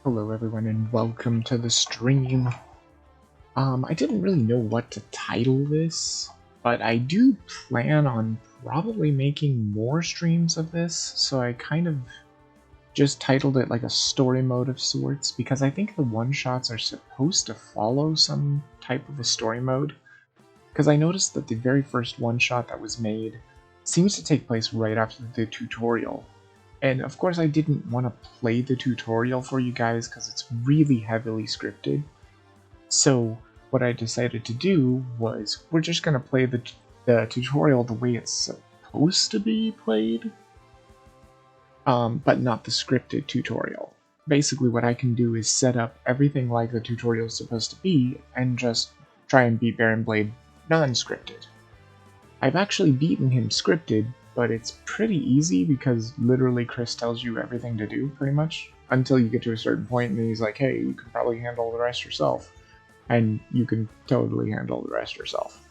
Hello everyone and welcome to the stream. I didn't really know what to title this, but I do plan on probably making more streams of this, so I kind of just titled it like a story mode of sorts, because I think the one-shots are supposed to follow some type of a story mode, because I noticed that the very first one-shot that was made seems to take place right after the tutorial. And of course I didn't want to play the tutorial for you guys because it's really heavily scripted. So what I decided to do was we're just going to play the tutorial the way it's supposed to be played, but not the scripted tutorial. Basically what I can do is set up everything like the tutorial is supposed to be and just try and beat Baron Blade non-scripted. I've actually beaten him scripted, but it's pretty easy because literally Chris tells you everything to do, pretty much, until you get to a certain point and then he's like, hey, you can probably handle the rest yourself. And you can totally handle the rest yourself.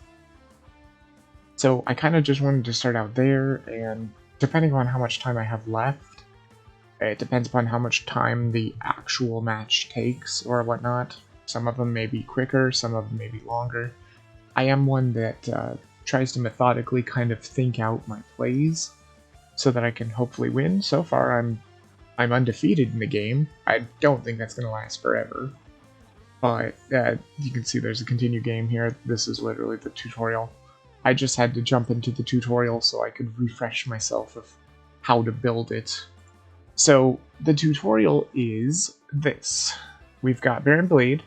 So I kind of just wanted to start out there, and depending on how much time I have left, it depends upon how much time the actual match takes or whatnot. Some of them may be quicker, some of them may be longer. I am one that tries to methodically kind of think out my plays so that I can hopefully win. So far, I'm undefeated in the game. I don't think that's going to last forever. But you can see there's a continue game here. This is literally the tutorial. I just had to jump into the tutorial so I could refresh myself of how to build it. So the tutorial is this. We've got Baron Blade.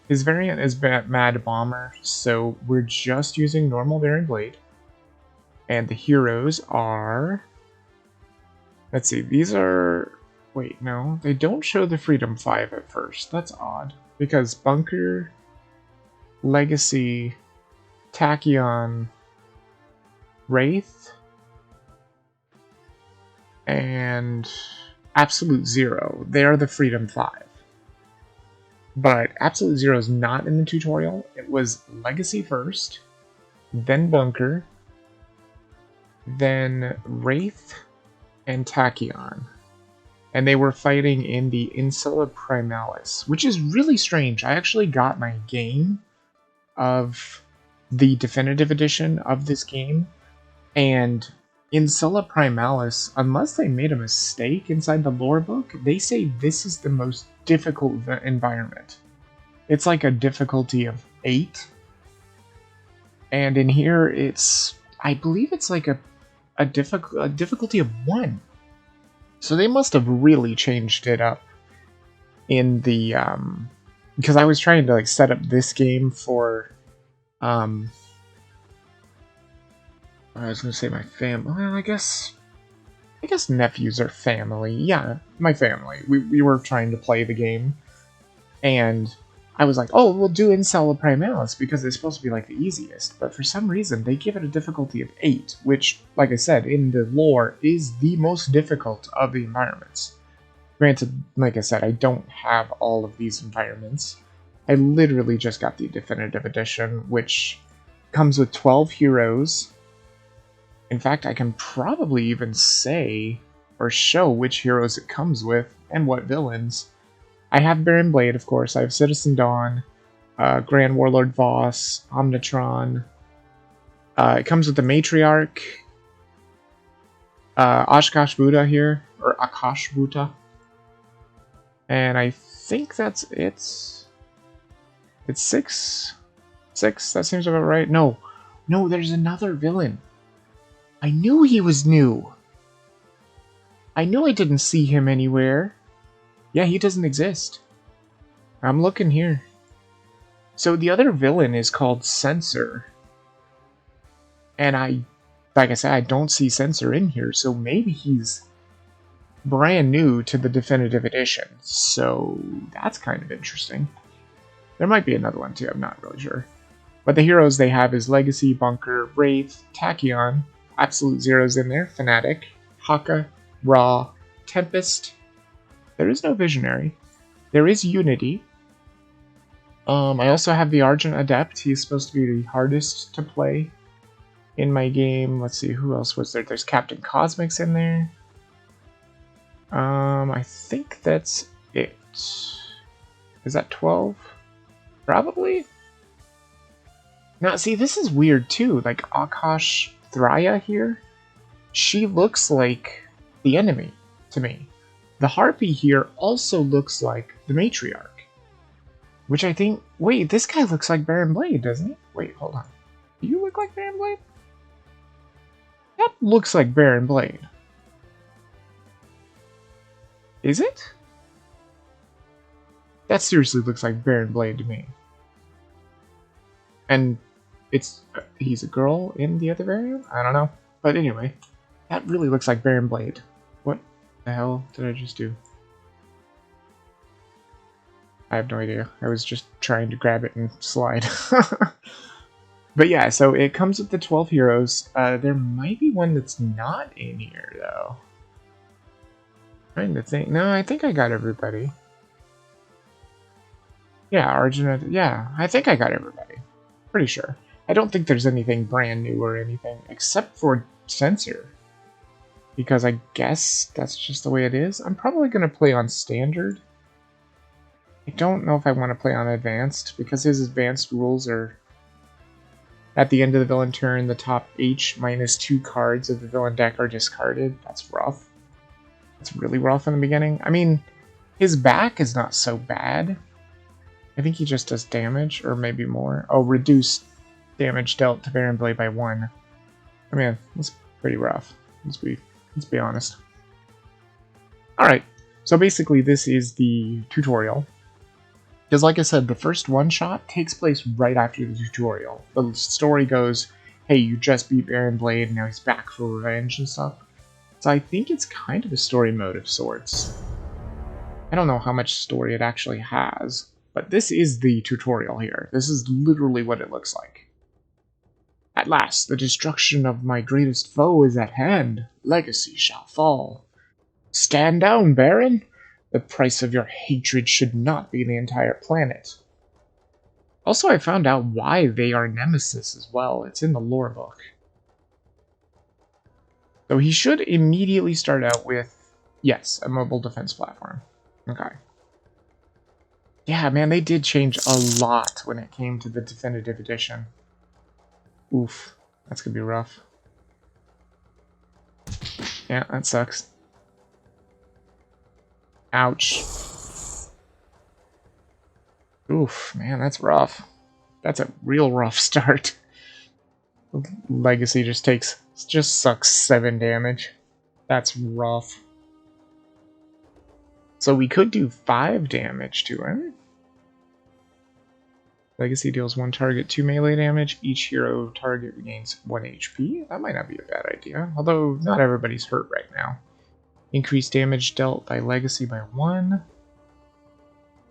His variant is Mad Bomber, so we're just using normal Baron Blade. And the heroes are... Let's see, these are... Wait, no, they don't show the Freedom 5 at first. That's odd. Because Bunker, Legacy, Tachyon, Wraith, and Absolute Zero, they are the Freedom 5. But Absolute Zero is not in the tutorial. It was Legacy first, then Bunker, then Wraith, and Tachyon. And they were fighting in the Insula Primalis, which is really strange. I actually got my game of the definitive edition of this game, and Insula Primalis, unless they made a mistake inside the lore book, they say this is the most difficult environment. It's like a difficulty of 8, and in here it's, I believe it's like a difficulty of 1. So they must have really changed it up in the, because I was trying to like set up this game for, I was gonna say my family. Well, I guess nephews are family. Yeah, my family. We were trying to play the game, and I was like, oh, we'll do Insula Primalis because it's supposed to be like the easiest. But for some reason, they give it a difficulty of 8, which, like I said, in the lore, is the most difficult of the environments. Granted, like I said, I don't have all of these environments. I literally just got the definitive edition, which comes with 12 heroes. In fact, I can probably even say or show which heroes it comes with and what villains. I have Baron Blade, of course. I have Citizen Dawn, Grand Warlord Voss, Omnitron. It comes with the Matriarch, Oshkosh Buddha here, or Akash Buddha. And I think that's it. It's 6. 6, that seems about right. No, there's another villain. I knew he was new. I knew I didn't see him anywhere. Yeah, he doesn't exist. I'm looking here. So the other villain is called Censor. And like I said, I don't see Censor in here, so maybe he's brand new to the definitive edition. So that's kind of interesting. There might be another one too, I'm not really sure. But the heroes they have is Legacy, Bunker, Wraith, Tachyon, Absolute Zero's in there, Fnatic, Haka, Ra, Tempest. There is no Visionary. There is Unity. I also have the Argent Adept. He's supposed to be the hardest to play in my game. Let's see, who else was there? There's Captain Cosmic's in there. I think that's it. Is that 12? Probably? Now, see, this is weird too. Like, Akash Thraya here, she looks like the enemy to me. The Harpy here also looks like the Matriarch. Which I think... Wait, this guy looks like Baron Blade, doesn't he? Wait, hold on. Do you look like Baron Blade? That looks like Baron Blade. Is it? That seriously looks like Baron Blade to me. And it's... he's a girl in the other variant? I don't know. But anyway, that really looks like Baron Blade. What the hell did I just do? I have no idea. I was just trying to grab it and slide. But yeah, so it comes with the 12 heroes. There might be one that's not in here, though. Trying to think. No, I think I got everybody. Yeah, Arjuna. Yeah, I think I got everybody. Pretty sure. I don't think there's anything brand new or anything, except for Censor. Because I guess that's just the way it is. I'm probably going to play on Standard. I don't know if I want to play on Advanced, because his Advanced rules are... At the end of the villain turn, the top H minus 2 cards of the villain deck are discarded. That's rough. That's really rough in the beginning. I mean, his back is not so bad. I think he just does damage, or maybe more. Oh, reduce damage dealt to Baron Blade by 1. I mean, that's pretty rough. Let's be honest. Alright, so basically this is the tutorial. Because like I said, the first one-shot takes place right after the tutorial. The story goes, hey, you just beat Baron Blade, and now he's back for revenge and stuff. So I think it's kind of a story mode of sorts. I don't know how much story it actually has, but this is the tutorial here. This is literally what it looks like. At last, the destruction of my greatest foe is at hand. Legacy shall fall. Stand down, Baron! The price of your hatred should not be the entire planet. Also, I found out why they are nemesis as well. It's in the lore book. So he should immediately start out with, yes, a mobile defense platform. Okay. Yeah, man, they did change a lot when it came to the definitive edition. Oof, that's gonna be rough. Yeah, that sucks. Ouch. Oof, man, that's rough. That's a real rough start. Legacy just sucks 7 damage. That's rough. So we could do 5 damage to him. Legacy deals 1 target 2 melee damage. Each hero target regains 1 HP. That might not be a bad idea, although not everybody's hurt right now. Increased damage dealt by Legacy by 1.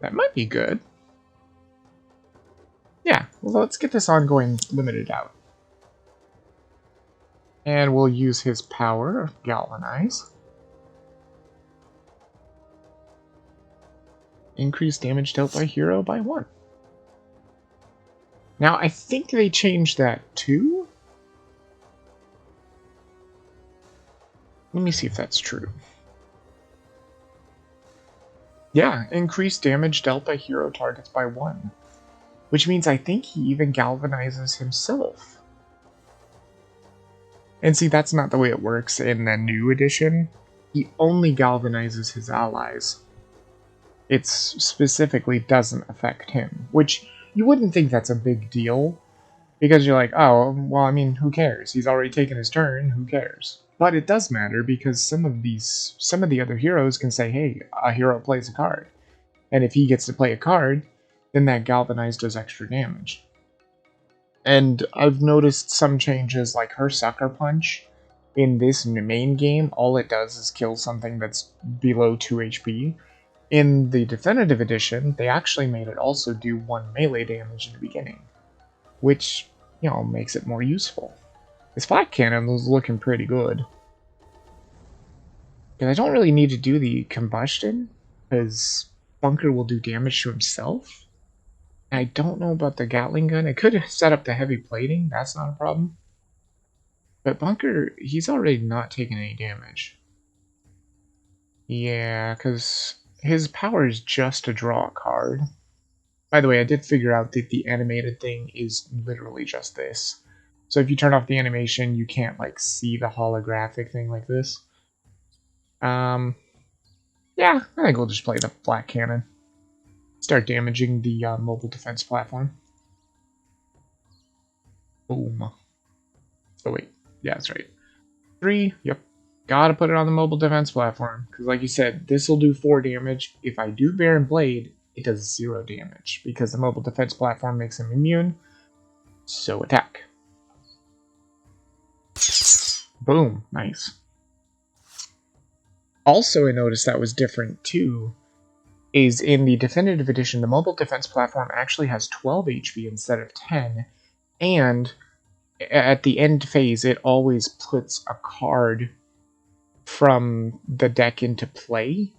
That might be good. Yeah, well, let's get this ongoing limited out. And we'll use his power of Galvanize. Increased damage dealt by hero by 1. Now, I think they changed that too. Let me see if that's true. Yeah, increased damage dealt by hero targets by 1. Which means I think he even galvanizes himself. And see, that's not the way it works in the new edition. He only galvanizes his allies. It specifically doesn't affect him, which you wouldn't think that's a big deal. Because you're like, oh, well, I mean, who cares? He's already taken his turn, who cares? But it does matter because some of the other heroes can say, hey, a hero plays a card. And if he gets to play a card, then that galvanized does extra damage. And I've noticed some changes, like her Sucker Punch. In this main game, all it does is kill something that's below 2 HP. In the Definitive Edition, they actually made it also do 1 melee damage in the beginning. Which, you know, makes it more useful. This Flak Cannon was looking pretty good. And I don't really need to do the Combustion, because Bunker will do damage to himself. I don't know about the Gatling gun. I could have set up the heavy plating, that's not a problem. But Bunker, he's already not taking any damage. Yeah, because his power is just to draw a card. By the way, I did figure out that the animated thing is literally just this. So if you turn off the animation, you can't like see the holographic thing like this. Yeah, I think we'll just play the Black Cannon. Start damaging the mobile defense platform. Boom. Oh wait, yeah, that's right. 3, yep. Gotta put it on the mobile defense platform, because like you said, this will do 4 damage. If I do Baron Blade, it does 0 damage, because the mobile defense platform makes him immune. So attack. Boom, nice. Also, I noticed that was different too, is in the Definitive Edition, the mobile defense platform actually has 12 HP instead of 10, and at the end phase, it always puts a card from the deck into play,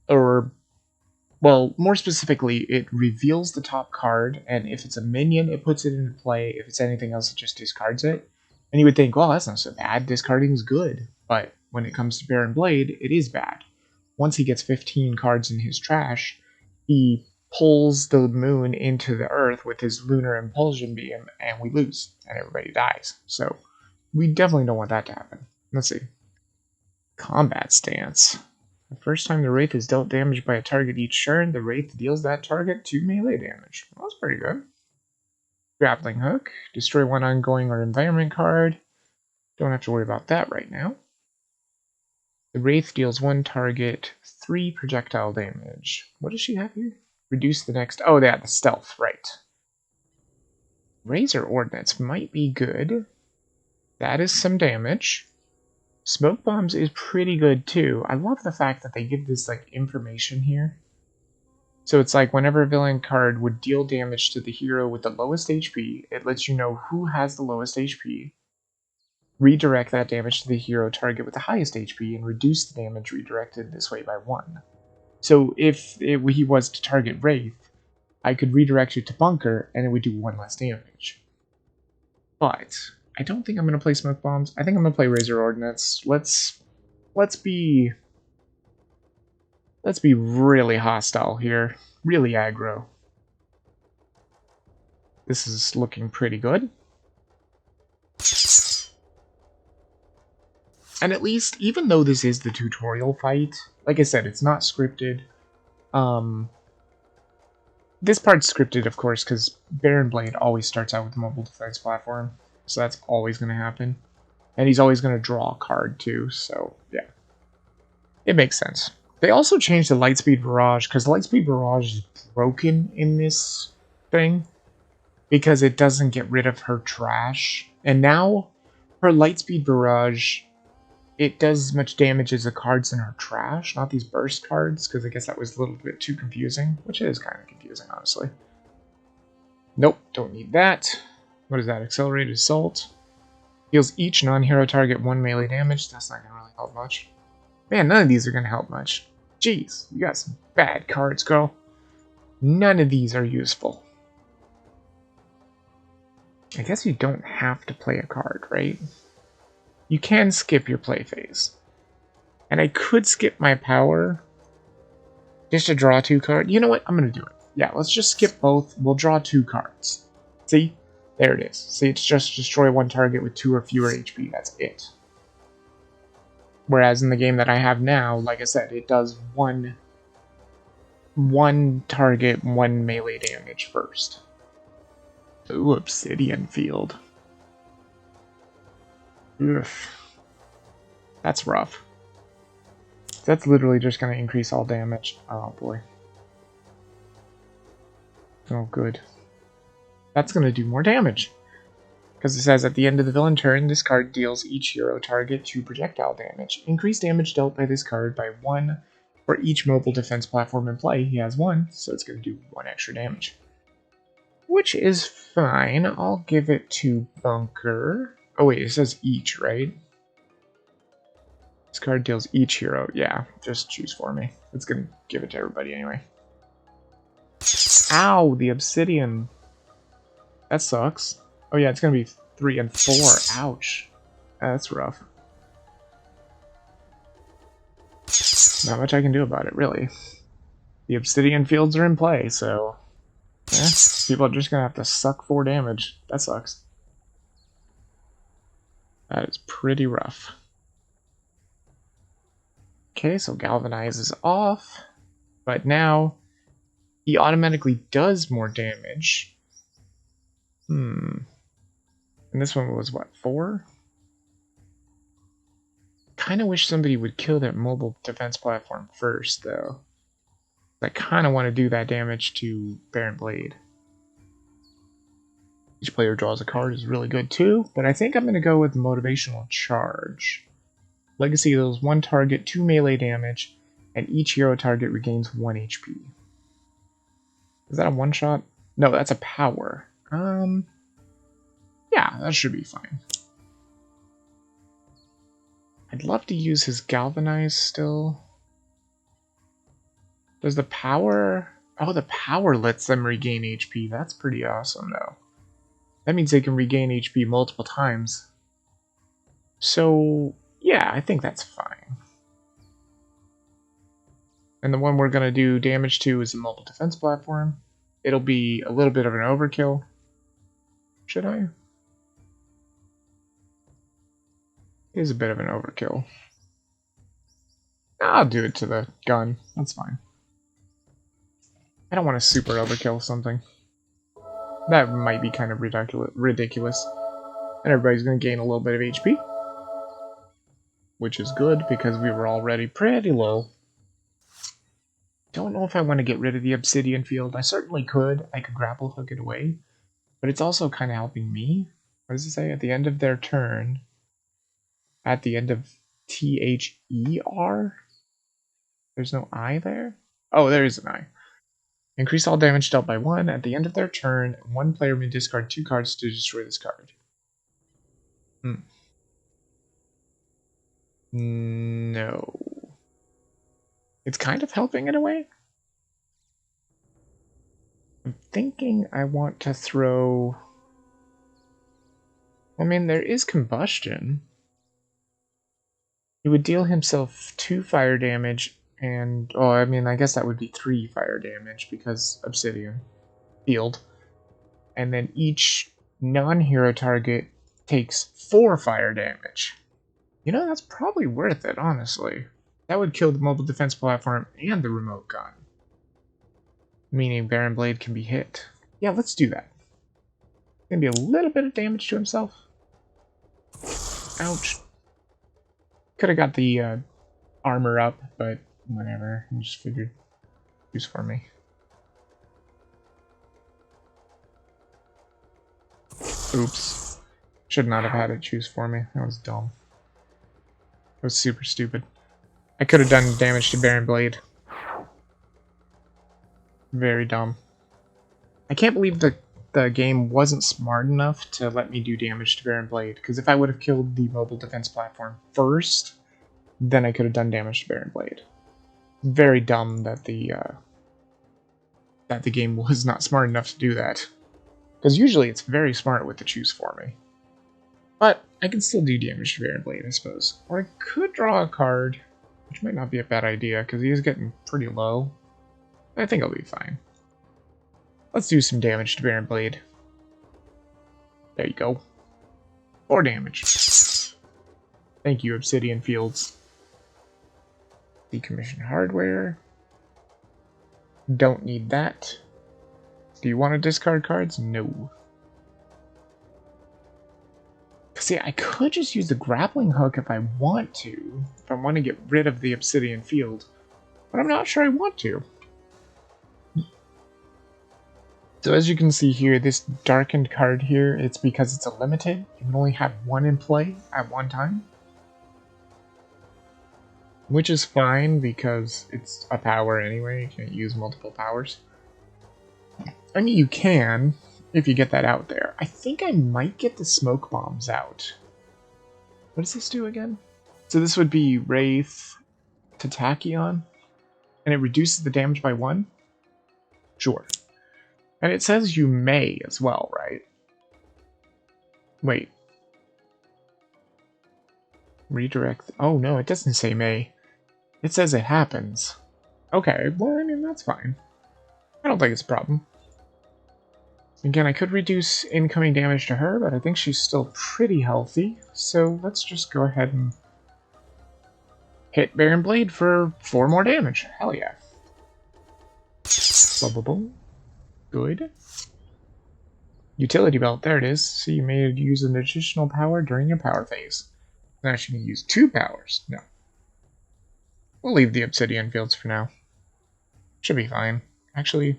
or, well, more specifically, it reveals the top card, and if it's a minion, it puts it into play. If it's anything else, it just discards it. And you would think, well, that's not so bad, discarding is good, but when it comes to Baron Blade, it is bad. Once he gets 15 cards in his trash, he pulls the moon into the earth with his lunar impulsion beam, and we lose, and everybody dies. So, we definitely don't want that to happen. Let's see. Combat stance. The first time the Wraith is dealt damage by a target each turn, the Wraith deals that target 2 melee damage. Well, that's pretty good. Grappling Hook. Destroy one ongoing or environment card. Don't have to worry about that right now. The Wraith deals one target 3 projectile damage. What does she have here? Reduce the next... Oh, yeah, the stealth, right. Razor Ordnance might be good. That is some damage. Smoke Bombs is pretty good too. I love the fact that they give this like information here. So it's like whenever a villain card would deal damage to the hero with the lowest HP, it lets you know who has the lowest HP, redirect that damage to the hero target with the highest HP, and reduce the damage redirected this way by 1. So if he was to target Wraith, I could redirect it to Bunker, and it would do 1 less damage. But I don't think I'm going to play Smoke Bombs. I think I'm going to play Razor Ordnance. Let's be really hostile here. Really aggro. This is looking pretty good. And at least, even though this is the tutorial fight, like I said, it's not scripted. This part's scripted, of course, because Baron Blade always starts out with a mobile defense platform. So that's always going to happen. And he's always going to draw a card, too. So, yeah. It makes sense. They also changed the Lightspeed Barrage, because Lightspeed Barrage is broken in this thing. Because it doesn't get rid of her trash. And now, her Lightspeed Barrage, it does as much damage as the cards in her trash, not these burst cards, because I guess that was a little bit too confusing. Which is kind of confusing, honestly. Nope, don't need that. What is that? Accelerated Assault. Heals each non-hero target 1 melee damage. That's not going to really help much. Man, none of these are going to help much. Jeez, you got some bad cards, girl. None of these are useful. I guess you don't have to play a card, right? You can skip your play phase. And I could skip my power just to draw 2 cards. You know what? I'm going to do it. Yeah, let's just skip both. We'll draw 2 cards. See? There it is. See, it's just destroy 1 target with 2 or fewer HP. That's it. Whereas in the game that I have now, like I said, it does one target, 1 melee damage first. Ooh, Obsidian Field. Ugh. That's rough. That's literally just going to increase all damage. Oh, boy. Oh, good. That's going to do more damage. Because it says, at the end of the villain turn, this card deals each hero target 2 projectile damage. Increase damage dealt by this card by 1 for each mobile defense platform in play. He has 1, so it's going to do 1 extra damage. Which is fine. I'll give it to Bunker. Oh wait, it says each, right? This card deals each hero. Yeah, just choose for me. It's going to give it to everybody anyway. Ow, the Obsidian. That sucks. Oh yeah, it's going to be 3 and 4. Ouch. That's rough. Not much I can do about it, really. The obsidian fields are in play, so yeah, people are just gonna have to suck 4 damage. That sucks. That is pretty rough. Okay, so Galvanize is off, but now he automatically does more damage. And this one was what, 4? Kind of wish somebody would kill that mobile defense platform first, though. I kind of want to do that damage to Baron Blade. Each player draws a card is really good too, but I think I'm going to go with Motivational Charge. Legacy deals 1 target, 2 melee damage, and each hero target regains 1 HP. Is that a one-shot? No, that's a power. Yeah, that should be fine. I'd love to use his Galvanize still. Does the power... Oh, the power lets them regain HP. That's pretty awesome, though. That means they can regain HP multiple times. So, yeah, I think that's fine. And the one we're going to do damage to is the mobile defense platform. It'll be a little bit of an overkill. Should I? It is a bit of an overkill. I'll do it to the gun. That's fine. I don't want to super overkill something. That might be kind of ridiculous. And everybody's going to gain a little bit of HP. Which is good, because we were already pretty low. Don't know if I want to get rid of the obsidian field. I certainly could. I could grapple hook it away. But it's also kind of helping me. What does it say? At the end of their turn. At the end of THER? There's no I there? Oh, there is an I. Increase all damage dealt by 1. At the end of their turn, 1 player may discard 2 cards to destroy this card. No. It's kind of helping in a way. I'm thinking I want to throw... I mean, there is combustion. He would deal himself 2 fire damage, and... Oh, I mean, I guess that would be 3 fire damage, because obsidian field. And then each non-hero target takes 4 fire damage. You know, that's probably worth it, honestly. That would kill the mobile defense platform and the remote gun. Meaning Baron Blade can be hit. Yeah, let's do that. Gonna be a little bit of damage to himself. Ouch. Could have got the armor up, but whatever. I just figured use for me. Oops. Should not have had it choose for me. That was dumb. That was super stupid. I could have done damage to Baron Blade. Very dumb. I can't believe the game wasn't smart enough to let me do damage to Baron Blade, because if I would have killed the mobile defense platform first, then I could have done damage to Baron Blade. Very dumb that the game was not smart enough to do that. Because usually it's very smart with the choose for me. But I can still do damage to Baron Blade, I suppose. Or I could draw a card, which might not be a bad idea, because he is getting pretty low. I think I'll be fine. Let's do some damage to Baron Blade. There you go. 4 damage. Thank you, Obsidian Fields. Decommission hardware. Don't need that. Do you want to discard cards? No. See, I could just use the grappling hook if I want to. If I want to get rid of the Obsidian Field. But I'm not sure I want to. So as you can see here, this darkened card here, it's because it's a limited. You can only have 1 in play at one time. Which is fine because it's a power anyway, you can't use multiple powers. I mean, you can, if you get that out there. I think I might get the smoke bombs out. What does this do again? So this would be Wraith to Tachyon, and it reduces the damage by 1? Sure. And it says you may as well, right? Wait. Redirect. Oh no, it doesn't say may. It says it happens. Okay, well, I mean, that's fine. I don't think it's a problem. Again, I could reduce incoming damage to her, but I think she's still pretty healthy. So let's just go ahead and hit Baron Blade for 4 more damage. Hell yeah. Boom, boom, boom. Good. Utility belt, there it is. So you may use an additional power during your power phase. Now she can use 2 powers. No. We'll leave the obsidian fields for now. Should be fine. Actually,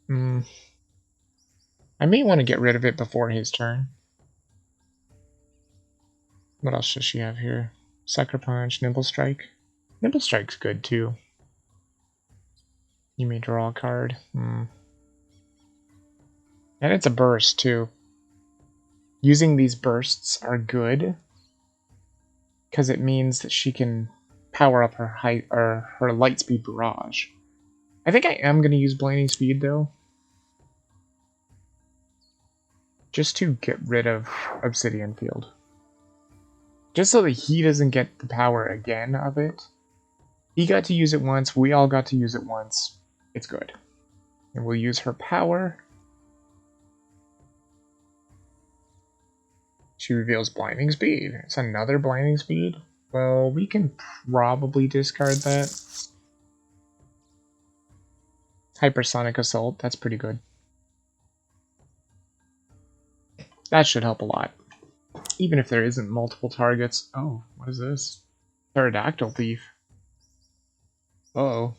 I may want to get rid of it before his turn. What else does she have here? Sucker Punch, Nimble Strike. Nimble Strike's good too. You may draw a card. And it's a burst too. Using these bursts are good because it means that she can power up her height or her light speed barrage. I think I am going to use Blinding Speed though, just to get rid of Obsidian Field, just so that he doesn't get the power again of it. He got to use it once, we all got to use it once. It's good. And we'll use her power. She reveals Blinding Speed. It's another Blinding Speed. Well, we can probably discard that. Hypersonic Assault, that's pretty good. That should help a lot. Even if there isn't multiple targets. Oh, what is this? Pterodactyl Thief. Uh-oh.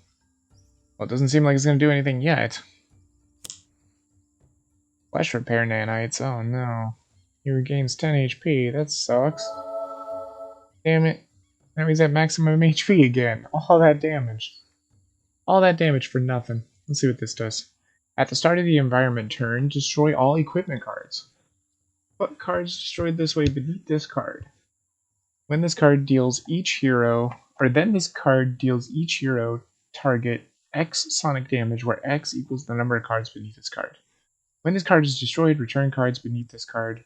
Well, it doesn't seem like it's going to do anything yet. Flesh Repair Nanites. Oh no. He regains 10 HP. That sucks. Damn it. Now he's at maximum HP again. All that damage. All that damage for nothing. Let's see what this does. At the start of the environment turn, destroy all equipment cards. Put cards destroyed this way beneath this card. When this card deals each hero, or then this card deals each hero target X sonic damage, where X equals the number of cards beneath this card. When this card is destroyed, return cards beneath this card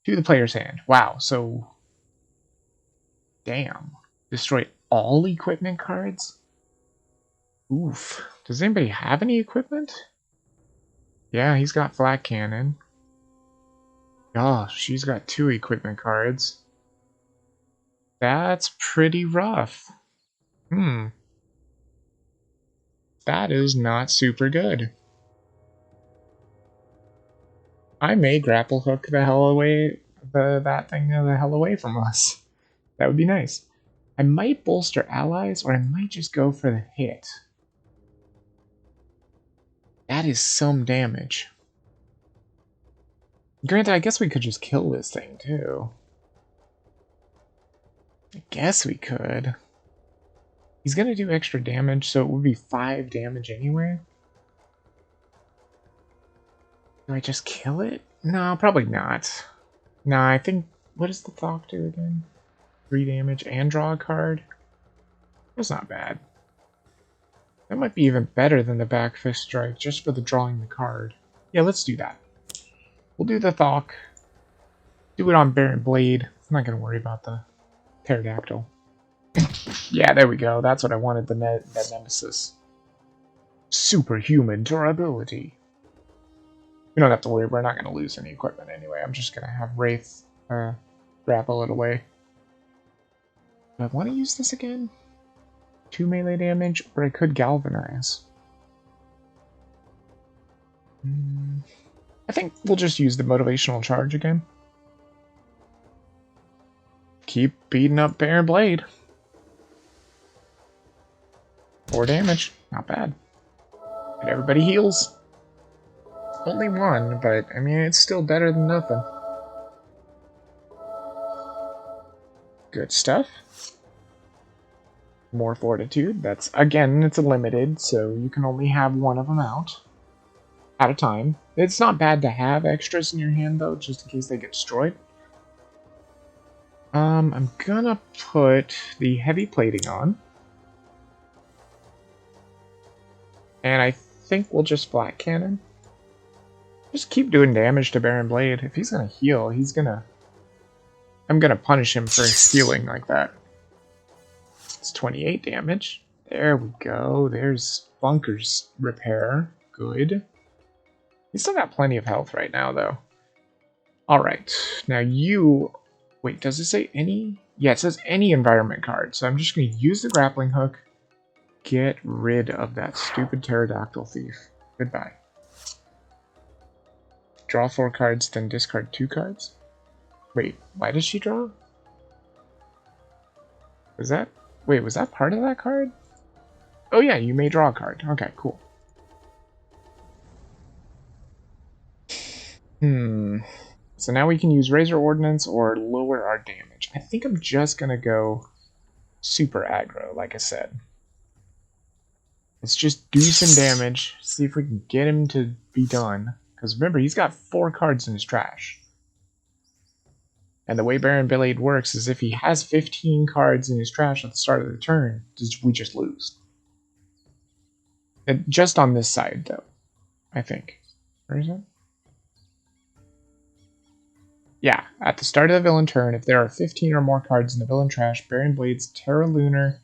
to the player's hand. Wow, so... Damn. Destroy all equipment cards? Oof. Does anybody have any equipment? Yeah, he's got Flat Cannon. Gosh, she's got 2 equipment cards. That's pretty rough. That is not super good. I may grapple hook the hell away, that thing the hell away from us. That would be nice. I might bolster allies, or I might just go for the hit. That is some damage. Granted, I guess we could just kill this thing, too. I guess we could. He's gonna do extra damage, so it would be 5 damage anyway. Do I just kill it? No, probably not. No, I think... What does the Thok do again? 3 damage and draw a card? That's not bad. That might be even better than the Back Fist Strike, just for the drawing the card. Yeah, let's do that. We'll do the Thok. Do it on Baron Blade. I'm not going to worry about the Pterodactyl. Yeah, there we go. That's what I wanted, the Nemesis. Superhuman durability. We don't have to worry. We're not going to lose any equipment anyway. I'm just going to have Wraith grapple it away. Do I want to use this again? 2 melee damage, or I could Galvanize. I think we'll just use the Motivational Charge again. Keep beating up Baron Blade. 4 damage, not bad. And everybody heals. Only 1, but I mean, it's still better than nothing. Good stuff. More Fortitude. That's, again, it's a limited, so you can only have 1 of them out at a time. It's not bad to have extras in your hand, though, just in case they get destroyed. I'm gonna put the Heavy Plating on. And I think we'll just Flat Cannon. Just keep doing damage to Baron Blade. If he's gonna heal, he's gonna... I'm gonna punish him for healing like that. It's 28 damage. There we go. There's Bunker's repair. Good. He's still got plenty of health right now, though. Alright, now you... Wait, does it say any? Yeah, it says any environment card. So I'm just going to use the grappling hook. Get rid of that stupid pterodactyl thief. Goodbye. Draw 4 cards, then discard 2 cards? Wait, why does she draw? Was that... Wait, was that part of that card? Oh yeah, you may draw a card. Okay, cool. So now we can use Razor Ordnance or lower our damage. I think I'm just going to go super aggro, like I said. Let's just do some damage, see if we can get him to be done. Because remember, he's got 4 cards in his trash. And the way Baron Blade works is if he has 15 cards in his trash at the start of the turn, we just lose. And just on this side, though, I think. Where is it? Yeah, at the start of the villain turn, if there are 15 or more cards in the villain trash, Baron Blade's Terra Lunar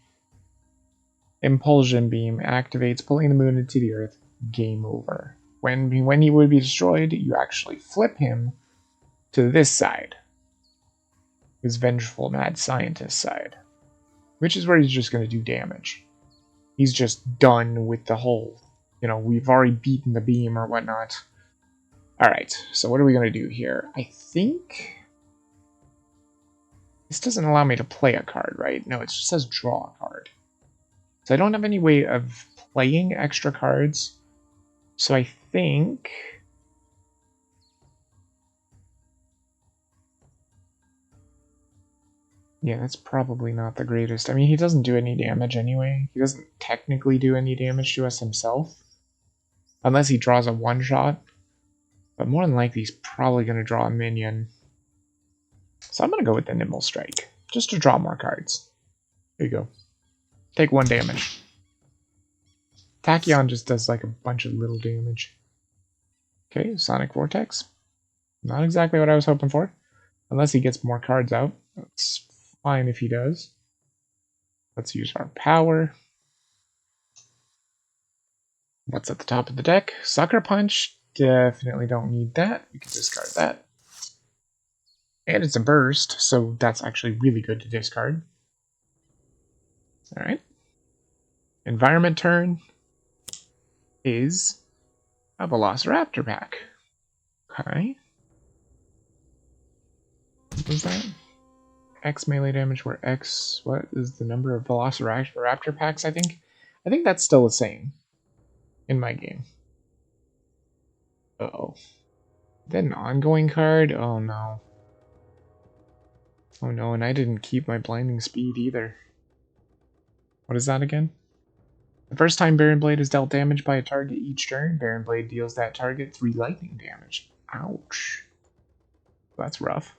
Impulsion Beam activates, pulling the moon into the earth. Game over. When he would be destroyed, you actually flip him to this side. His Vengeful Mad Scientist side. Which is where he's just going to do damage. He's just done with the whole, you know, we've already beaten the beam or whatnot. Alright, so what are we going to do here? I think... This doesn't allow me to play a card, right? No, it just says draw a card. So I don't have any way of playing extra cards. So I think... Yeah, that's probably not the greatest. I mean, he doesn't do any damage anyway. He doesn't technically do any damage to us himself. Unless he draws a one-shot. But more than likely, he's probably going to draw a minion. So I'm going to go with the Nimble Strike. Just to draw more cards. There you go. Take 1 damage. Tachyon just does like a bunch of little damage. Okay, Sonic Vortex. Not exactly what I was hoping for. Unless he gets more cards out. That's fine if he does. Let's use our power. What's at the top of the deck? Sucker Punch. Definitely don't need that. We can discard that. And it's a burst, so that's actually really good to discard. Alright. Environment turn is a Velociraptor pack. Okay. What was that? X melee damage where X... What is the number of Velociraptor packs, I think? I think that's still the same in my game. Uh-oh. Then an ongoing card? Oh no. Oh no, and I didn't keep my blinding speed either. What is that again? The first time Baron Blade is dealt damage by a target each turn, Baron Blade deals that target 3 lightning damage. Ouch. That's rough.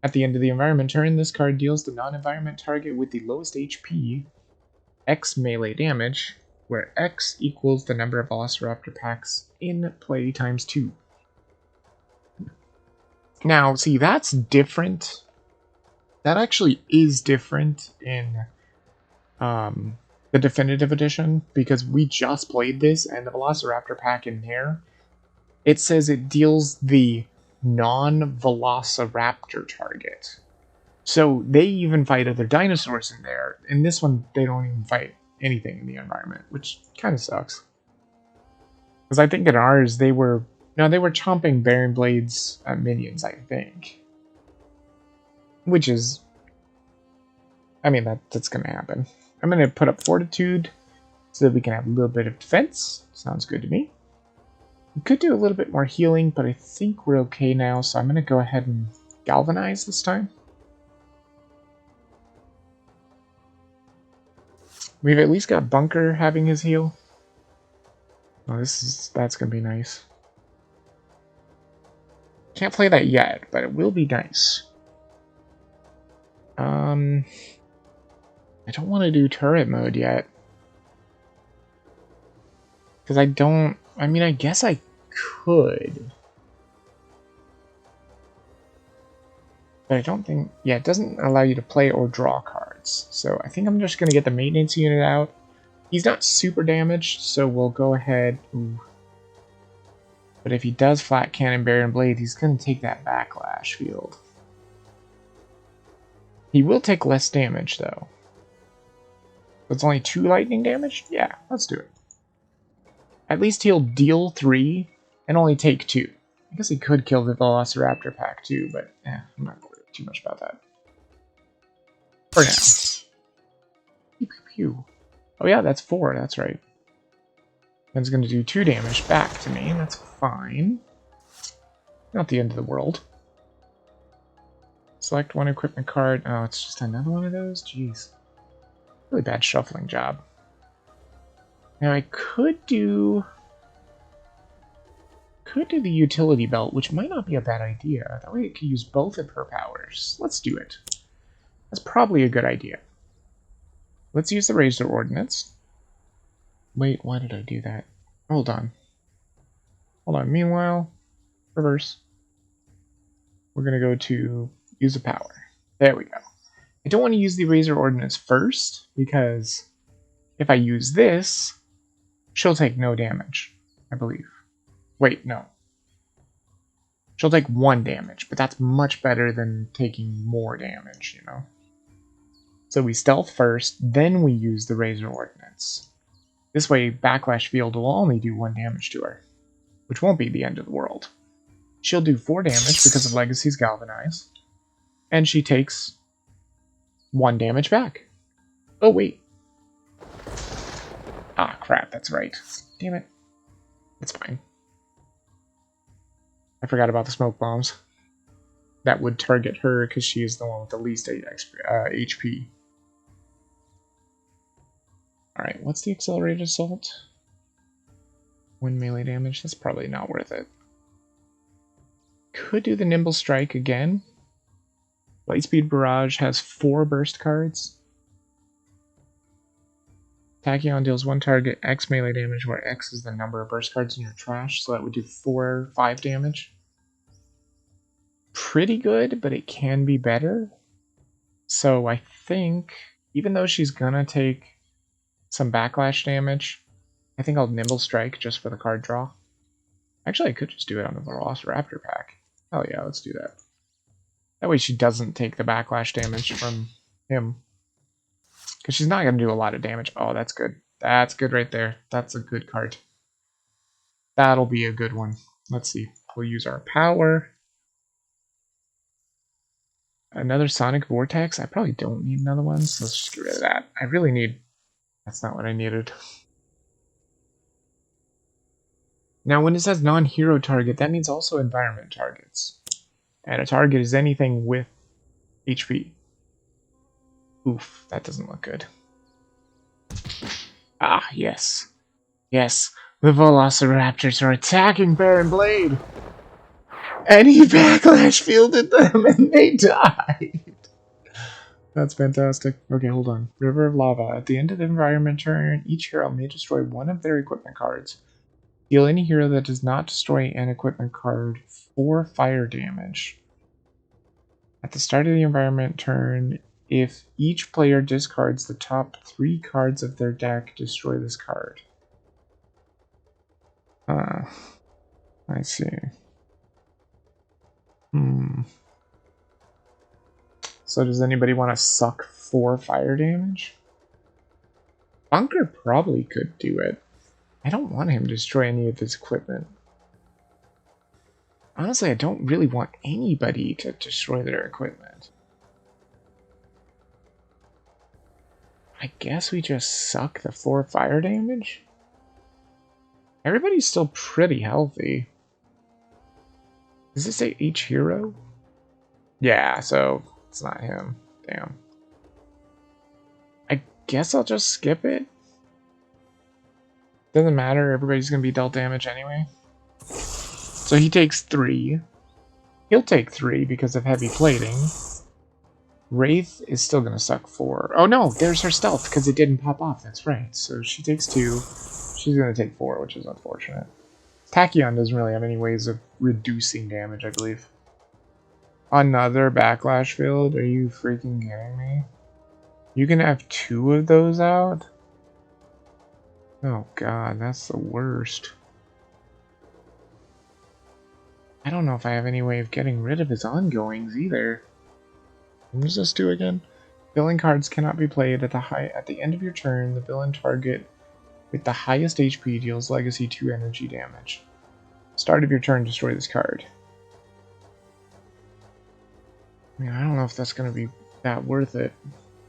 At the end of the environment turn, this card deals the non-environment target with the lowest HP X melee damage, where X equals the number of Velociraptor packs in play times 2. Now, see, that's different. That actually is different in the Definitive Edition, because we just played this, and the Velociraptor pack in there, it says it deals the non-Velociraptor target. So they even fight other dinosaurs in there. In this one, they don't even fight anything in the environment, which kind of sucks. Because I think in ours, they were chomping Baron Blade's minions, I think. Which is... I mean, that's going to happen. I'm going to put up Fortitude so that we can have a little bit of defense. Sounds good to me. We could do a little bit more healing, but I think we're okay now, so I'm going to go ahead and Galvanize this time. We've at least got Bunker having his heal. Oh, that's going to be nice. Can't play that yet, but it will be nice. I don't want to do turret mode yet. Because I don't... I mean, I guess I could. But I don't think... Yeah, it doesn't allow you to play or draw cards. So I think I'm just going to get the maintenance unit out. He's not super damaged, so we'll go ahead... Ooh. But if he does flat cannon Baron Blade, he's going to take that backlash field. He will take less damage, though. It's only 2 lightning damage? Yeah, let's do it. At least he'll deal 3 and only take 2. I guess he could kill the Velociraptor pack too, but I'm not worried too much about that. For now. Pew, pew, pew. Oh yeah, that's 4, that's right. That's going to do 2 damage back to me, and that's fine. Not the end of the world. Select 1 equipment card. Oh, it's just another one of those? Jeez. Really bad shuffling job. Now I could do the utility belt, which might not be a bad idea. That way it could use both of her powers. Let's do it. That's probably a good idea. Let's use the Razor Ordnance. Wait, why did I do that? Hold on. Hold on. Meanwhile, reverse. We're going to go to use a power. There we go. I don't want to use the Razor Ordnance first, because if I use this, she'll take no damage, I believe. Wait, no. She'll take 1 damage, but that's much better than taking more damage, you know? So we stealth first, then we use the Razor Ordnance. This way, Backlash Field will only do 1 damage to her, which won't be the end of the world. She'll do 4 damage because of Legacy's Galvanize, and she takes 1 damage back. Oh, wait. Ah, crap, that's right. Damn it. It's fine. I forgot about the smoke bombs. That would target her because she is the one with the least HP. Alright, what's the accelerated assault? 1 melee damage? That's probably not worth it. Could do the Nimble Strike again. Lightspeed Barrage has 4 burst cards. Tachyon deals 1 target X melee damage, where X is the number of burst cards in your trash, so that would do 5 damage. Pretty good, but it can be better. So I think, even though she's gonna take some backlash damage, I think I'll Nimble Strike just for the card draw. Actually, I could just do it on the Velociraptor pack. Hell yeah, let's do that. That way she doesn't take the backlash damage from him. Because she's not going to do a lot of damage. Oh, that's good. That's good right there. That's a good card. That'll be a good one. Let's see. We'll use our power. Another Sonic Vortex. I probably don't need another one, so let's just get rid of that. I really need... That's not what I needed. Now, when it says non-hero target, that means also environment targets. And a target is anything with HP. Oof, that doesn't look good. Ah, yes. Yes, the Velociraptors are attacking Baron Blade! And he backlash fielded them and they died! That's fantastic. Okay, hold on. River of Lava. At the end of the environment turn, each hero may destroy 1 of their equipment cards. Deal any hero that does not destroy an equipment card 4 fire damage. At the start of the environment turn, if each player discards the top 3 cards of their deck, destroy this card. I see. So does anybody want to suck 4 fire damage? Bunker probably could do it. I don't want him to destroy any of his equipment. Honestly, I don't really want anybody to destroy their equipment. I guess we just suck the 4 fire damage? Everybody's still pretty healthy. Does this say each hero? Yeah, so it's not him. Damn. I guess I'll just skip it. Doesn't matter, everybody's gonna be dealt damage anyway. So he takes 3. He'll take 3 because of heavy plating. Wraith is still gonna suck 4. Oh no, there's her stealth because it didn't pop off. That's right. So she takes 2. She's gonna take 4, which is unfortunate. Tachyon doesn't really have any ways of reducing damage, I believe. Another backlash field? Are you freaking kidding me? You can have 2 of those out? Oh god, that's the worst. I don't know if I have any way of getting rid of his ongoings either. What does this do again? Villain cards cannot be played at the end of your turn. The villain target with the highest HP deals Legacy 2 energy damage. Start of your turn, destroy this card. I mean, I don't know if that's going to be that worth it.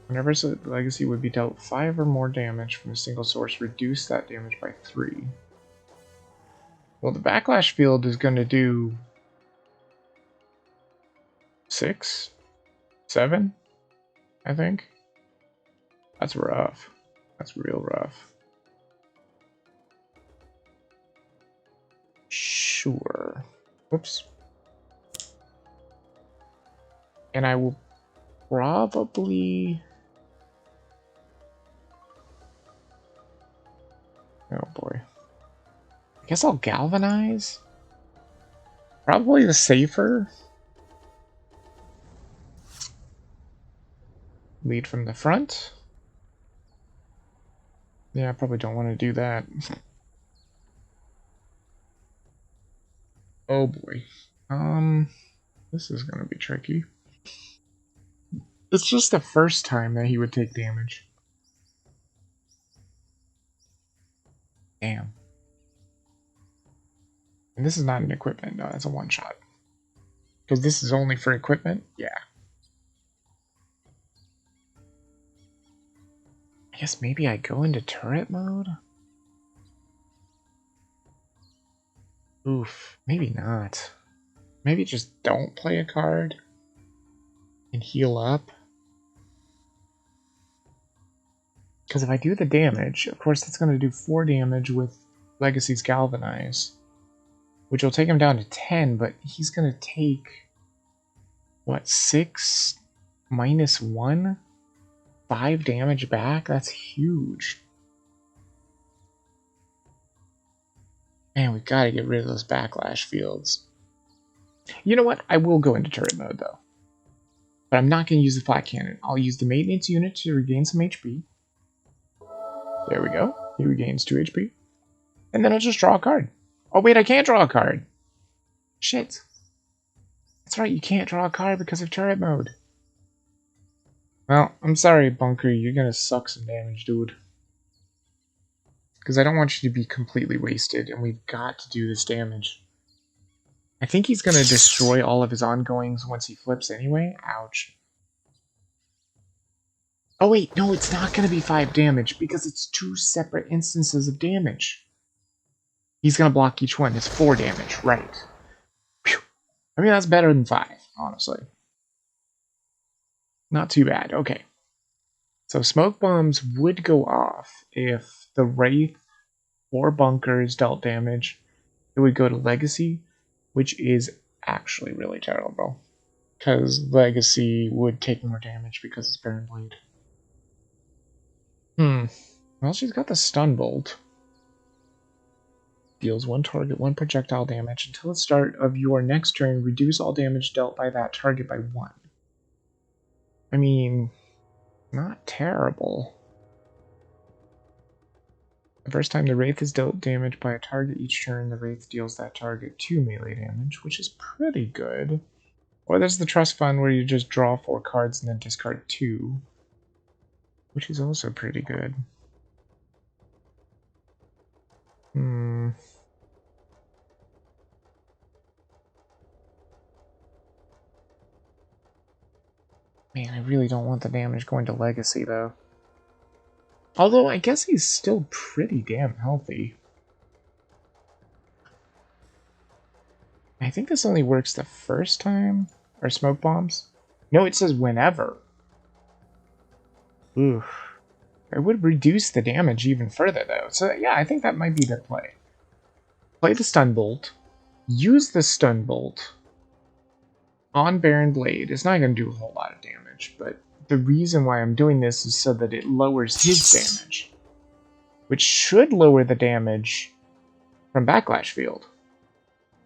Whenever Legacy would be dealt 5 or more damage from a single source, reduce that damage by 3. Well, the backlash field is going to do 6? 7? I think. That's rough. That's real rough. Sure. Whoops. And I will probably... Oh boy. I guess I'll galvanize? Probably the safer. Lead from the front. Yeah, I probably don't want to do that. Oh boy. This is gonna be tricky. It's just the first time that he would take damage. Damn. And this is not an equipment, no, that's a one-shot. Because this is only for equipment? Yeah. I guess maybe I go into turret mode? Oof, maybe not. Maybe just don't play a card and heal up. Because if I do the damage, of course that's going to do 4 damage with Legacy's Galvanize. Which will take him down to 10, but he's going to take... What, 6 minus 1? 5 damage back? That's huge. Man, we gotta get rid of those backlash fields. You know what? I will go into turret mode, though. But I'm not going to use the flat cannon. I'll use the maintenance unit to regain some HP. There we go. He regains 2 HP. And then I'll just draw a card. Oh, wait, I can't draw a card. Shit. That's right, you can't draw a card because of turret mode. Well, I'm sorry, Bunker. You're going to suck some damage, dude. Because I don't want you to be completely wasted, and we've got to do this damage. I think he's going to destroy all of his ongoings once he flips anyway. Ouch. Oh wait, no, it's not going to be 5 damage, because it's 2 separate instances of damage. He's going to block each one. It's 4 damage, right. Whew. I mean, that's better than 5, honestly. Not too bad, okay. So smoke bombs would go off if the Wraith or Bunkers dealt damage. It would go to Legacy, which is actually really terrible. Because Legacy would take more damage because it's Baron Blade. Well, she's got the Stun Bolt. Deals 1 target, 1 projectile damage. Until the start of your next turn, reduce all damage dealt by that target by 1. I mean, not terrible. The first time the Wraith is dealt damage by a target each turn, the Wraith deals that target 2 melee damage, which is pretty good. Or there's the Trust Fund where you just draw 4 cards and then discard 2, which is also pretty good. Man, I really don't want the damage going to Legacy, though. Although, I guess he's still pretty damn healthy. I think this only works the first time? Or smoke bombs? No, it says whenever. Oof. It would reduce the damage even further, though. So, yeah, I think that might be the play. Play the Stun Bolt. Use the Stun Bolt on Baron Blade. It's not going to do a whole lot of damage, but the reason why I'm doing this is so that it lowers his damage, which should lower the damage from Backlash Field,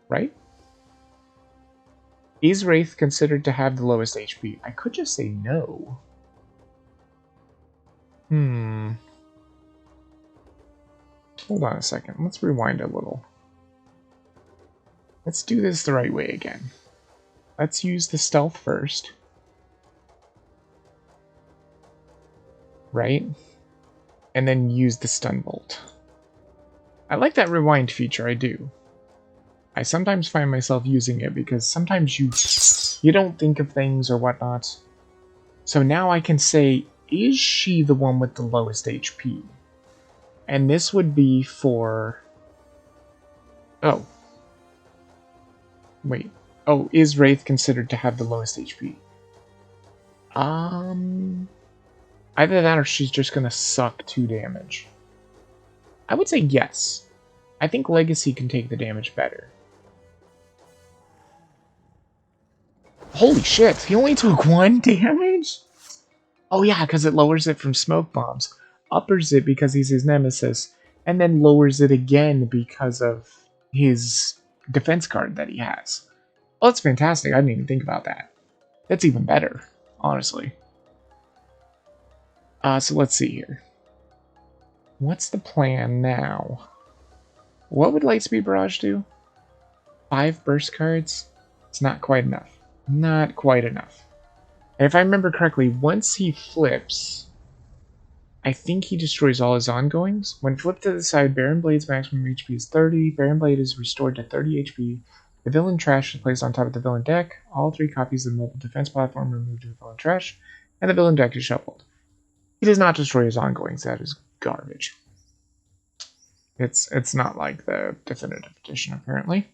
right? Is Wraith considered to have the lowest HP? I could just say no. Hold on a second. Let's rewind a little. Let's do this the right way again. Let's use the stealth first. Right? And then use the stun bolt. I like that rewind feature, I do. I sometimes find myself using it because sometimes you don't think of things or whatnot. So now I can say, is she the one with the lowest HP? And this would be for... Oh. Wait. Oh, is Wraith considered to have the lowest HP? Either that or she's just gonna suck 2 damage. I would say yes. I think Legacy can take the damage better. Holy shit, he only took 1 damage? Oh yeah, because it lowers it from smoke bombs. Uppers it because he's his nemesis. And then lowers it again because of his defense card that he has. Oh, that's fantastic. I didn't even think about that. That's even better, honestly. So let's see here. What's the plan now? What would Lightspeed Barrage do? 5 burst cards? It's not quite enough. Not quite enough. And if I remember correctly, once he flips, I think he destroys all his ongoings. When flipped to the side, Baron Blade's maximum HP is 30. Baron Blade is restored to 30 HP. The villain trash is placed on top of the villain deck. All 3 copies of the mobile defense platform are removed to the villain trash, and the villain deck is shuffled. He does not destroy his ongoings. That is garbage. It's not like the definitive edition, apparently.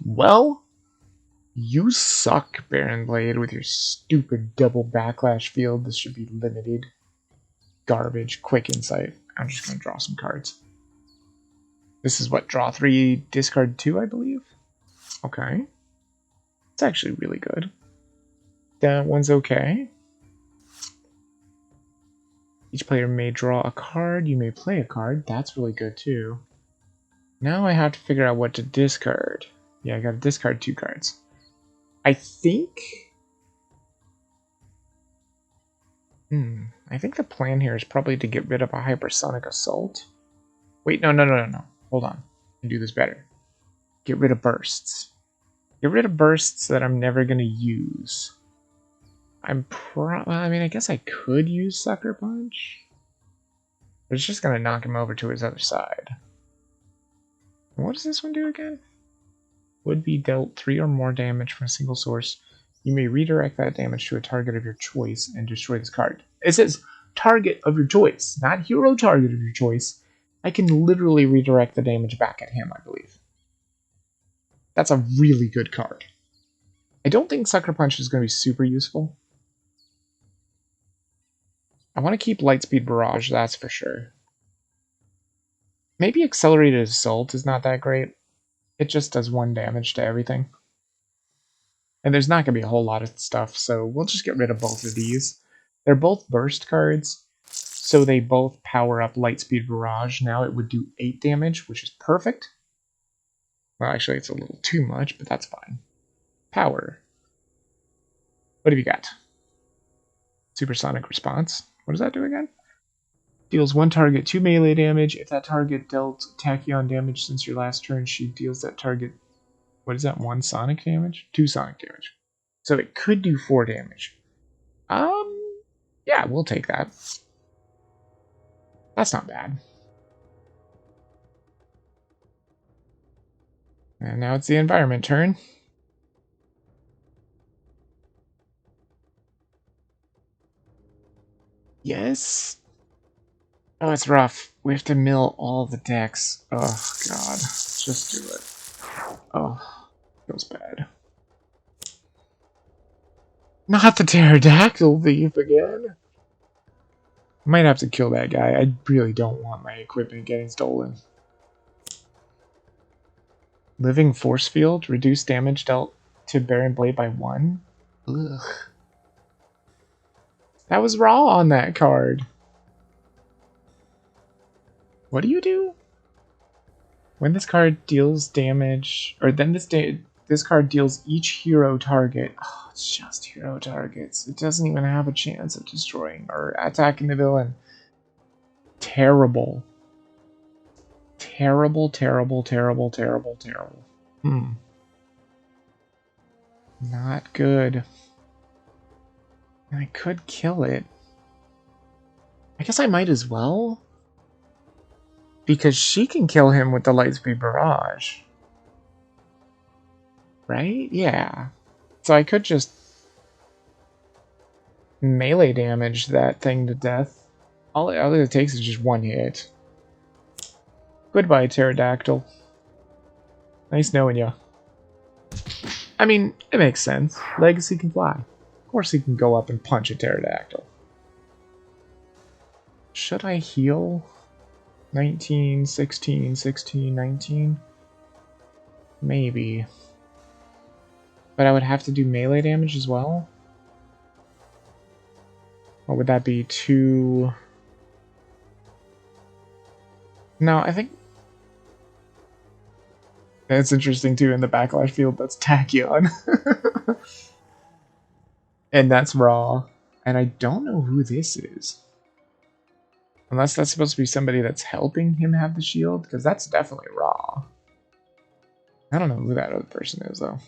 Well, you suck, Baron Blade, with your stupid double backlash field. This should be limited. Garbage. Quick insight. I'm just going to draw some cards. This is what? Draw 3, discard 2, I believe? Okay. It's actually really good. That one's okay. Each player may draw a card. You may play a card. That's really good, too. Now I have to figure out what to discard. Yeah, I gotta discard 2 cards. I think the plan here is probably to get rid of a Hypersonic Assault. Wait, no. Hold on. I can do this better. Get rid of bursts. Get rid of bursts that I'm never going to use. I mean, I guess I could use Sucker Punch. But it's just going to knock him over to his other side. What does this one do again? Would be dealt 3 or more damage from a single source. You may redirect that damage to a target of your choice and destroy this card. It says target of your choice, not hero target of your choice. I can literally redirect the damage back at him, I believe. That's a really good card. I don't think Sucker Punch is going to be super useful. I want to keep Lightspeed Barrage, that's for sure. Maybe Accelerated Assault is not that great. It just does 1 damage to everything. And there's not going to be a whole lot of stuff, so we'll just get rid of both of these. They're both burst cards, so they both power up Lightspeed Barrage. Now it would do 8 damage, which is perfect. Well, actually, it's a little too much, but that's fine. Power. What have you got? Supersonic Response. What does that do again? Deals 1 target 2 melee damage. If that target dealt Tachyon damage since your last turn, she deals that target... What is that? 1 sonic damage? 2 sonic damage. So it could do 4 damage. Yeah, we'll take that. That's not bad. And now it's the environment turn. Yes. Oh, it's rough. We have to mill all the decks. Oh, God. Just do it. Oh, feels bad. Not the pterodactyl thief again. I might have to kill that guy. I really don't want my equipment getting stolen. Living Force Field. Reduce damage dealt to Baron Blade by 1. Ugh. That was raw on that card. What do you do? When this card deals damage, or then this This card deals each hero target. Oh, it's just hero targets. It doesn't even have a chance of destroying or attacking the villain. Terrible. Terrible, terrible, terrible, terrible, terrible. Not good. And I could kill it. I guess I might as well. Because she can kill him with the Lightspeed Barrage. Right? Yeah. So I could just melee damage that thing to death. All it takes is just one hit. Goodbye, Pterodactyl. Nice knowing ya. I mean, it makes sense. Legacy can fly. Of course he can go up and punch a Pterodactyl. Should I heal? 19, 16, 16, 19? Maybe. But I would have to do melee damage as well? What would that be? 2... No, I think... That's interesting too, in the backlash field, that's Tachyon. And that's Raw. And I don't know who this is. Unless that's supposed to be somebody that's helping him have the shield, because that's definitely Raw. I don't know who that other person is, though.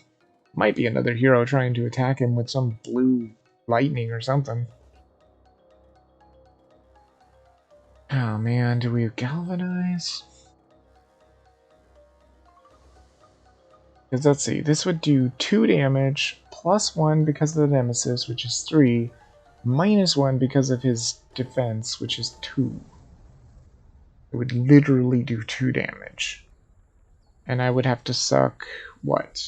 Might be another hero trying to attack him with some blue lightning or something. Oh man, do we galvanize? Because let's see, this would do 2 damage, plus 1 because of the Nemesis, which is 3, minus 1 because of his defense, which is 2. It would literally do 2 damage. And I would have to suck, what?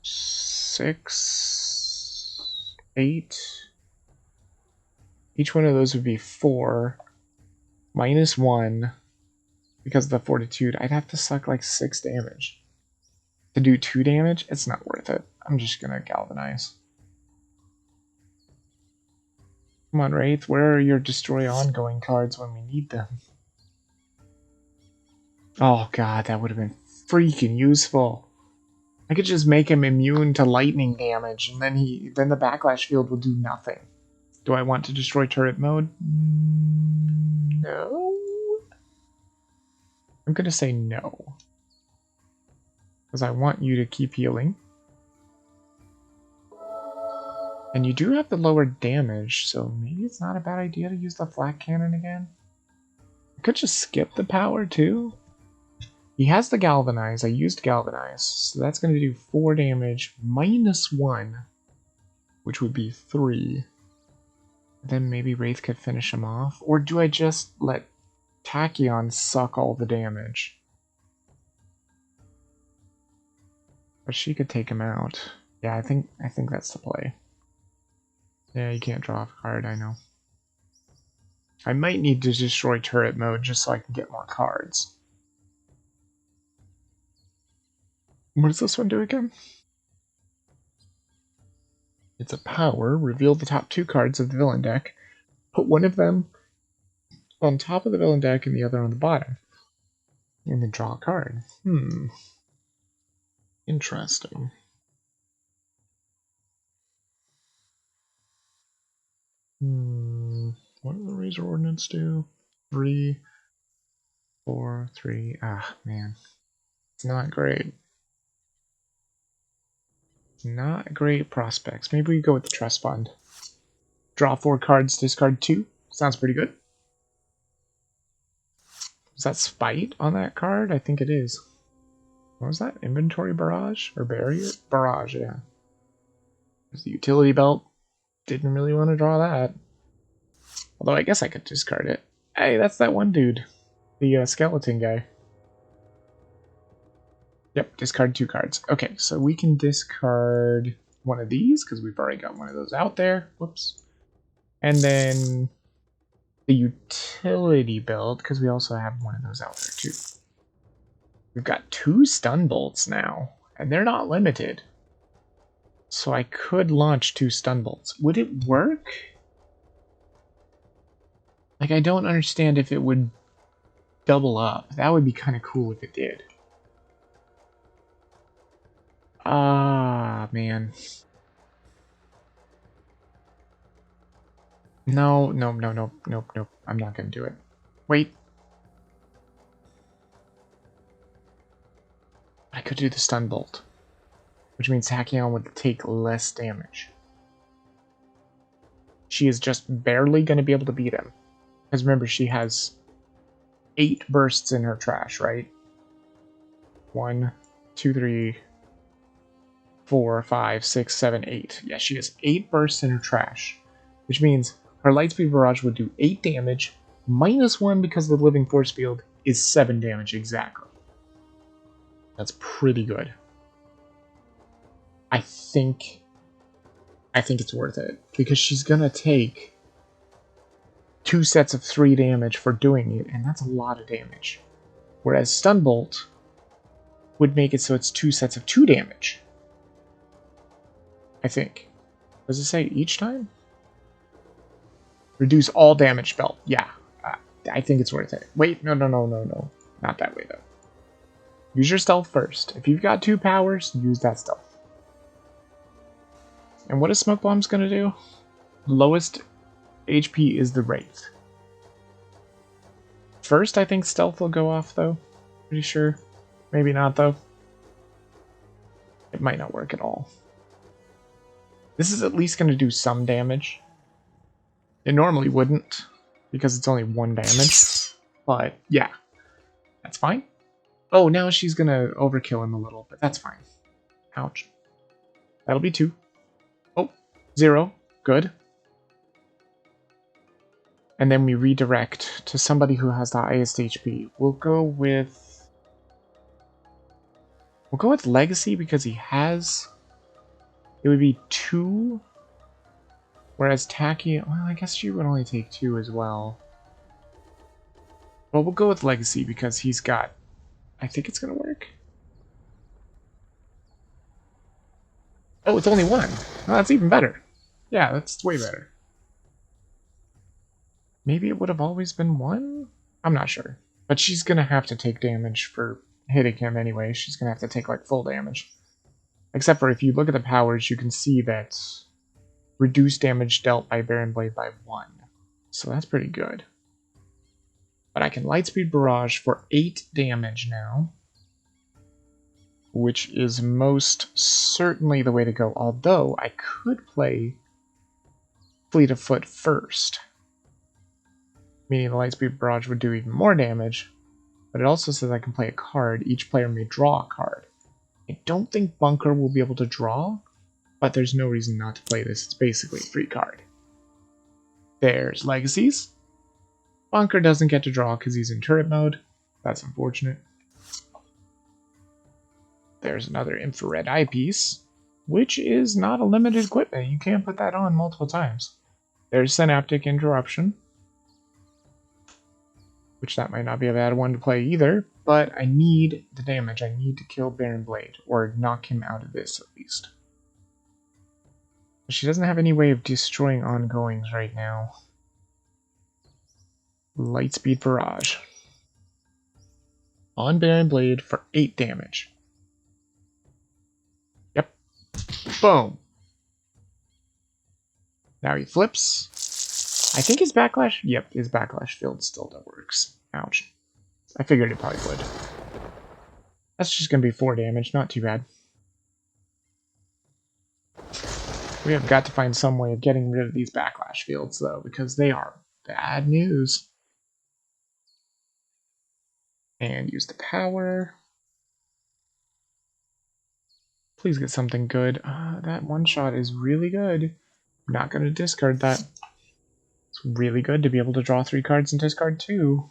6, 8. Each one of those would be 4, minus 1 because of the fortitude. I'd have to suck like 6 damage. To do 2 damage, it's not worth it. I'm just gonna galvanize. Come on, Wraith, where are your destroy ongoing cards when we need them? Oh god, that would have been freaking useful. I could just make him immune to lightning damage, and then the backlash field will do nothing. Do I want to destroy turret mode? No. I'm gonna say no. Because I want you to keep healing. And you do have the lower damage, so maybe it's not a bad idea to use the flak cannon again. I could just skip the power too. He has the galvanize. I used galvanize, so that's going to do 4 damage minus 1, which would be 3. Then maybe Wraith could finish him off. Or do I just let Tachyon suck all the damage? But she could take him out. Yeah, I think that's the play. Yeah, you can't draw off a card, I know. I might need to destroy turret mode just so I can get more cards. What does this one do again? It's a power. Reveal the top 2 cards of the villain deck. Put one of them on top of the villain deck and the other on the bottom. And then draw a card. Interesting. What does the Razor Ordinance do? 3, 4, 3. Ah, man. It's not great. Not great prospects. Maybe we go with the Trust Fund. Draw 4 cards, discard 2. Sounds pretty good. Is that Spite on that card? I think it is. What was that? Inventory Barrage? Or Barrier? Barrage, yeah. There's the Utility Belt. Didn't really want to draw that. Although I guess I could discard it. Hey, that's that one dude. The skeleton guy. Yep, discard 2 cards. Okay, so we can discard one of these, because we've already got one of those out there. Whoops. And then the Utility Belt, because we also have one of those out there too. We've got 2 stun bolts now, and they're not limited. So I could launch 2 stun bolts. Would it work? Like, I don't understand if it would double up. That would be kind of cool if it did. Ah, man. No, no, no, no, nope, nope. I'm not gonna do it. Wait. I could do the stun bolt, which means Tachyon would take less damage. She is just barely gonna be able to beat him. Because remember, she has 8 bursts in her trash, right? 1, 2, 3, 4, 5, 6, 7, 8. Yeah, she has 8 bursts in her trash, which means her Lightspeed Barrage would do 8 damage, minus 1 because of the Living Force Field is 7 damage exactly. That's pretty good. I think it's worth it, because she's gonna take 2 sets of 3 damage for doing it, and that's a lot of damage. Whereas Stun Bolt would make it so it's 2 sets of 2 damage. I think. Does it say each time? Reduce all damage spell. Yeah. I think it's worth it. Wait, no. Not that way, though. Use your stealth first. If you've got 2 powers, use that stealth. And what is Smoke Bomb's gonna do? Lowest HP is the Wraith. First, I think stealth will go off, though. Pretty sure. Maybe not, though. It might not work at all. This is at least going to do some damage. It normally wouldn't, because it's only 1 damage. But, yeah. That's fine. Oh, now she's going to overkill him a little, but that's fine. Ouch. That'll be 2. Oh, 0. Good. And then we redirect to somebody who has the highest HP. We'll go with Legacy, because he has... It would be 2. Whereas Tacky... Well, I guess she would only take 2 as well. Well, we'll go with Legacy, because he's got... I think it's going to work. Oh, it's only 1. Oh, that's even better. Yeah, that's way better. Maybe it would have always been 1? I'm not sure. But she's going to have to take damage for hitting him anyway. She's going to have to take, like, full damage. Except for if you look at the powers, you can see that reduced damage dealt by Baron Blade by 1. So that's pretty good. But I can Lightspeed Barrage for 8 damage now, which is most certainly the way to go. Although I could play Fleet of Foot first, meaning the Lightspeed Barrage would do even more damage, but it also says I can play a card. Each player may draw a card. I don't think Bunker will be able to draw, but there's no reason not to play this. It's basically a free card. There's Legacies. Bunker doesn't get to draw because he's in turret mode. That's unfortunate. There's another infrared eyepiece, which is not a limited equipment. You can't put that on multiple times. There's Synaptic Interruption, which that might not be a bad one to play either, but I need the damage. I need to kill Baron Blade, or knock him out of this at least. She doesn't have any way of destroying ongoings right now. Lightspeed Barrage. On Baron Blade for 8 damage. Yep. Boom. Now he flips. I think his backlash... Yep, his backlash field still works. Ouch. I figured it probably would. That's just going to be 4 damage. Not too bad. We have got to find some way of getting rid of these backlash fields, though, because they are bad news. And use the power. Please get something good. That one shot is really good. I'm not going to discard that. It's really good to be able to draw 3 cards and discard 2.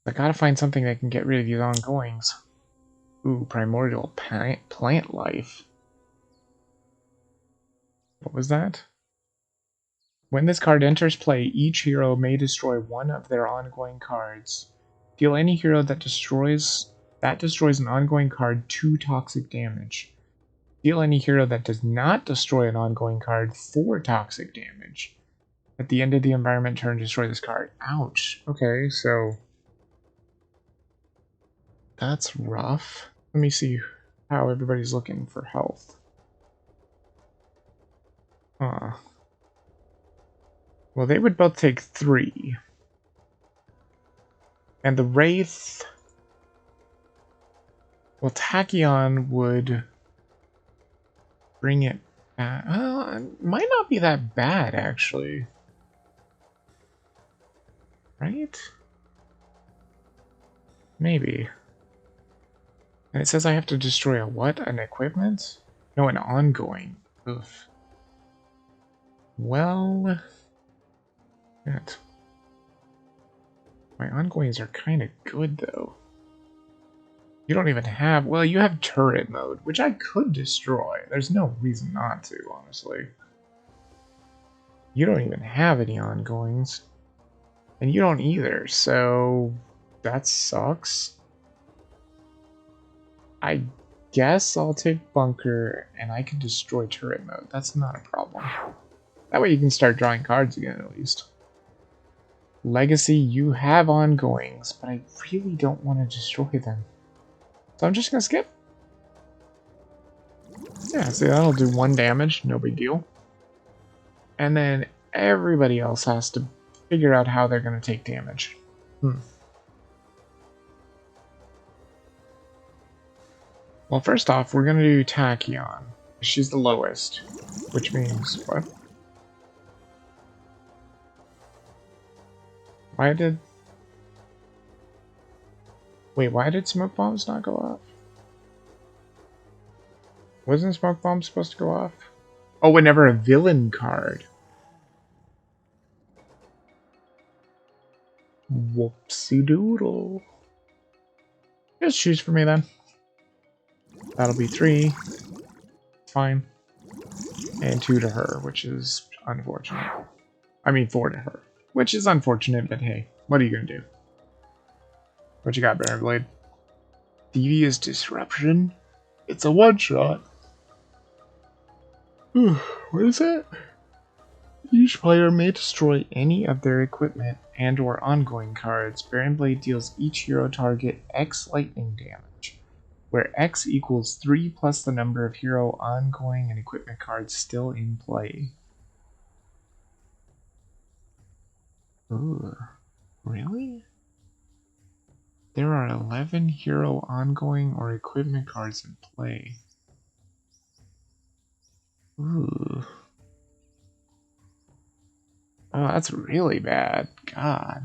I gotta find something that can get rid of these ongoings. Ooh, Primordial Plant Life. What was that? When this card enters play, each hero may destroy 1 of their ongoing cards. Deal any hero that destroys an ongoing card 2 toxic damage. Deal any hero that does not destroy an ongoing card 4 toxic damage. At the end of the environment turn, destroy this card. Ouch. Okay, so... That's rough. Let me see how everybody's looking for health. Huh. Well, they would both take 3. And the Wraith... Well, Tachyon would bring it back. Well, it might not be that bad, actually. Right? Maybe. And it says I have to destroy a what? An equipment? No, an ongoing. Oof. Well... Shit. My ongoings are kind of good, though. You don't even have... Well, you have turret mode, which I could destroy. There's no reason not to, honestly. You don't even have any ongoings. And you don't either, so... That sucks. I guess I'll take bunker, and I can destroy turret mode. That's not a problem. That way you can start drawing cards again, at least. Legacy, you have ongoings, but I really don't want to destroy them. So I'm just gonna skip. Yeah, see, that'll do 1 damage, no big deal. And then everybody else has to figure out how they're gonna take damage. Well, first off, we're gonna do Tachyon. She's the lowest, which means what? Why did smoke bombs not go off? Wasn't smoke bombs supposed to go off? Oh, whenever a villain card. Whoopsie doodle. Just choose for me then. That'll be 3. Fine. And 2 to her, which is unfortunate. I mean 4 to her. Which is unfortunate, but hey, what are you gonna do? What you got, Baron Blade? Devious Disruption? It's a one-shot. What is it? Each player may destroy any of their equipment and or ongoing cards. Baron Blade deals each hero target X lightning damage, where X equals 3 plus the number of hero ongoing and equipment cards still in play. Ooh, really? There are 11 hero ongoing or equipment cards in play. Ooh. Oh, that's really bad. God.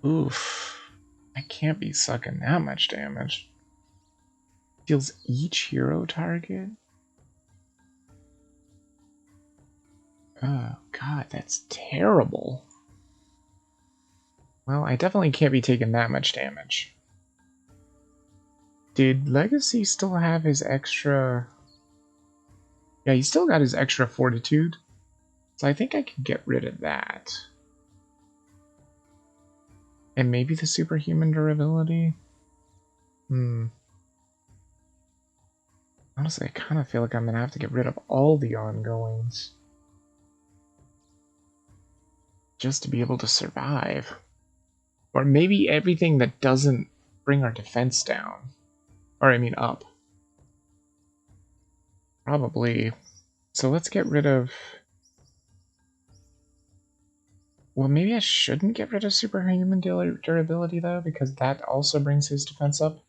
Oof. I can't be sucking that much damage. Deals each hero target? Oh, God, that's terrible. Well, I definitely can't be taking that much damage. Did Legacy still have his extra... Yeah, he still got his extra fortitude. So I think I could get rid of that. And maybe the superhuman durability? Honestly, I kind of feel like I'm going to have to get rid of all the ongoings. Just to be able to survive. Or maybe everything that doesn't bring our defense down. Or, I mean, up. Probably. So let's get rid of... Well, maybe I shouldn't get rid of superhuman durability, though, because that also brings his defense up.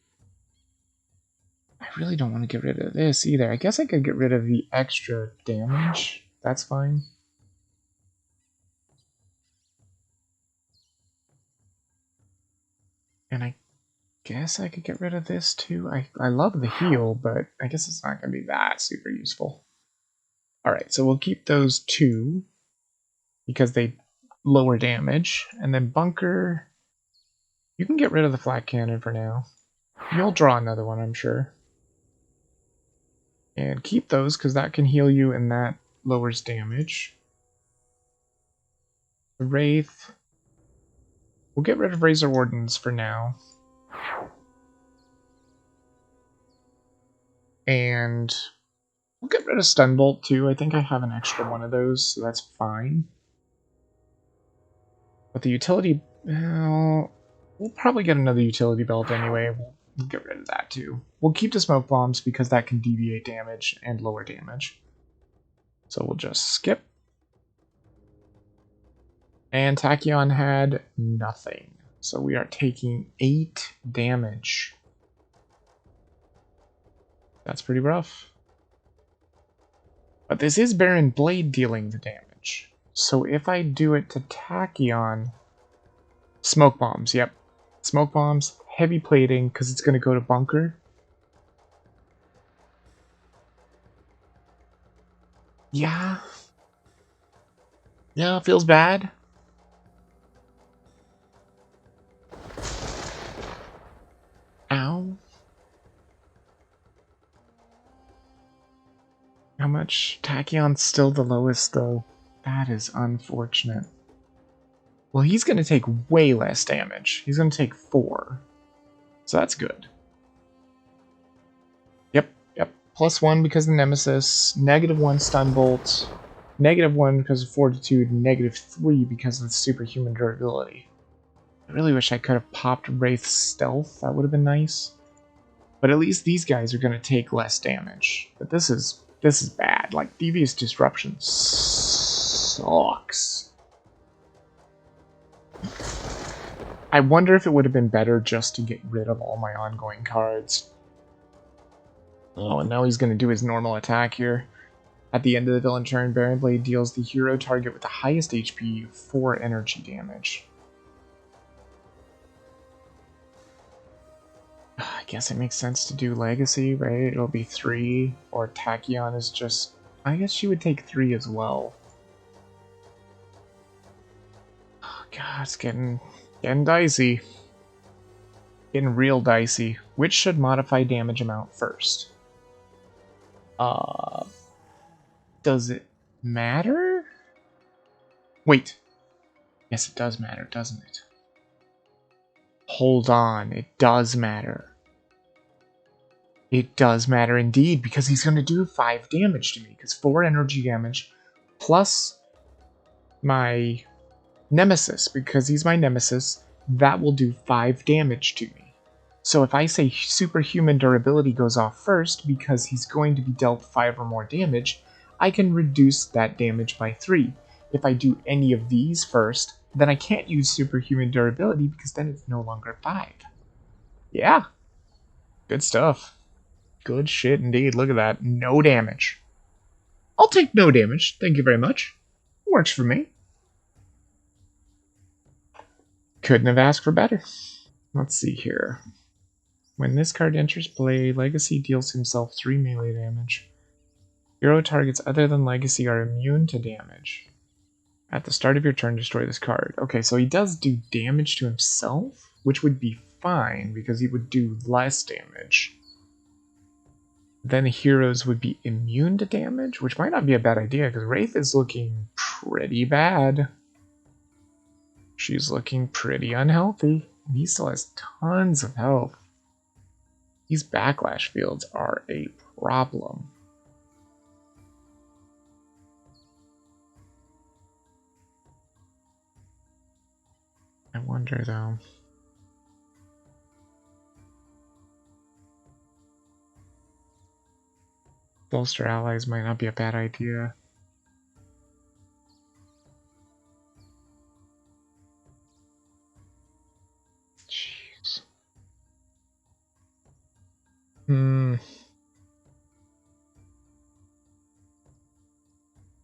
I really don't want to get rid of this either. I guess I could get rid of the extra damage. That's fine. And I guess I could get rid of this too. I love the heal, but I guess it's not going to be that super useful. Alright, so we'll keep those 2 because they lower damage. And then bunker, you can get rid of the flat cannon for now. You'll draw another one, I'm sure. And keep those because that can heal you and that lowers damage. The Wraith, we'll get rid of Razor Wardens for now. And we'll get rid of Stunbolt too. I think I have an extra one of those, so that's fine. But the utility... we'll probably get another utility belt anyway. We'll get rid of that too. We'll keep the smoke bombs because that can deviate damage and lower damage. So we'll just skip. And Tachyon had nothing. So we are taking 8 damage. That's pretty rough. But this is Baron Blade dealing the damage. So if I do it to Tachyon... Smoke bombs, yep. Smoke bombs, heavy plating, because it's going to go to bunker. Yeah. Yeah, feels bad. Ow. How much? Tachyon's still the lowest, though. That is unfortunate. Well, he's going to take way less damage. He's going to take 4. So that's good. Yep. +1 because of the Nemesis. -1 stun bolt. -1 because of Fortitude. -3 because of the superhuman durability. I really wish I could have popped Wraith's Stealth. That would have been nice. But at least these guys are going to take less damage. But this is bad. Like, Devious Disruption sucks. I wonder if it would have been better just to get rid of all my ongoing cards. Oh, and now he's going to do his normal attack here. At the end of the villain turn, Baron Blade deals the hero target with the highest HP 4 energy damage. I guess it makes sense to do Legacy, right? It'll be 3, or Tachyon is just... I guess she would take 3 as well. Oh, God, it's getting dicey. Getting real dicey. Which should modify damage amount first? Does it matter? Wait. Yes, it does matter, doesn't it? Hold on, it does matter. It does matter indeed, because he's going to do 5 damage to me, because 4 energy damage, plus my Nemesis, because he's my Nemesis, that will do 5 damage to me. So if I say superhuman durability goes off first, because he's going to be dealt 5 or more damage, I can reduce that damage by 3. If I do any of these first, then I can't use superhuman durability because then it's no longer 5. Yeah. Good stuff. Good shit indeed. Look at that. No damage. I'll take no damage. Thank you very much. Works for me. Couldn't have asked for better. Let's see here. When this card enters play, Legacy deals himself 3 melee damage. Hero targets other than Legacy are immune to damage. At the start of your turn, destroy this card. Okay, so he does do damage to himself, which would be fine because he would do less damage. Then heroes would be immune to damage, which might not be a bad idea because Wraith is looking pretty bad. She's looking pretty unhealthy, and he still has tons of health. These backlash fields are a problem. I wonder, though. Bolster allies might not be a bad idea. Jeez.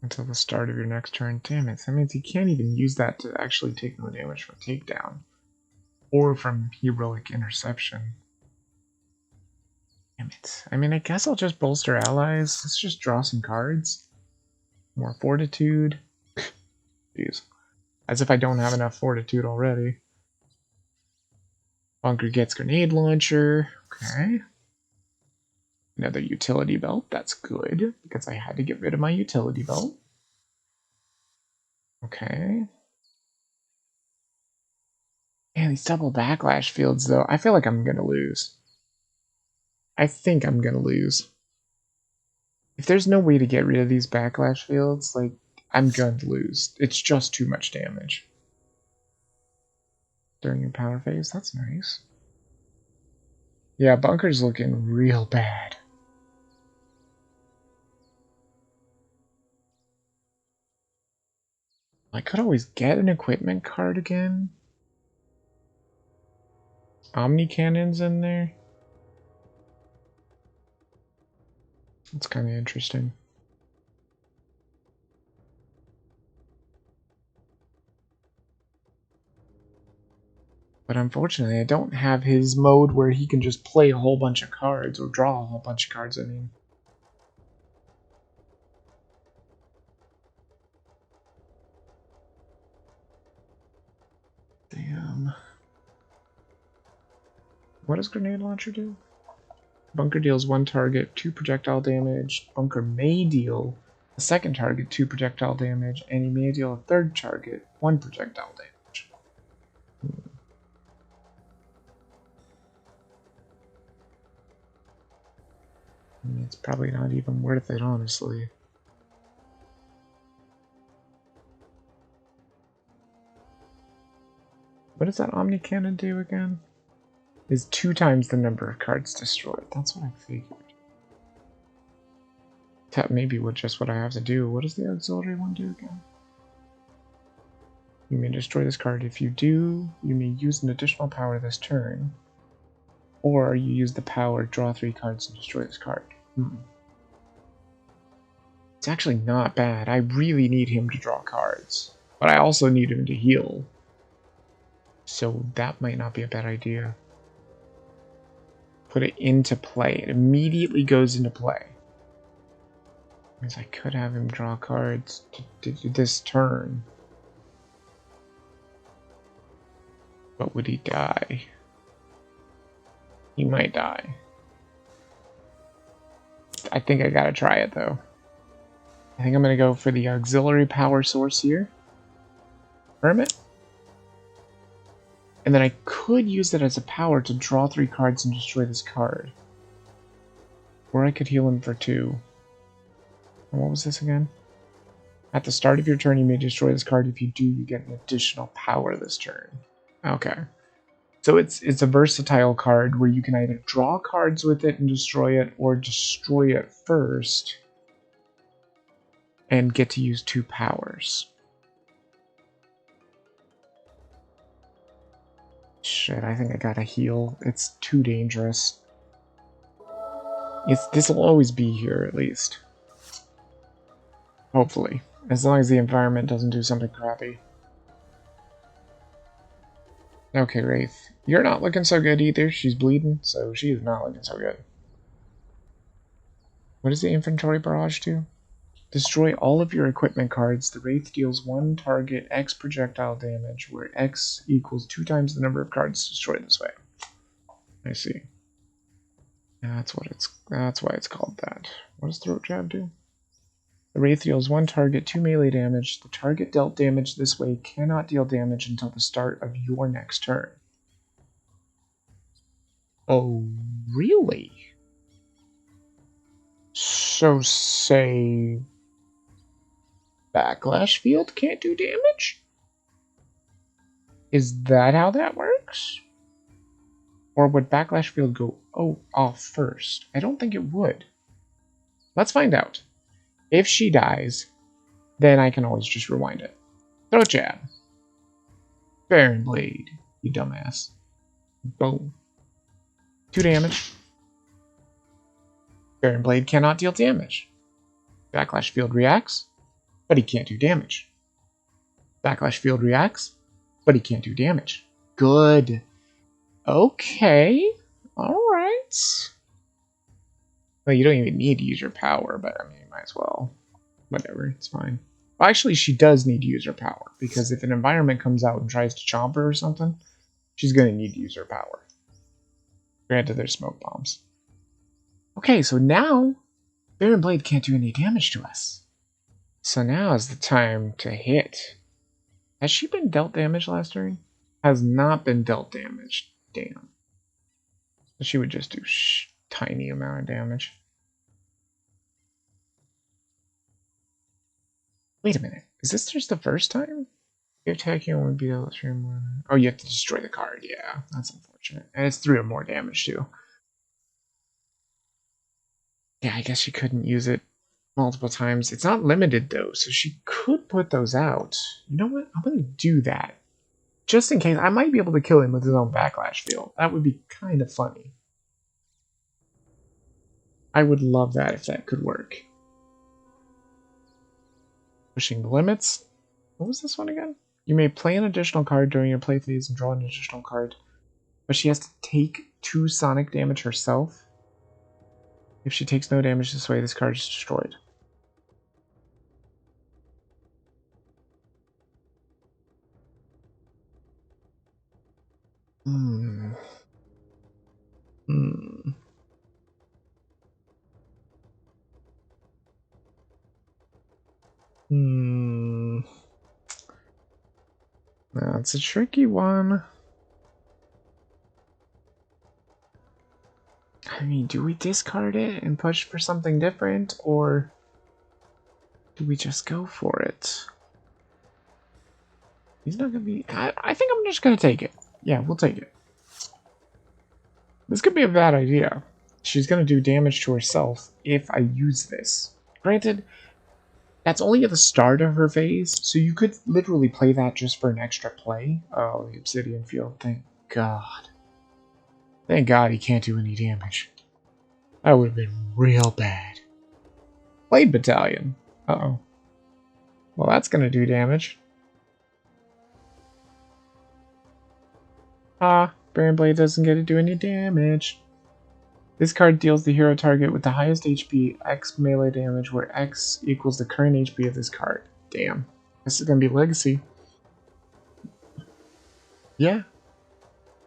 Until the start of your next turn. Damn it. That means he can't even use that to actually take no damage from takedown. Or from heroic interception. Damn it. I mean, I guess I'll just bolster allies. Let's just draw some cards. More fortitude. Jeez. As if I don't have enough fortitude already. Bunker gets grenade launcher. Okay. Another utility belt. That's good, because I had to get rid of my utility belt. Okay. Man, these double backlash fields, though. I feel like I'm going to lose. I think I'm going to lose. If there's no way to get rid of these backlash fields, like, I'm going to lose. It's just too much damage. during your power phase. That's nice. Yeah, Bunker's looking real bad. I could always get an equipment card again. Omni Cannon's in there. That's kind of interesting. But unfortunately, I don't have his mode where he can just play a whole bunch of cards, or draw a whole bunch of cards, I mean. Damn. What does Grenade Launcher do? Bunker deals 1 target, 2 projectile damage. Bunker may deal a second target 2 projectile damage, and he may deal a third target 1 projectile damage. It's probably not even worth it, honestly. What does that Omni Cannon do again? Is 2 times the number of cards destroyed. That's what I figured. That may be just what I have to do. What does the auxiliary one do again? You may destroy this card. If you do, you may use an additional power this turn. Or you use the power, draw 3 cards, and destroy this card. It's actually not bad. I really need him to draw cards. But I also need him to heal. So that might not be a bad idea. Put it into play. It immediately goes into play. Means I could have him draw cards to do this turn. But would he die? He might die. I think I gotta try it though. I think I'm gonna go for the auxiliary power source here. Hermit. And then I could use it as a power to draw 3 cards and destroy this card. Or I could heal him for 2. And what was this again? At the start of your turn, you may destroy this card. If you do, you get an additional power this turn. Okay. So it's a versatile card where you can either draw cards with it and destroy it, or destroy it first and get to use 2 powers. Shit, I think I gotta heal. It's too dangerous. This will always be here, at least. Hopefully. As long as the environment doesn't do something crappy. Okay, Wraith. You're not looking so good either. She's bleeding, so she is not looking so good. What does the inventory barrage do? Destroy all of your equipment cards. The Wraith deals 1 target X projectile damage, where X equals 2 times the number of cards destroyed this way. I see. That's why it's called that. What does Throat Jab do? The Wraith deals 1 target, 2 melee damage. The target dealt damage this way cannot deal damage until the start of your next turn. Oh, really? So, say... Backlash Field can't do damage? Is that how that works? Or would Backlash Field go off first? I don't think it would. Let's find out. If she dies, then I can always just rewind it. Throat Jab. Baron Blade, you dumbass. Boom. 2 damage. Baron Blade cannot deal damage. Backlash Field reacts, but he can't do damage. Backlash Field reacts, but he can't do damage. Good. Okay. Alright. Well, you don't even need to use your power, but I mean, you might as well. Whatever, it's fine. Well, actually, she does need to use her power, because if an environment comes out and tries to chomp her or something, she's going to need to use her power. Granted, there's smoke bombs. Okay, so now, Baron Blade can't do any damage to us. So now is the time to hit. Has she been dealt damage last turn? Has not been dealt damage. Damn. She would just do tiny amount of damage. Wait a minute. Is this just the first time? If Tachyon would be able to 3 or more. Oh, you have to destroy the card. Yeah, that's unfortunate. And it's 3 or more damage too. Yeah, I guess she couldn't use it multiple times. It's not limited though, so she could put those out. You know what? I'm gonna do that. Just in case, I might be able to kill him with his own backlash field. That would be kind of funny. I would love that if that could work. Pushing the limits. What was this one again? You may play an additional card during your play phase and draw an additional card, but she has to take 2 sonic damage herself. If she takes no damage this way, this card is destroyed. Hmm. Hmm. Hmm. That's a tricky one. I mean, do we discard it and push for something different, or do we just go for it? He's not gonna be... I think I'm just gonna take it. Yeah, we'll take it. This could be a bad idea. She's gonna do damage to herself if I use this. Granted, that's only at the start of her phase, so you could literally play that just for an extra play. Oh, the Obsidian Field, thank God. Thank God he can't do any damage. That would have been real bad. Blade Battalion. Uh-oh. Well, that's gonna do damage. Ah, Baron Blade doesn't get to do any damage. This card deals the hero target with the highest HP X melee damage, where X equals the current HP of this card. Damn. This is gonna be Legacy. Yeah.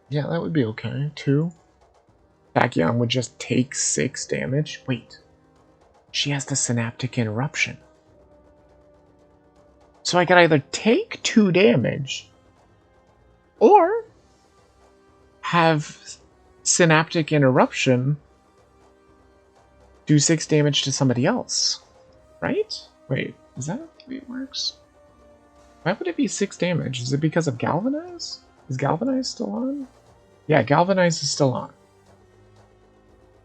Yeah, that would be okay, too. Tachyon would just take 6 damage. Wait. She has the Synaptic Interruption. So I could either take 2 damage, or have Synaptic Interruption do 6 damage to somebody else. Right? Wait, is that the way it works? Why would it be 6 damage? Is it because of Galvanize? Is Galvanize still on? Yeah, Galvanize is still on.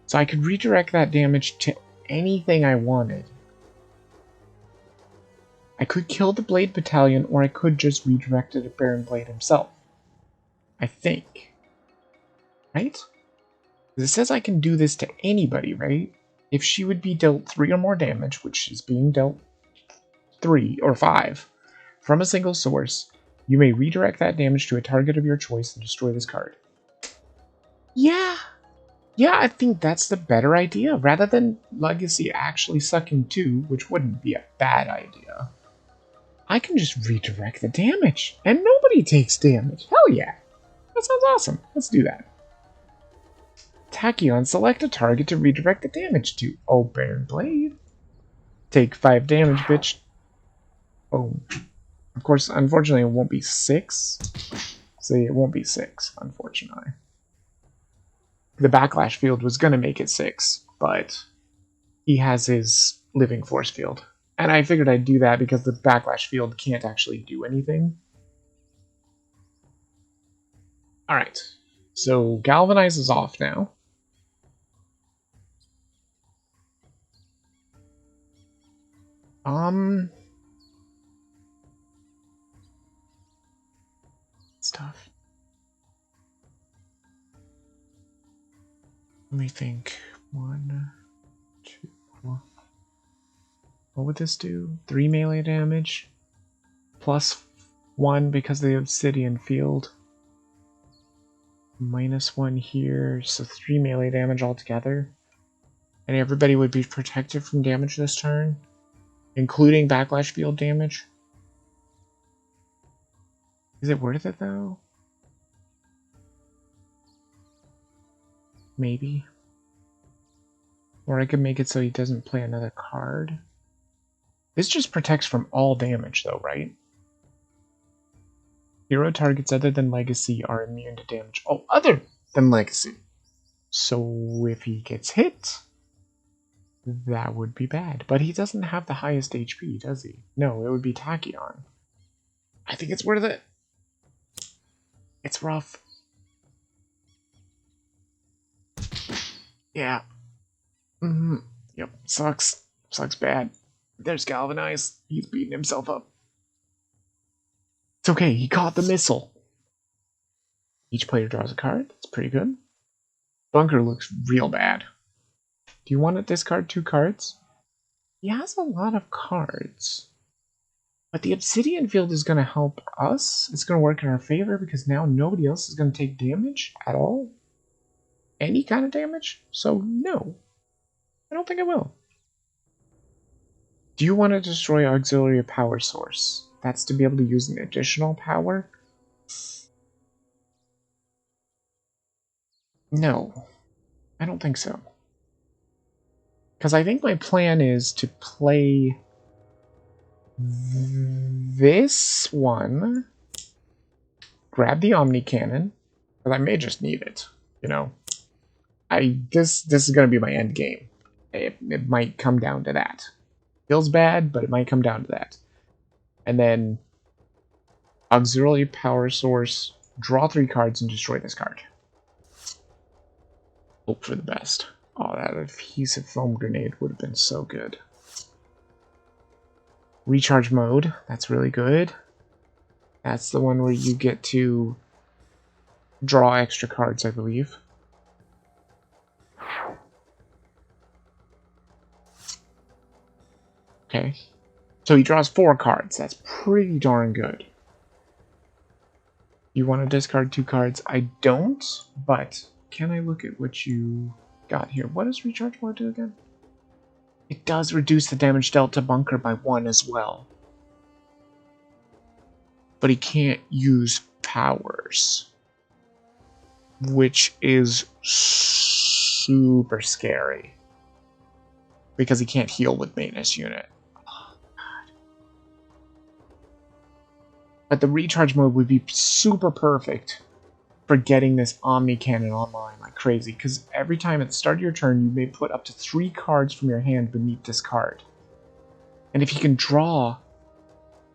So I could redirect that damage to anything I wanted. I could kill the Blade Battalion, or I could just redirect it at Baron Blade himself. I think. Right? It says I can do this to anybody, right? If she would be dealt 3 or more damage, which is being dealt 3 or 5, from a single source, you may redirect that damage to a target of your choice and destroy this card. Yeah. Yeah, I think that's the better idea. Rather than Legacy actually sucking 2, which wouldn't be a bad idea, I can just redirect the damage, and nobody takes damage. Hell yeah. That sounds awesome. Let's do that. Tachyon, select a target to redirect the damage to. Oh, Baron Blade. Take 5 damage, bitch. Oh. Of course, unfortunately, it won't be 6. See, it won't be 6, unfortunately. The backlash field was going to make it 6, but he has his living force field. And I figured I'd do that because the backlash field can't actually do anything. Alright, so Galvanize is off now. Stuff. Let me think. 1, 2. What would this do? 3 melee damage. Plus 1 because of the Obsidian Field. -1 here, so 3 melee damage altogether. And everybody would be protected from damage this turn, including backlash field damage. Is it worth it though? Maybe. Or I could make it so he doesn't play another card. This just protects from all damage though, right? Hero targets other than Legacy are immune to damage. Oh, other than Legacy. So if he gets hit, that would be bad. But he doesn't have the highest HP, does he? No, it would be Tachyon. I think it's worth it. It's rough. Yeah. Mm-hmm. Yep. Sucks. Sucks bad. There's Galvanize. He's beating himself up. It's okay. He caught the missile. Each player draws a card. It's pretty good. Bunker looks real bad. Do you want to discard 2 cards? He has a lot of cards. But the Obsidian Field is going to help us. It's going to work in our favor because now nobody else is going to take damage at all. Any kind of damage. So no. I don't think I will. Do you want to destroy auxiliary power source? That's to be able to use an additional power? No. I don't think so. Because I think my plan is to play this one, grab the Omni Cannon, but I may just need it, you know. This is going to be my end game. It might come down to that. Feels bad, but it might come down to that. And then auxiliary power source, draw 3 cards and destroy this card. Hope for the best. Oh, that adhesive foam grenade would have been so good. Recharge mode, that's really good. That's the one where you get to draw extra cards, I believe. Okay. So he draws 4 cards. That's pretty darn good. You want to discard 2 cards? I don't, but can I look at what you got here? What does recharge mode do again? It does reduce the damage dealt to Bunker by 1 as well. But he can't use powers, which is super scary because he can't heal with maintenance unit. Oh, God. But the recharge mode would be super perfect for getting this Omni Cannon online like crazy, because every time at the start of your turn you may put up to 3 cards from your hand beneath this card. And if you can draw,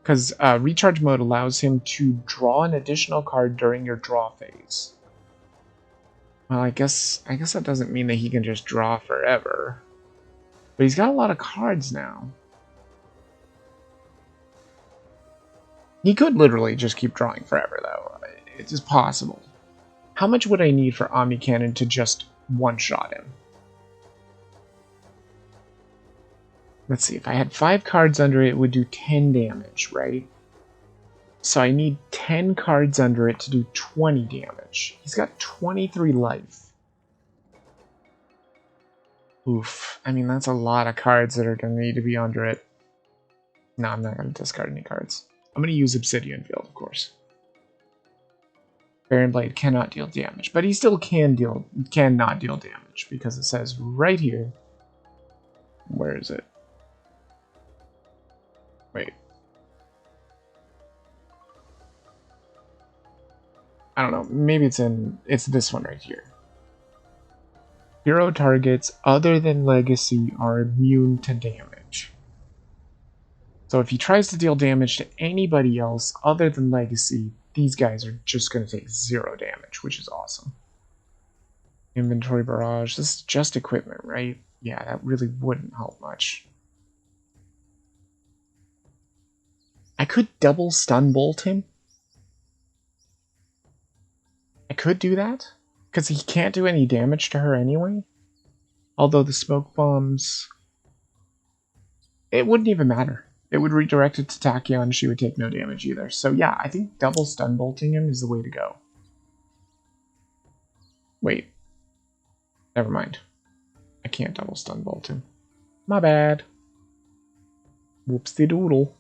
because recharge mode allows him to draw an additional card during your draw phase. Well, I guess that doesn't mean that he can just draw forever. But he's got a lot of cards now. He could literally just keep drawing forever, though. It's just possible. How much would I need for Omni Cannon to just one-shot him? Let's see, if I had 5 cards under it, it would do 10 damage, right? So I need 10 cards under it to do 20 damage. He's got 23 life. Oof. I mean, that's a lot of cards that are going to need to be under it. No, I'm not going to discard any cards. I'm going to use Obsidian Field, of course. Baron Blade cannot deal damage, but he still cannot deal damage, because it says right here. Where is it? Wait. I don't know. Maybe it's this one right here. Hero targets other than Legacy are immune to damage. So if he tries to deal damage to anybody else other than Legacy, these guys are just going to take 0 damage, which is awesome. Inventory barrage. This is just equipment, right? Yeah, that really wouldn't help much. I could double stun bolt him. I could do that, because he can't do any damage to her anyway. Although the smoke bombs... It wouldn't even matter. It would redirect it to Tachyon, she would take no damage either. So yeah, I think double stun bolting him is the way to go. Wait. Never mind. I can't double stun bolt him. My bad. Whoopsie-doodle.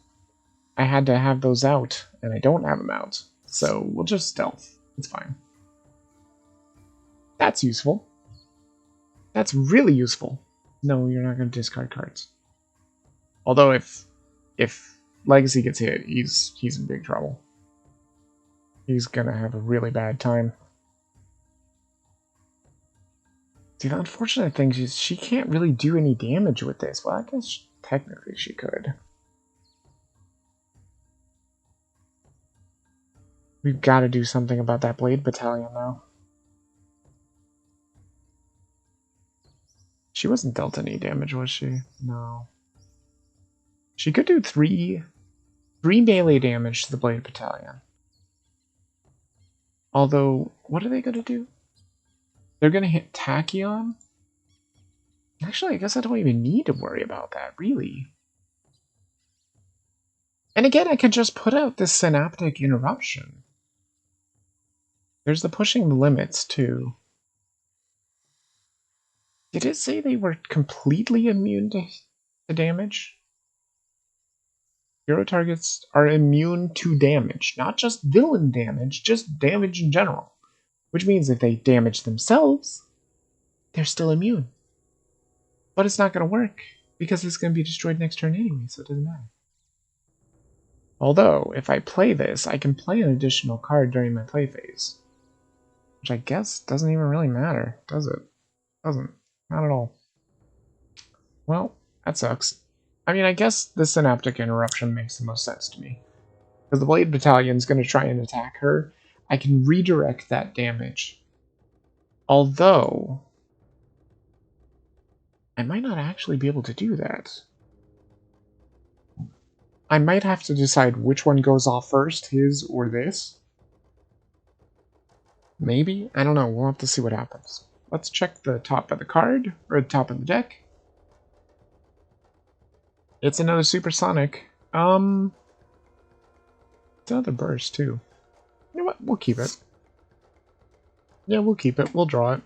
I had to have those out, and I don't have them out. So we'll just stealth. It's fine. That's useful. That's really useful. No, you're not going to discard cards. Although if Legacy gets hit, he's in big trouble. He's going to have a really bad time. See, the unfortunate thing is she can't really do any damage with this. Well, I guess technically she could. We've got to do something about that Blade Battalion now. She wasn't dealt any damage, was she? No. She could do three melee damage to the Blade Battalion. Although, what are they going to do? They're going to hit Tachyon? Actually, I guess I don't even need to worry about that, really. And again, I can just put out this Synaptic Interruption. There's the pushing the limits, too. Did it say they were completely immune to damage? Hero targets are immune to damage. Not just villain damage, just damage in general. Which means if they damage themselves, they're still immune. But it's not going to work, because it's going to be destroyed next turn anyway, so it doesn't matter. Although, if I play this, I can play an additional card during my play phase. Which I guess doesn't even really matter, does it? Doesn't. Not at all. Well, that sucks. I mean, I guess the Synaptic Interruption makes the most sense to me. Because the Blade Battalion's going to try and attack her. I can redirect that damage. Although, I might not actually be able to do that. I might have to decide which one goes off first, his or this. Maybe? I don't know. We'll have to see what happens. Let's check the top of the card, or the top of the deck. It's another Supersonic. It's another burst, too. You know what? We'll keep it. Yeah, we'll keep it. We'll draw it.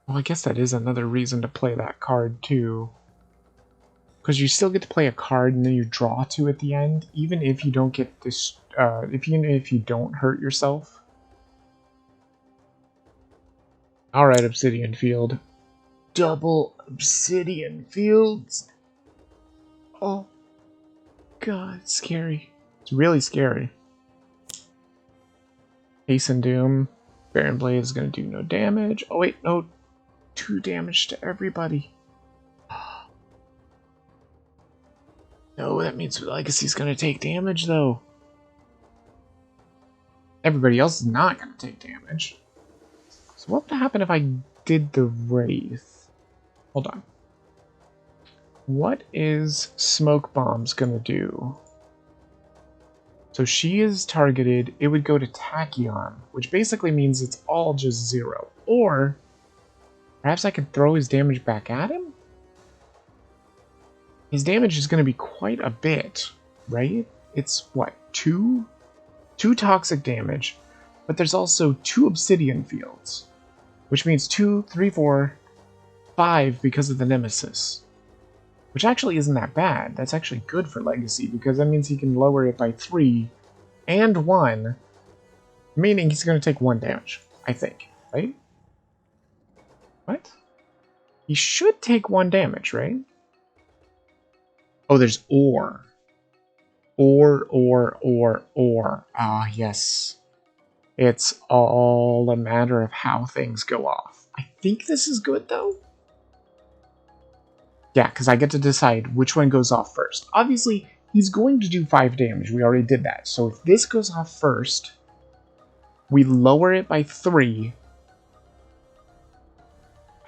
Well, I guess that is another reason to play that card, too. Because you still get to play a card and then you draw two at the end, even if you don't get this, even if you don't hurt yourself. Alright, Obsidian Field. Double Obsidian Fields. Oh, God, it's scary. It's really scary. Hasten Doom. Baron Blade is going to do no damage. Oh, wait, no. 2 damage to everybody. No, that means Legacy's going to take damage, though. Everybody else is not going to take damage. So what would happen if I did the Wraith? Hold on. What is Smoke Bombs going to do? So she is targeted. It would go to Tachyon, which basically means it's all just 0. Or perhaps I could throw his damage back at him? His damage is going to be quite a bit, right? It's, what, 2? 2 toxic damage, but there's also 2 obsidian fields, which means 2, 3, 4, 5 because of the Nemesis, which actually isn't that bad. That's actually good for Legacy, because that means he can lower it by 3 and 1, meaning he's going to take 1 damage, I think, right? What? He should take 1 damage, right? Oh, there's ore. Ore. Ah, yes. It's all a matter of how things go off. I think this is good, though. Yeah, because I get to decide which one goes off first. Obviously, he's going to do 5 damage. We already did that. So if this goes off first, we lower it by 3.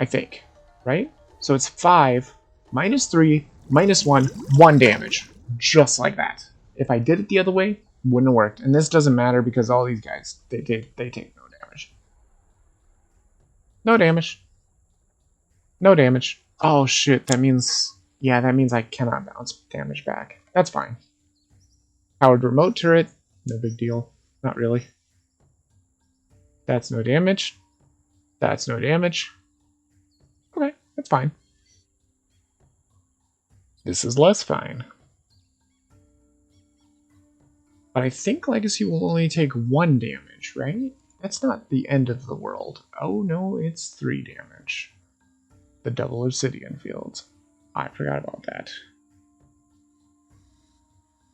I think. Right? So it's 5 minus 3 minus 1, 1 damage. Just like that. If I did it the other way, wouldn't have worked. And this doesn't matter because all these guys, they take no damage. No damage. No damage. Oh shit, that means... Yeah, that means I cannot bounce damage back. That's fine. Powered remote turret. No big deal. Not really. That's no damage. That's no damage. Okay, that's fine. This is less fine. But I think Legacy will only take 1 damage, right? That's not the end of the world. Oh no, it's 3 damage. The double obsidian fields. I forgot about that.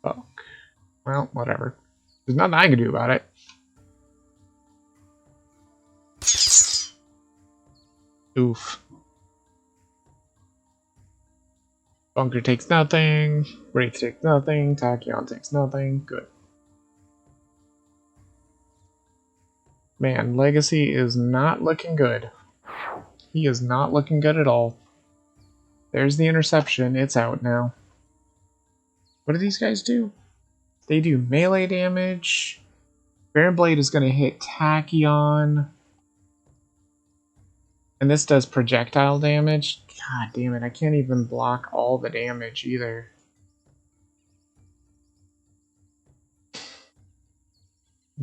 Fuck. Well, whatever. There's nothing I can do about it. Oof. Bunker takes nothing. Wraith takes nothing. Tachyon takes nothing. Good. Man, Legacy is not looking good. He is not looking good at all. There's the interception. It's out now. What do these guys do? They do melee damage. Baron Blade is going to hit Tachyon. And this does projectile damage. God damn it, I can't even block all the damage either.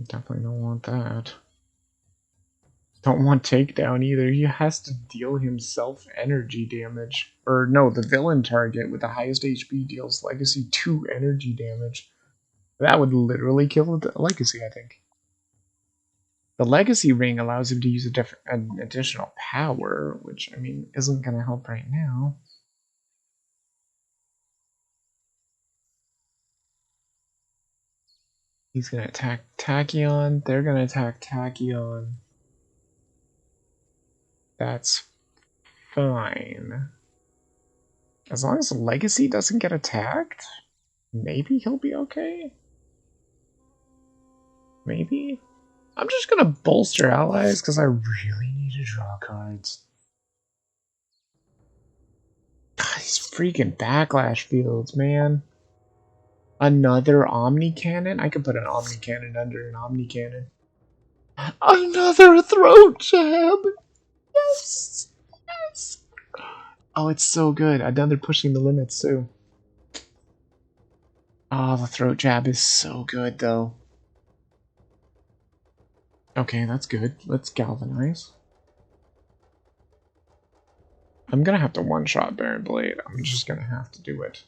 Definitely don't want that. Don't want takedown either. He has to deal himself energy damage. Or no, the villain target with the highest HP deals Legacy 2 energy damage. That would literally kill the Legacy, I think. The Legacy ring allows him to use an additional power, which, I mean, isn't going to help right now. He's going to attack Tachyon. They're going to attack Tachyon. That's fine. As long as the Legacy doesn't get attacked, maybe he'll be okay? Maybe? I'm just gonna bolster allies because I really need to draw cards. God, these freaking backlash fields, man. Another Omni Cannon? I could put an Omni Cannon under an Omni Cannon. Another throat jab! Yes! Yes! Oh, it's so good. Another pushing the limits, too. Oh, the throat jab is so good, though. Okay, that's good. Let's galvanize. I'm gonna have to one-shot Baron Blade. I'm just gonna have to do it.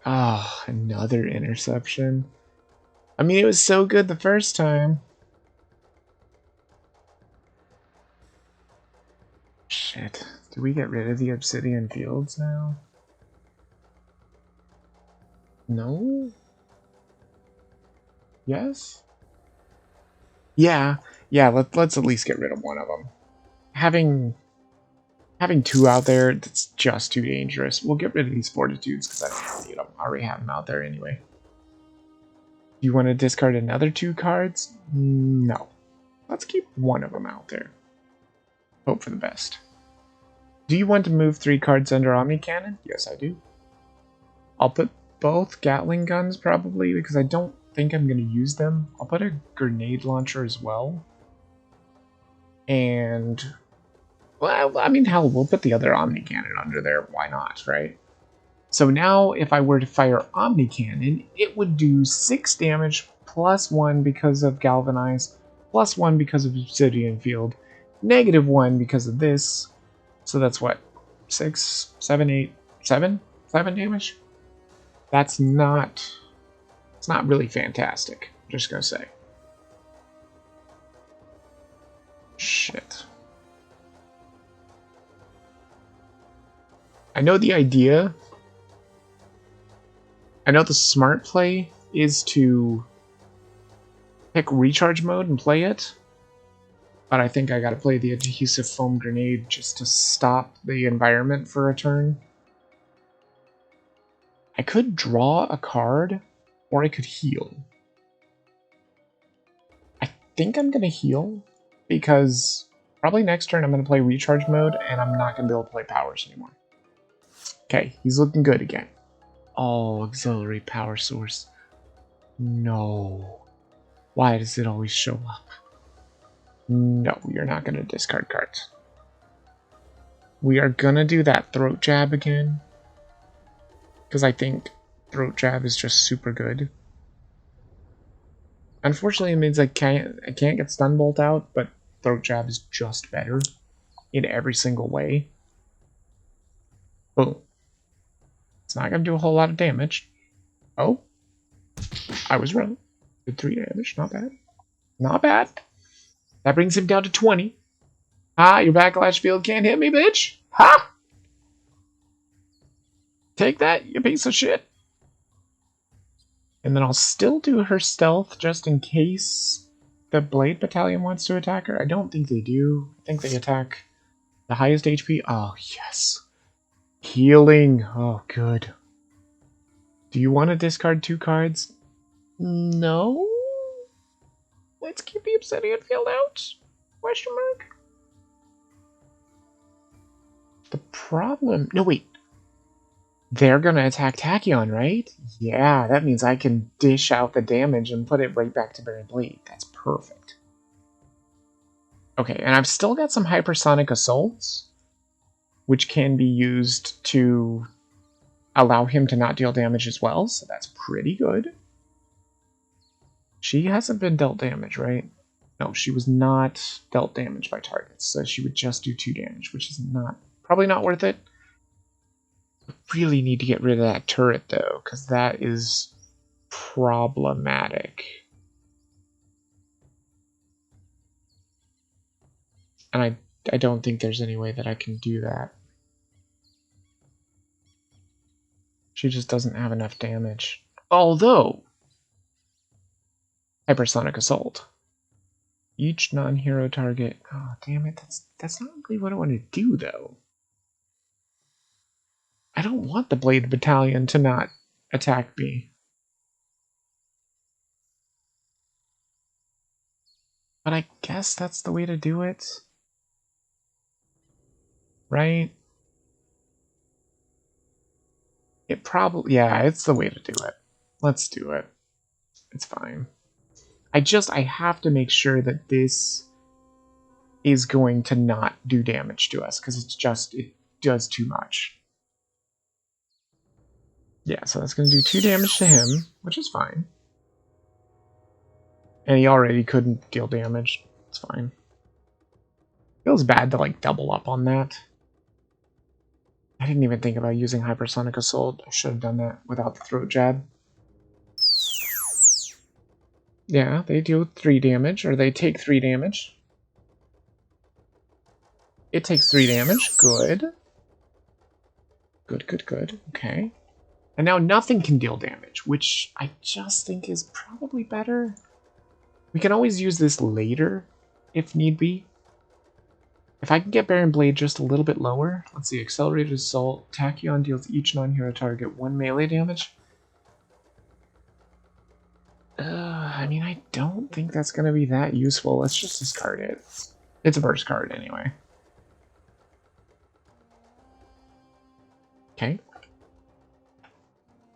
Ah, oh, another interception. I mean, it was so good the first time. Shit. Do we get rid of the obsidian fields now? No? Yes? Yeah. Yeah, let's at least get rid of one of them. Having two out there, that's just too dangerous. We'll get rid of these fortitudes because I don't need them. I already have them out there anyway. Do you want to discard another 2 cards? No. Let's keep one of them out there. Hope for the best. Do you want to move 3 cards under Omni Cannon? Yes, I do. I'll put both Gatling guns probably because I don't think I'm going to use them. I'll put a grenade launcher as well. And, well, I mean, hell, we'll put the other Omni Cannon under there. Why not, right? So now if I were to fire Omni Cannon, it would do 6 damage plus 1 because of Galvanize, plus 1 because of Obsidian Field, -1 because of this. So that's what? 6, 7, 8, 7? 7 damage? That's not... It's not really fantastic. I'm just gonna say. Shit. I know the idea. I know the smart play is to pick recharge mode and play it. But I think I gotta play the adhesive foam grenade just to stop the environment for a turn. I could draw a card, or I could heal. I think I'm gonna heal, because probably next turn I'm gonna play recharge mode, and I'm not gonna be able to play powers anymore. Okay, he's looking good again. Oh, auxiliary power source. No. Why does it always show up? No, you're not gonna discard cards. We are gonna do that throat jab again. Because I think throat jab is just super good. Unfortunately, it means I can't get stun bolt out, but throat jab is just better in every single way. Boom. It's not gonna do a whole lot of damage. Oh, I was wrong. Did 3 damage, not bad. Not bad. That brings him down to 20. Ah, your backlash field can't hit me, bitch. Ha! Take that, you piece of shit. And then I'll still do her stealth just in case the Blade Battalion wants to attack her. I don't think they do. I think they attack the highest HP. Oh, yes. Healing. Oh, good. Do you want to discard 2 cards? No? Let's keep the Obsidian Field out? Question mark? The problem... No, wait. They're gonna attack Tachyon, right? Yeah, that means I can dish out the damage and put it right back to Barren Blade. That's perfect. Okay, and I've still got some Hypersonic Assaults, which can be used to allow him to not deal damage as well, so that's pretty good. She hasn't been dealt damage, right? No, she was not dealt damage by targets, so she would just do 2 damage, which is probably not worth it. Really need to get rid of that turret, though, because that is problematic. And I don't think there's any way that I can do that. She just doesn't have enough damage. Although, Hypersonic Assault. Each non-hero target... Oh, damn it. That's not really what I want to do, though. I don't want the Blade Battalion to not attack me. But I guess that's the way to do it. Right? It probably... Yeah, it's the way to do it. Let's do it. It's fine. I have to make sure that this is going to not do damage to us, because it does too much. Yeah, so that's going to do 2 damage to him, which is fine. And he already couldn't deal damage. It's fine. Feels bad to, like, double up on that. I didn't even think about using Hypersonic Assault. I should have done that without the throat jab. Yeah, they do 3 damage, or they take 3 damage. It takes 3 damage. Good. Good, good, good. Okay. And now nothing can deal damage, which I just think is probably better. We can always use this later, if need be. If I can get Barren Blade just a little bit lower, let's see, Accelerated Assault, Tachyon deals each non-hero target 1 melee damage. I mean, I don't think that's going to be that useful. Let's just discard it. It's a burst card anyway. Okay.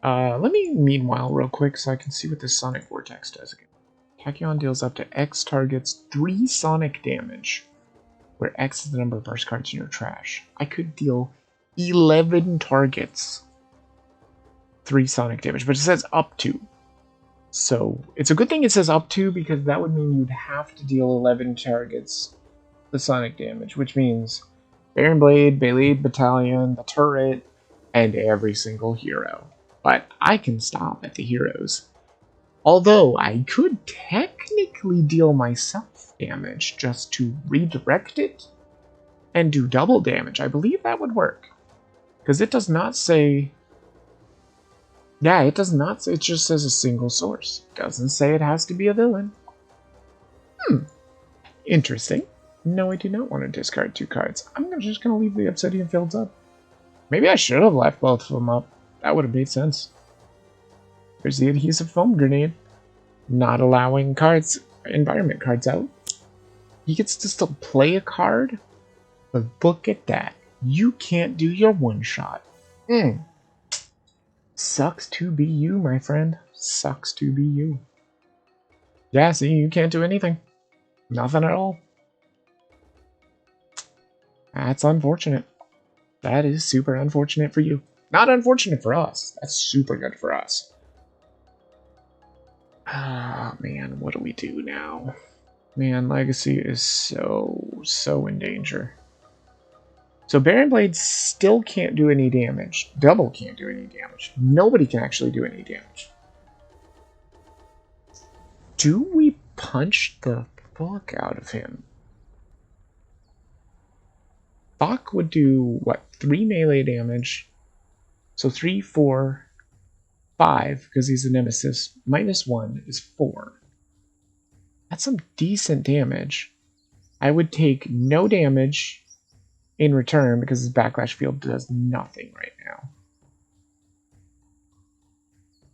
Let me, meanwhile, real quick, so I can see what this Sonic Vortex does again. Tachyon deals up to X targets 3 sonic damage, where X is the number of burst cards in your trash. I could deal 11 targets 3 sonic damage, but it says up to. So, it's a good thing it says up to, because that would mean you'd have to deal 11 targets the sonic damage, which means Barren Blade, Blade Battalion, the turret, and every single hero. But I can stop at the heroes. Although, I could technically deal myself damage just to redirect it and do double damage. I believe that would work. Because it does not say... Yeah, it does not say, it just says a single source. It doesn't say it has to be a villain. Interesting. No, I do not want to discard 2 cards. I'm just going to leave the Obsidian Fields up. Maybe I should have left both of them up. That would have made sense. There's the Adhesive Foam Grenade. Not allowing cards, environment cards out. He gets to still play a card, but look at that. You can't do your one-shot. Sucks to be you, my friend. Sucks to be you. Yeah, see, you can't do anything. Nothing at all. That's unfortunate. That is super unfortunate for you. Not unfortunate for us. That's super good for us. Ah, man, what do we do now? Man, Legacy is so in danger. So Barren Blade still can't do any damage. Double can't do any damage. Nobody can actually do any damage. Do we punch the fuck out of him? Fuck would do, what, 3 melee damage. So 3, 4, 5, because he's a nemesis. -1 is 4. That's some decent damage. I would take no damage in return because his backlash field does nothing right now.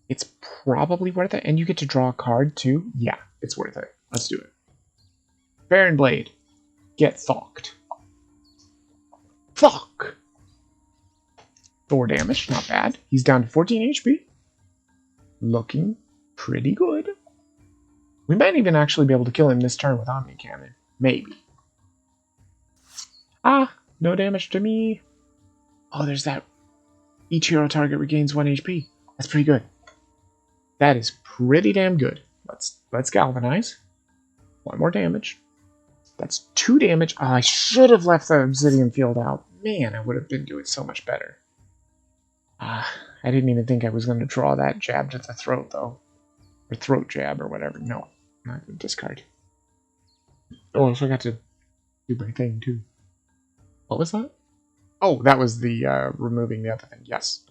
It's probably worth it, and you get to draw a card too. Yeah, it's worth it. Let's do it. Baron Blade, get fucked. Fuck! 4 damage, not bad. He's down to 14 HP. Looking pretty good. We might even actually be able to kill him this turn with Omni Cannon. Maybe. Ah, no damage to me. Oh, there's that. Each hero target regains 1 HP. That's pretty good. That is pretty damn good. Let's galvanize. 1 more damage. That's 2 damage. Oh, I should have left the obsidian field out. Man, I would have been doing so much better. I didn't even think I was going to draw that jab to the throat, though. Or throat jab, or whatever. No, I'm not going to discard. Oh, I forgot to do my thing, too. What was that? Oh, that was the removing the other thing. Yes.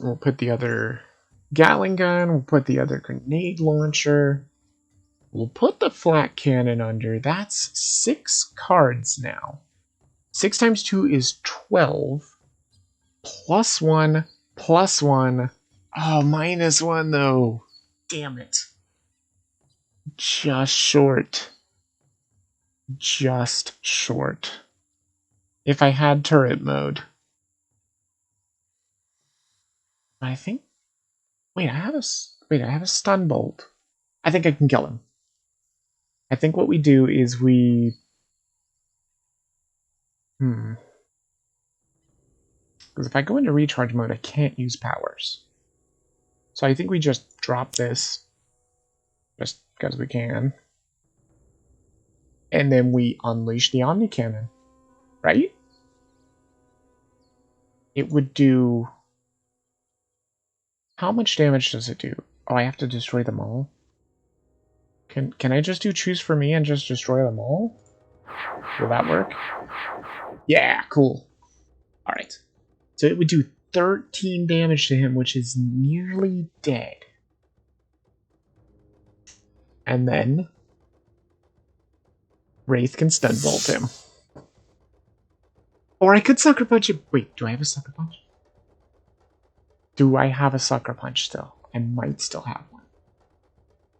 We'll put the other Gatling gun. We'll put the other grenade launcher. We'll put the flat cannon under. That's 6 cards now. 6 times 2 is 12. Plus 1, plus 1. Oh, minus 1 though. Damn it. Just short. Just short. If I had turret mode. I think... Wait, I have a stun bolt. I think I can kill him. I think what we do is we... Because if I go into recharge mode, I can't use powers. So I think we just drop this. Just because we can. And then we unleash the Omni Cannon. Right? It would do... How much damage does it do? Oh, I have to destroy them all? Can I just do choose for me and just destroy them all? Will that work? Yeah, cool. Alright. So it would do 13 damage to him, which is nearly dead. And then Wraith can stun bolt him. Or I could sucker punch him. Wait, do I have a sucker punch? Do I have a sucker punch still? I might still have one.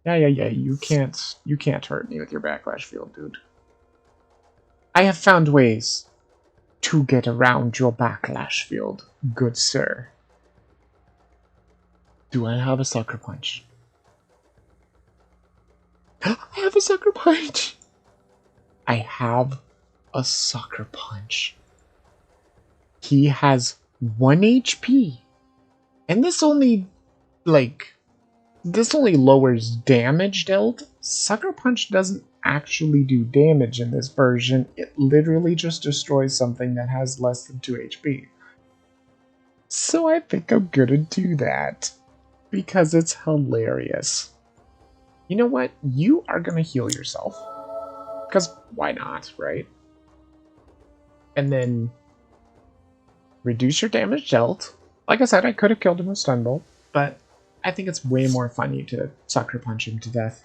Yeah. You can't hurt me with your backlash field, dude. I have found ways to get around your backlash field, good sir. Do I have a sucker punch? I have a sucker punch! I have a sucker punch. He has 1 HP. And this only lowers damage dealt. Sucker Punch doesn't actually do damage in this version. It literally just destroys something that has less than 2 HP. So I think I'm gonna do that. Because it's hilarious. You know what? You are gonna heal yourself. Because why not, right? And then reduce your damage dealt. Like I said, I could have killed him with Stun Bolt, but I think it's way more funny to Sucker Punch him to death.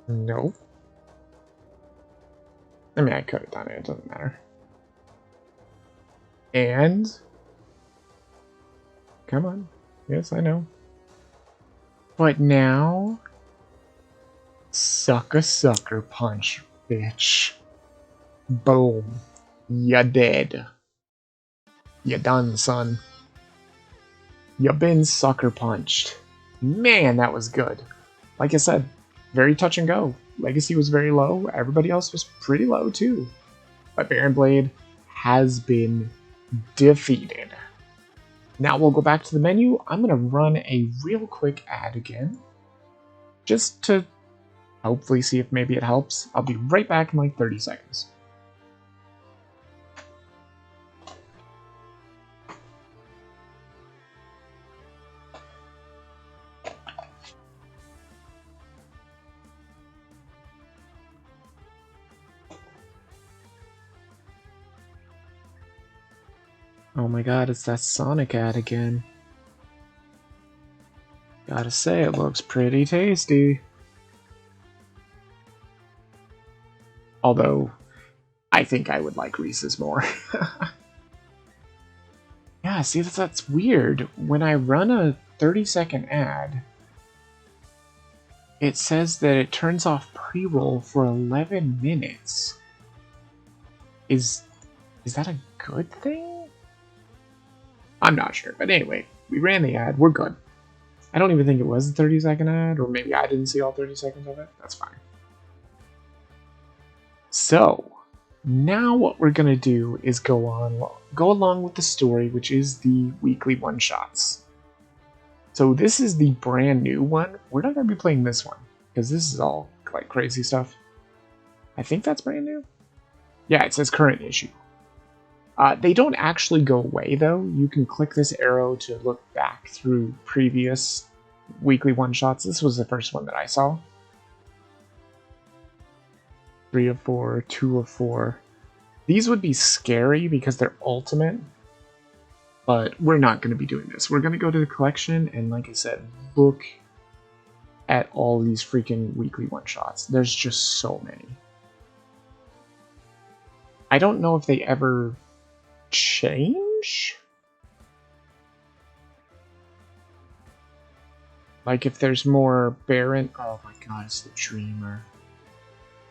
No. I mean, I could have done it, it doesn't matter. And... Come on. Yes, I know. But now... Suck a Sucker Punch, bitch. Boom. You dead. You done, son. You been sucker punched. Man, that was good. Like I said, very touch and go. Legacy was very low. Everybody else was pretty low too. But Baron Blade has been defeated. Now we'll go back to the menu. I'm going to run a real quick ad again. Just to hopefully see if maybe it helps. I'll be right back in like 30 seconds. Oh my god, it's that Sonic ad again. Gotta say, it looks pretty tasty. Although, I think I would like Reese's more. Yeah, see, that's weird. When I run a 30-second ad, it says that it turns off pre-roll for 11 minutes. Is that a good thing? I'm not sure, but anyway, we ran the ad, we're good. I don't even think it was a 30-second ad, or maybe I didn't see all 30 seconds of it. That's fine. So, now what we're going to do is go along with the story, which is the weekly one-shots. So this is the brand new one. We're not going to be playing this one, because this is all like crazy stuff. I think that's brand new. Yeah, it says current issue. They don't actually go away, though. You can click this arrow to look back through previous weekly one-shots. This was the first one that I saw. 3 of 4, 2 of 4. These would be scary because they're ultimate, but we're not going to be doing this. We're going to go to the collection and, like I said, look at all these freaking weekly one-shots. There's just so many. I don't know if they ever change? Like if there's more Baron... Oh my god, it's the Dreamer.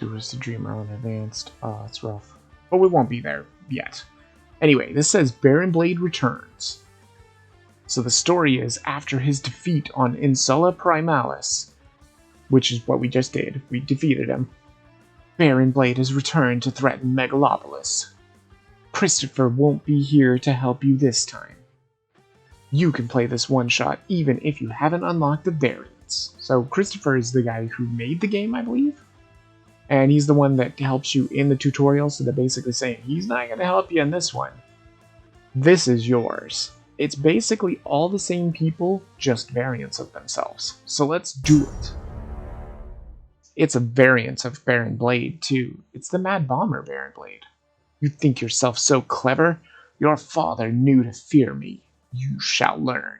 It's the Dreamer on Advanced. Oh, that's rough. But we won't be there yet. Anyway, this says Baron Blade returns. So the story is, after his defeat on Insula Primalis, which is what we just did, we defeated him, Baron Blade has returned to threaten Megalopolis. Christopher won't be here to help you this time. You can play this one-shot even if you haven't unlocked the variants. So Christopher is the guy who made the game, I believe? And he's the one that helps you in the tutorial, so they're basically saying, he's not going to help you in this one. This is yours. It's basically all the same people, just variants of themselves. So let's do it. It's a variant of Baron Blade, too. It's the Mad Bomber Baron Blade. You think yourself so clever? Your father knew to fear me. You shall learn.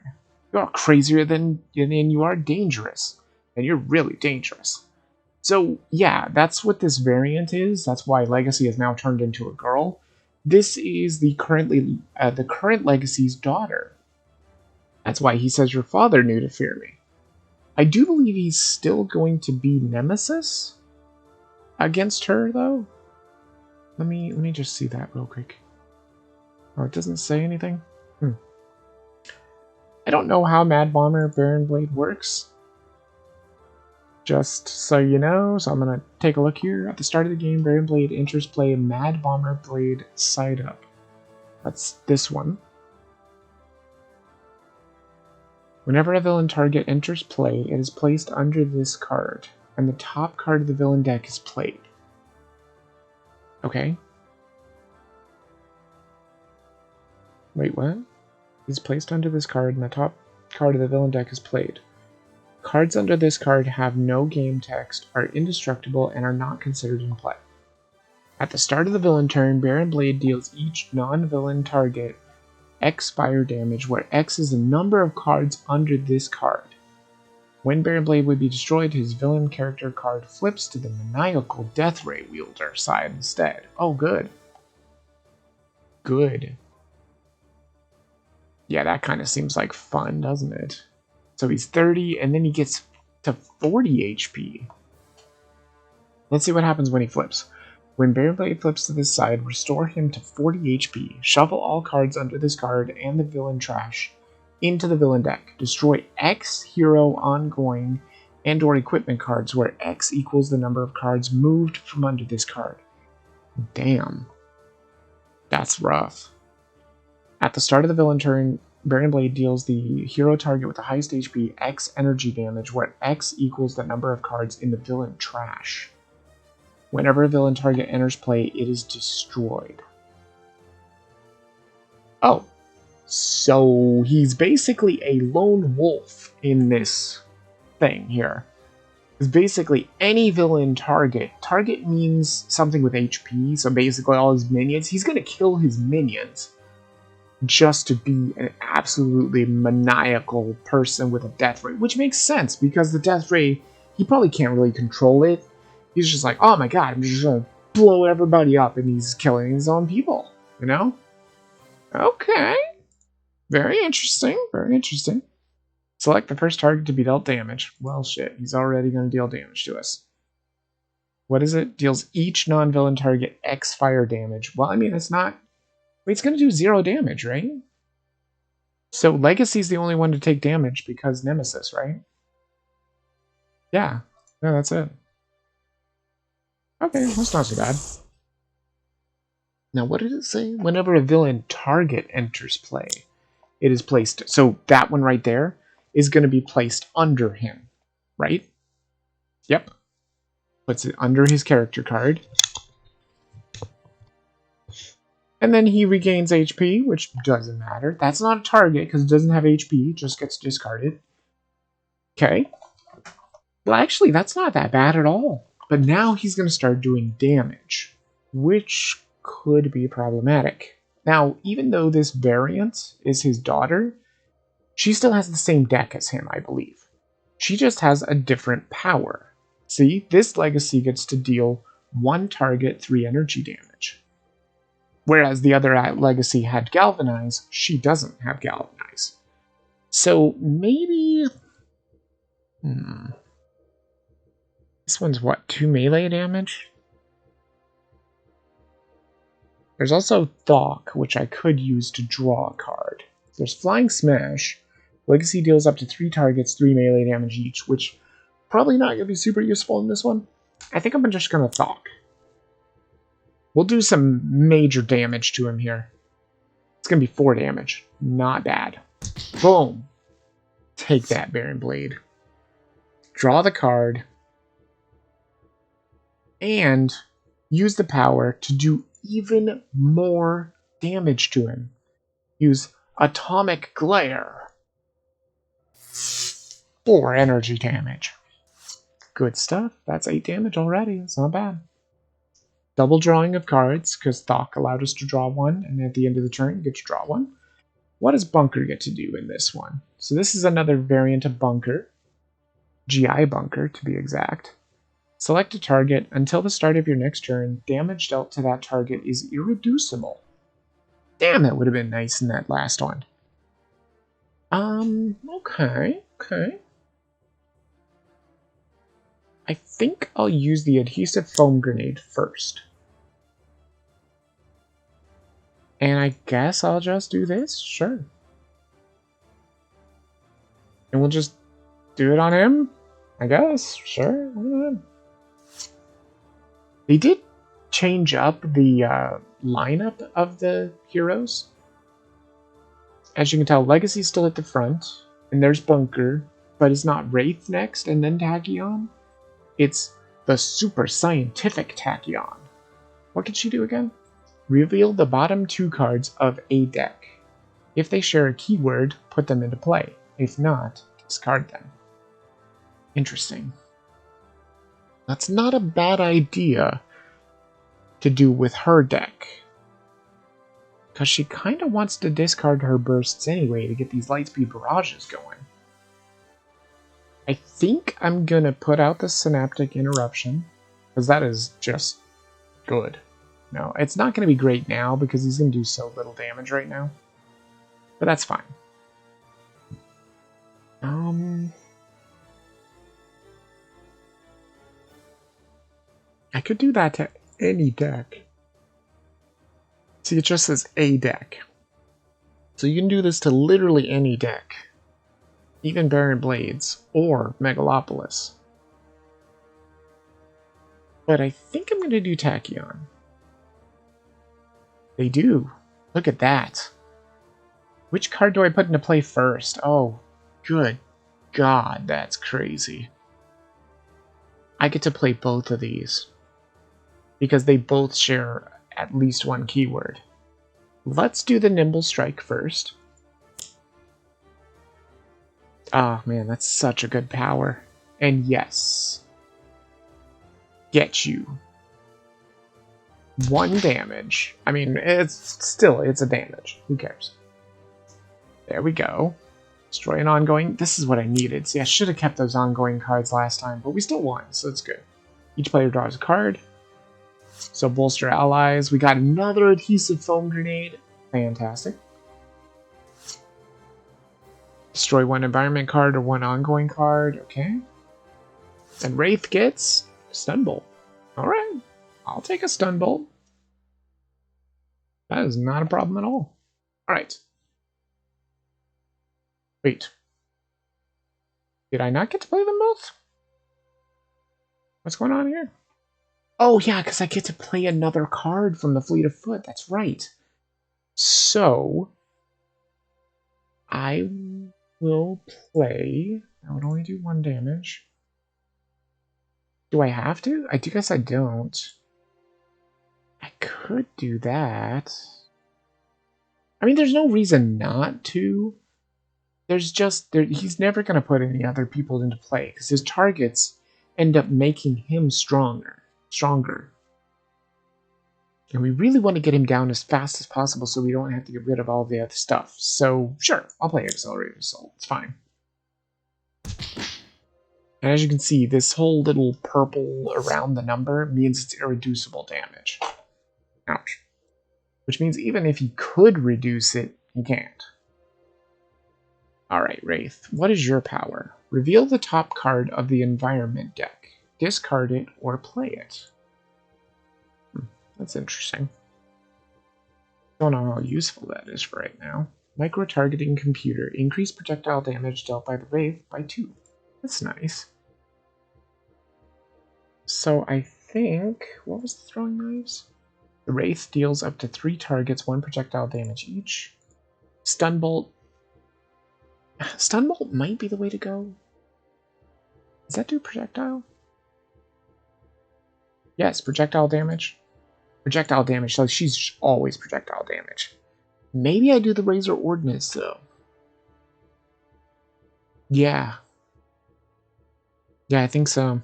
You're crazier than you are dangerous. And you're really dangerous. So, yeah, that's what this variant is. That's why Legacy has now turned into a girl. This is the current Legacy's daughter. That's why he says your father knew to fear me. I do believe he's still going to be Nemesis against her, though. Let me just see that real quick. Oh, it doesn't say anything? I don't know how Mad Bomber Baron Blade works. Just so you know, so I'm going to take a look here. At the start of the game, Baron Blade enters play Mad Bomber Blade side up. That's this one. Whenever a villain target enters play, it is placed under this card, and the top card of the villain deck is played. Okay. Wait, what? It's placed under this card, and the top card of the villain deck is played. Cards under this card have no game text, are indestructible, and are not considered in play. At the start of the villain turn, Baron Blade deals each non-villain target X fire damage, where X is the number of cards under this card. When Baron Blade would be destroyed, his villain character card flips to the maniacal Death Ray wielder side instead. Oh, good. Good. Yeah, that kind of seems like fun, doesn't it? So he's 30, and then he gets to 40 HP. Let's see what happens when he flips. When Baron Blade flips to this side, restore him to 40 HP, shuffle all cards under this card and the villain trash into the villain deck. Destroy X hero ongoing and or equipment cards where X equals the number of cards moved from under this card. Damn. That's rough. At the start of the villain turn, Baron Blade deals the hero target with the highest HP X energy damage, where X equals the number of cards in the villain trash. Whenever a villain target enters play, it is destroyed. Oh, so he's basically a lone wolf in this thing here. It's basically any villain target. Target means something with HP, so basically all his minions. He's going to kill his minions just to be an absolutely maniacal person with a death ray, which makes sense because the death ray, he probably can't really control it. He's just like, oh my god, I'm just gonna blow everybody up, and he's killing his own people, you know? Okay. Very interesting, very interesting. Select the first target to be dealt damage. Well, shit, he's already going to deal damage to us. What is it? Deals each non-villain target X fire damage. Well, I mean, it's not... Wait, it's going to do 0 damage, right? So Legacy's the only one to take damage because Nemesis, right? Yeah. Yeah, that's it. Okay, that's not so bad. Now, what did it say? Whenever a villain target enters play, it is placed... So that one right there is going to be placed under him, right? Yep. Puts it under his character card. And then he regains HP, which doesn't matter. That's not a target because it doesn't have HP. It just gets discarded. Okay. Well, actually, that's not that bad at all. But now he's going to start doing damage, which could be problematic. Now, even though this variant is his daughter, she still has the same deck as him, I believe. She just has a different power. See, this Legacy gets to deal 1 target 3 energy damage. Whereas the other Legacy had Galvanize, she doesn't have Galvanize. So maybe... This one's what, 2 melee damage? There's also Thok, which I could use to draw a card. There's Flying Smash. Legacy deals up to 3 targets, 3 melee damage each, which probably not going to be super useful in this one. I think I'm just going to Thok. We'll do some major damage to him here. It's going to be 4 damage. Not bad. Boom. Take that, Baron Blade. Draw the card. And use the power to do even more damage to him. Use Atomic Glare. 4 energy damage. Good stuff. That's 8 damage already. It's not bad. Double drawing of cards, because Thok allowed us to draw 1, and at the end of the turn, you get to draw 1. What does Bunker get to do in this one? So this is another variant of Bunker. GI Bunker, to be exact. Select a target. Until the start of your next turn, damage dealt to that target is irreducible. Damn, that would have been nice in that last one. Okay. I think I'll use the Adhesive Foam Grenade first. And I guess I'll just do this? Sure. And we'll just do it on him? I guess. Sure. They did change up the lineup of the heroes. As you can tell, Legacy's still at the front. And there's Bunker. But it's not Wraith next and then Tachyon. It's the super scientific Tachyon. What can she do again? Reveal the bottom 2 cards of a deck. If they share a keyword, put them into play. If not, discard them. Interesting. That's not a bad idea to do with her deck. Because she kind of wants to discard her bursts anyway to get these Lightspeed Barrages going. I think I'm going to put out the Synaptic Interruption, because that is just good. No, it's not going to be great now, because he's going to do so little damage right now. But that's fine. I could do that to any deck. See, it just says a deck. So you can do this to literally any deck. Even Baron Blades, or Megalopolis. But I think I'm going to do Tachyon. They do. Look at that. Which card do I put into play first? Oh, good God, that's crazy. I get to play both of these. Because they both share at least 1 keyword. Let's do the Nimble Strike first. Oh man, that's such a good power. And yes. Get you. 1 damage. I mean, it's a damage. Who cares? There we go. Destroy an ongoing. This is what I needed. See, I should have kept those ongoing cards last time, but we still won, so it's good. Each player draws a card. So bolster allies. We got another adhesive foam grenade. Fantastic. Destroy one environment card or one ongoing card. Okay. And Wraith gets stun bolt. Alright. I'll take a stun bolt. That is not a problem at all. Alright. Wait. Did I not get to play them both? What's going on here? Oh, yeah, because I get to play another card from the Fleet of Foot. That's right. So, I will play... I would only do 1 damage. Do I have to? I guess I don't. I could do that. I mean, there's no reason not to. There's just... he's never going to put any other people into play, because his targets end up making him stronger. And we really want to get him down as fast as possible so we don't have to get rid of all the other stuff. So, sure, I'll play Accelerated Assault. It's fine. And as you can see, this whole little purple around the number means it's irreducible damage. Ouch. Which means even if he could reduce it, he can't. Alright, Wraith, what is your power? Reveal the top card of the environment deck. Discard it or play it. That's interesting. Don't know how useful that is for right now. Micro-targeting computer. Increase projectile damage dealt by the Wraith by 2. That's nice. So I think... what was the throwing knives? The Wraith deals up to 3 targets, 1 projectile damage each. Stun Bolt. Stun Bolt might be the way to go. Does that do projectile? Yes, projectile damage. Projectile damage, so she's always projectile damage. Maybe I do the Razor Ordnance, though. Yeah. Yeah, I think so.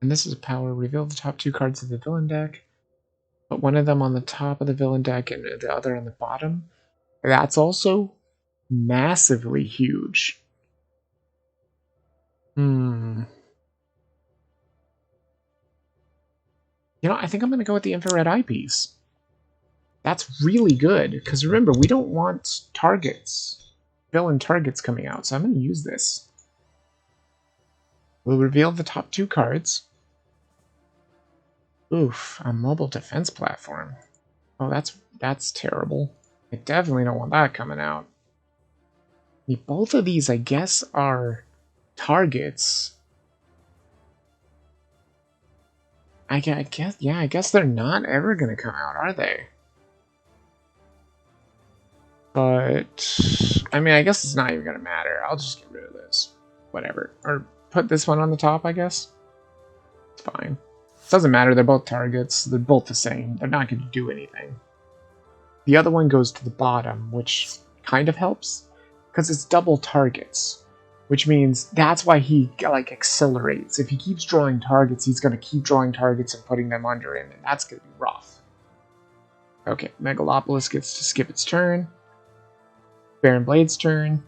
And this is a power. Reveal the top 2 cards of the villain deck. Put one of them on the top of the villain deck and the other on the bottom. That's also massively huge. You know, I think I'm going to go with the infrared eyepiece. That's really good, because remember, we don't want targets, villain targets coming out, so I'm going to use this. We'll reveal the top 2 cards. Oof, a mobile defense platform. Oh, that's terrible. I definitely don't want that coming out. Both of these, I guess, are targets. I guess they're not ever going to come out, are they? But, I mean, I guess it's not even going to matter. I'll just get rid of this. Whatever. Or put this one on the top, I guess. It's fine. It doesn't matter. They're both targets. They're both the same. They're not going to do anything. The other one goes to the bottom, which kind of helps. Because it's double targets. Which means that's why he, like, accelerates. If he keeps drawing targets, he's going to keep drawing targets and putting them under him, and that's going to be rough. Okay, Megalopolis gets to skip its turn. Baron Blade's turn.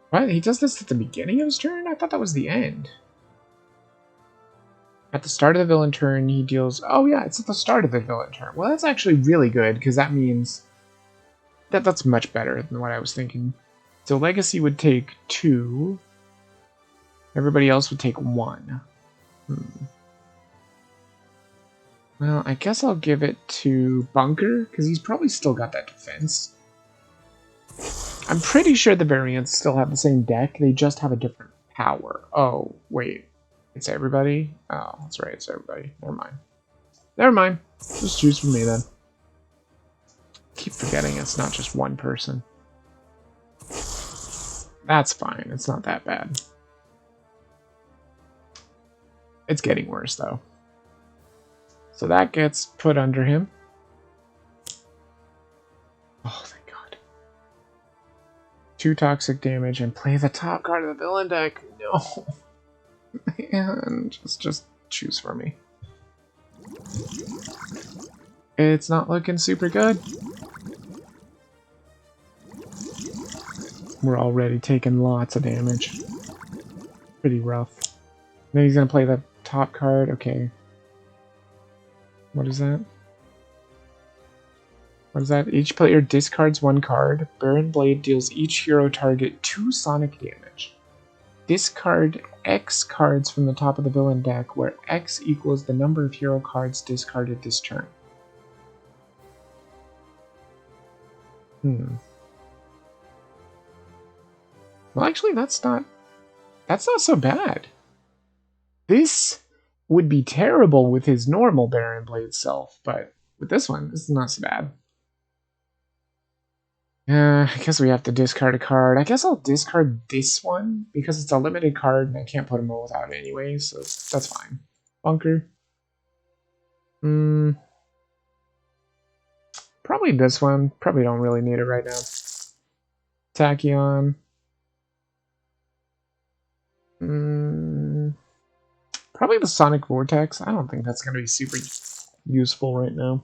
What? He does this at the beginning of his turn? I thought that was the end. At the start of the villain turn, he deals... Oh yeah, it's at the start of the villain turn. Well, that's actually really good, because that means... That's much better than what I was thinking. So Legacy would take 2. Everybody else would take 1. Well, I guess I'll give it to Bunker, because he's probably still got that defense. I'm pretty sure the variants still have the same deck, they just have a different power. Oh, wait. It's everybody? Oh, that's right, it's everybody. Never mind. Never mind. Just choose for me, then. Keep forgetting it's not just one person. That's fine. It's not that bad. It's getting worse, though. So that gets put under him. Oh, thank God. 2 toxic damage and play the top card of the villain deck. No. Man, just choose for me. It's not looking super good. We're already taking lots of damage. Pretty rough. Then he's gonna play the top card. Okay. What is that? What is that? Each player discards one card. Baron Blade deals each hero target 2 sonic damage. Discard X cards from the top of the villain deck, where X equals the number of hero cards discarded this turn. Well, actually, that's not so bad. This would be terrible with his normal Baron Blade self, but with this one, this is not so bad. I guess we have to discard a card. I guess I'll discard this one because it's a limited card and I can't put them all without anyway, so that's fine. Bunker. Probably this one. Probably don't really need it right now. Tachyon. Probably the Sonic Vortex. I don't think that's going to be super useful right now.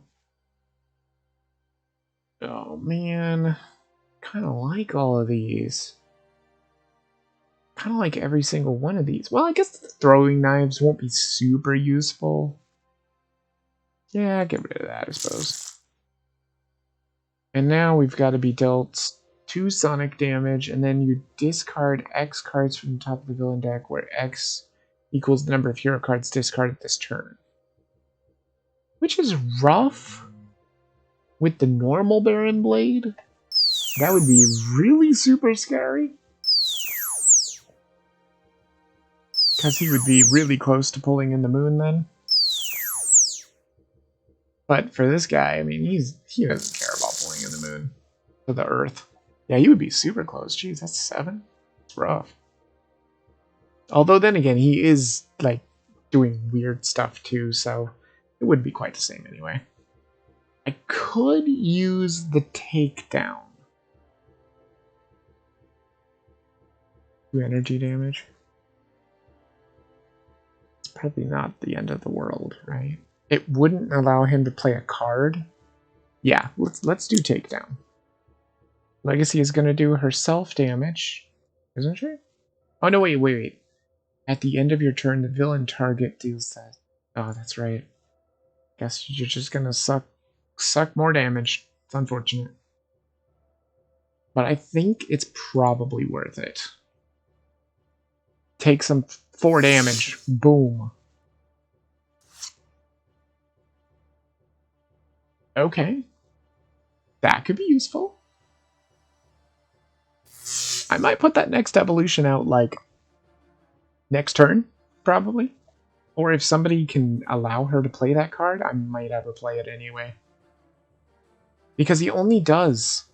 Oh man. Kind of like all of these. Kind of like every single one of these. Well, I guess the throwing knives won't be super useful. Yeah, get rid of that, I suppose. And now we've got to be dealt 2 sonic damage, and then you discard X cards from the top of the villain deck, where X equals the number of hero cards discarded this turn. Which is rough with the normal Baron Blade. That would be really super scary. Because he would be really close to pulling in the moon then. But for this guy, I mean, he doesn't care about pulling in the moon. To the Earth. Yeah, he would be super close. Jeez, that's 7? It's rough. Although then again, he is, like, doing weird stuff too, so it wouldn't be quite the same anyway. I could use the takedown. 2 energy damage. It's probably not the end of the world, right? It wouldn't allow him to play a card. Yeah, let's do takedown. Legacy is going to do herself damage, isn't she? Oh no, wait. At the end of your turn, the villain target deals that. Oh, that's right. Guess you're just going to suck more damage. It's unfortunate. But I think it's probably worth it. Take some 4 damage. Boom. Okay. That could be useful. I might put that next evolution out, like, next turn, probably. Or if somebody can allow her to play that card, I might have her play it anyway. Because he only does,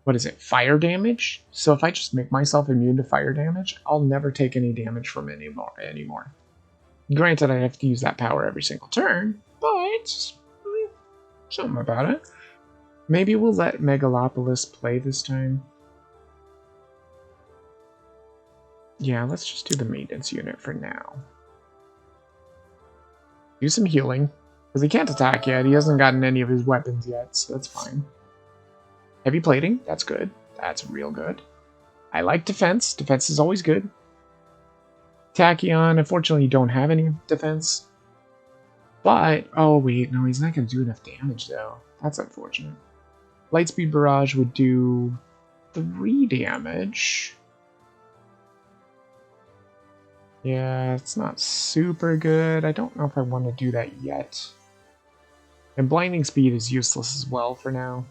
what is it, fire damage? So if I just make myself immune to fire damage, I'll never take any damage from it anymore. Granted, I have to use that power every single turn, but something about it. Maybe we'll let Megalopolis play this time. Yeah, let's just do the maintenance unit for now. Do some healing. Because he can't attack yet. He hasn't gotten any of his weapons yet, so that's fine. Heavy plating. That's good. That's real good. I like defense. Defense is always good. Tachyon. Unfortunately, you don't have any defense. But, oh wait, no, he's not going to do enough damage, though. That's unfortunate. Lightspeed Barrage would do 3 damage. Yeah, it's not super good. I don't know if I want to do that yet. And Blinding Speed is useless as well for now.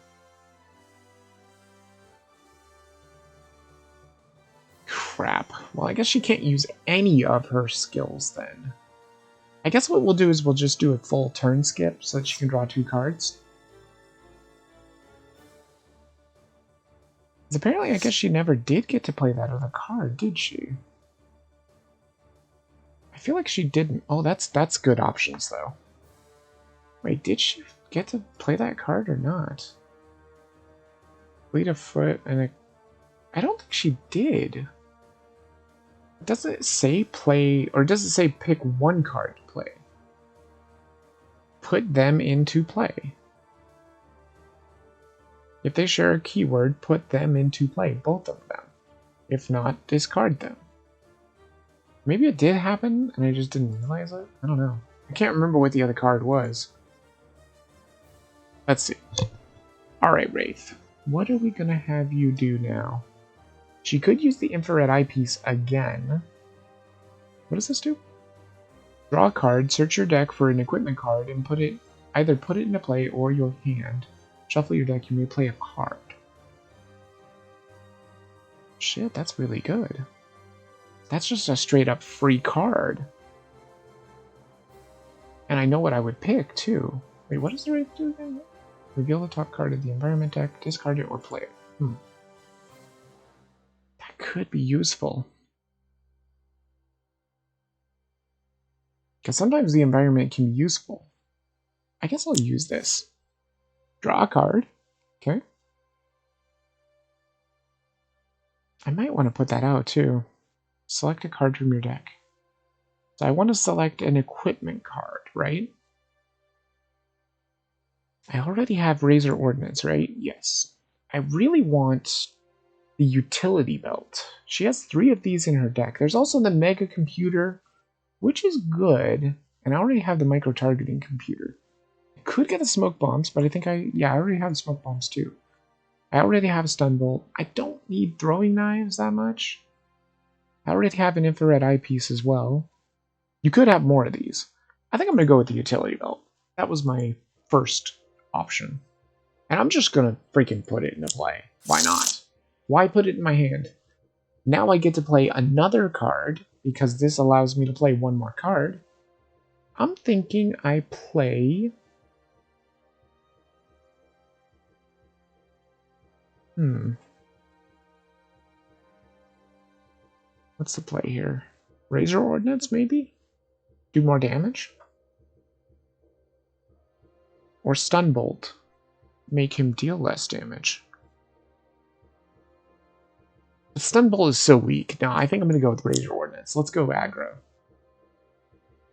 Crap. Well, I guess she can't use any of her skills then. I guess what we'll do is we'll just do a full turn skip so that she can draw 2 cards. Because apparently I guess she never did get to play that other card, did she? I feel like she didn't. Oh, that's good options, though. Wait, did she get to play that card or not? Fleet of Foot and a... I don't think she did. Does it say play, or does it say pick 1 card to play? Put them into play. If they share a keyword, put them into play, both of them. If not, discard them. Maybe it did happen, and I just didn't realize it? I don't know. I can't remember what the other card was. Let's see. Alright, Wraith. What are we gonna have you do now? She could use the infrared eyepiece again. What does this do? Draw a card, search your deck for an equipment card, and either put it into play or your hand. Shuffle your deck, you may play a card. Shit, that's really good. That's just a straight up free card. And I know what I would pick, too. Wait, what does the Wraith do again? Reveal the top card of the environment deck, discard it, or play it. That could be useful. Because sometimes the environment can be useful. I guess I'll use this. Draw a card. Okay. I might want to put that out, too. Select a card from your deck. So I want to select an equipment card, right? I already have Razor Ordnance, right? Yes. I really want the utility belt. She has 3 of these in her deck. There's also the Mega Computer, which is good. And I already have the micro-targeting computer. I could get the smoke bombs, but I think I already have the smoke bombs too. I already have a stun bolt. I don't need throwing knives that much. I already have an infrared eyepiece as well. You could have more of these. I think I'm going to go with the utility belt. That was my first option. And I'm just going to freaking put it into play. Why not? Why put it in my hand? Now I get to play another card, because this allows me to play one more card. I'm thinking I play... What's the play here? Razor Ordnance, maybe? Do more damage? Or Stun Bolt. Make him deal less damage. The Stun Bolt is so weak. No, I think I'm going to go with Razor Ordnance. Let's go aggro.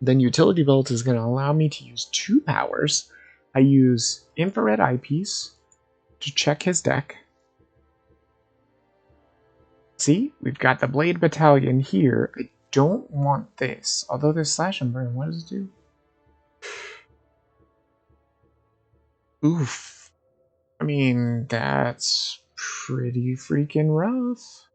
Then Utility Belt is going to allow me to use 2 powers. I use Infrared Eyepiece to check his deck. See, we've got the Blade Battalion here. I don't want this. Although this Slash and Burn, what does it do? Oof. I mean, that's pretty freaking rough.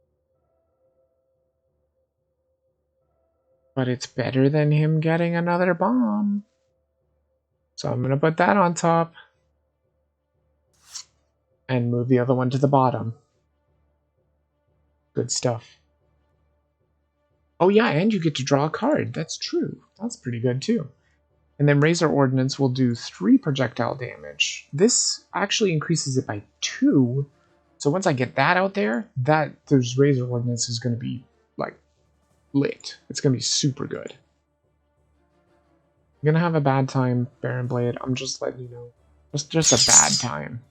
But it's better than him getting another bomb. So I'm going to put that on top. And move the other one to the bottom. Good stuff. Oh yeah, and you get to draw a card. That's true. That's pretty good too. And then Razor Ordnance will do 3 projectile damage. This actually increases it by 2. So once I get that out there, there's Razor Ordnance is going to be like lit. It's going to be super good. I'm going to have a bad time, Baron Blade. I'm just letting you know. Just a bad time.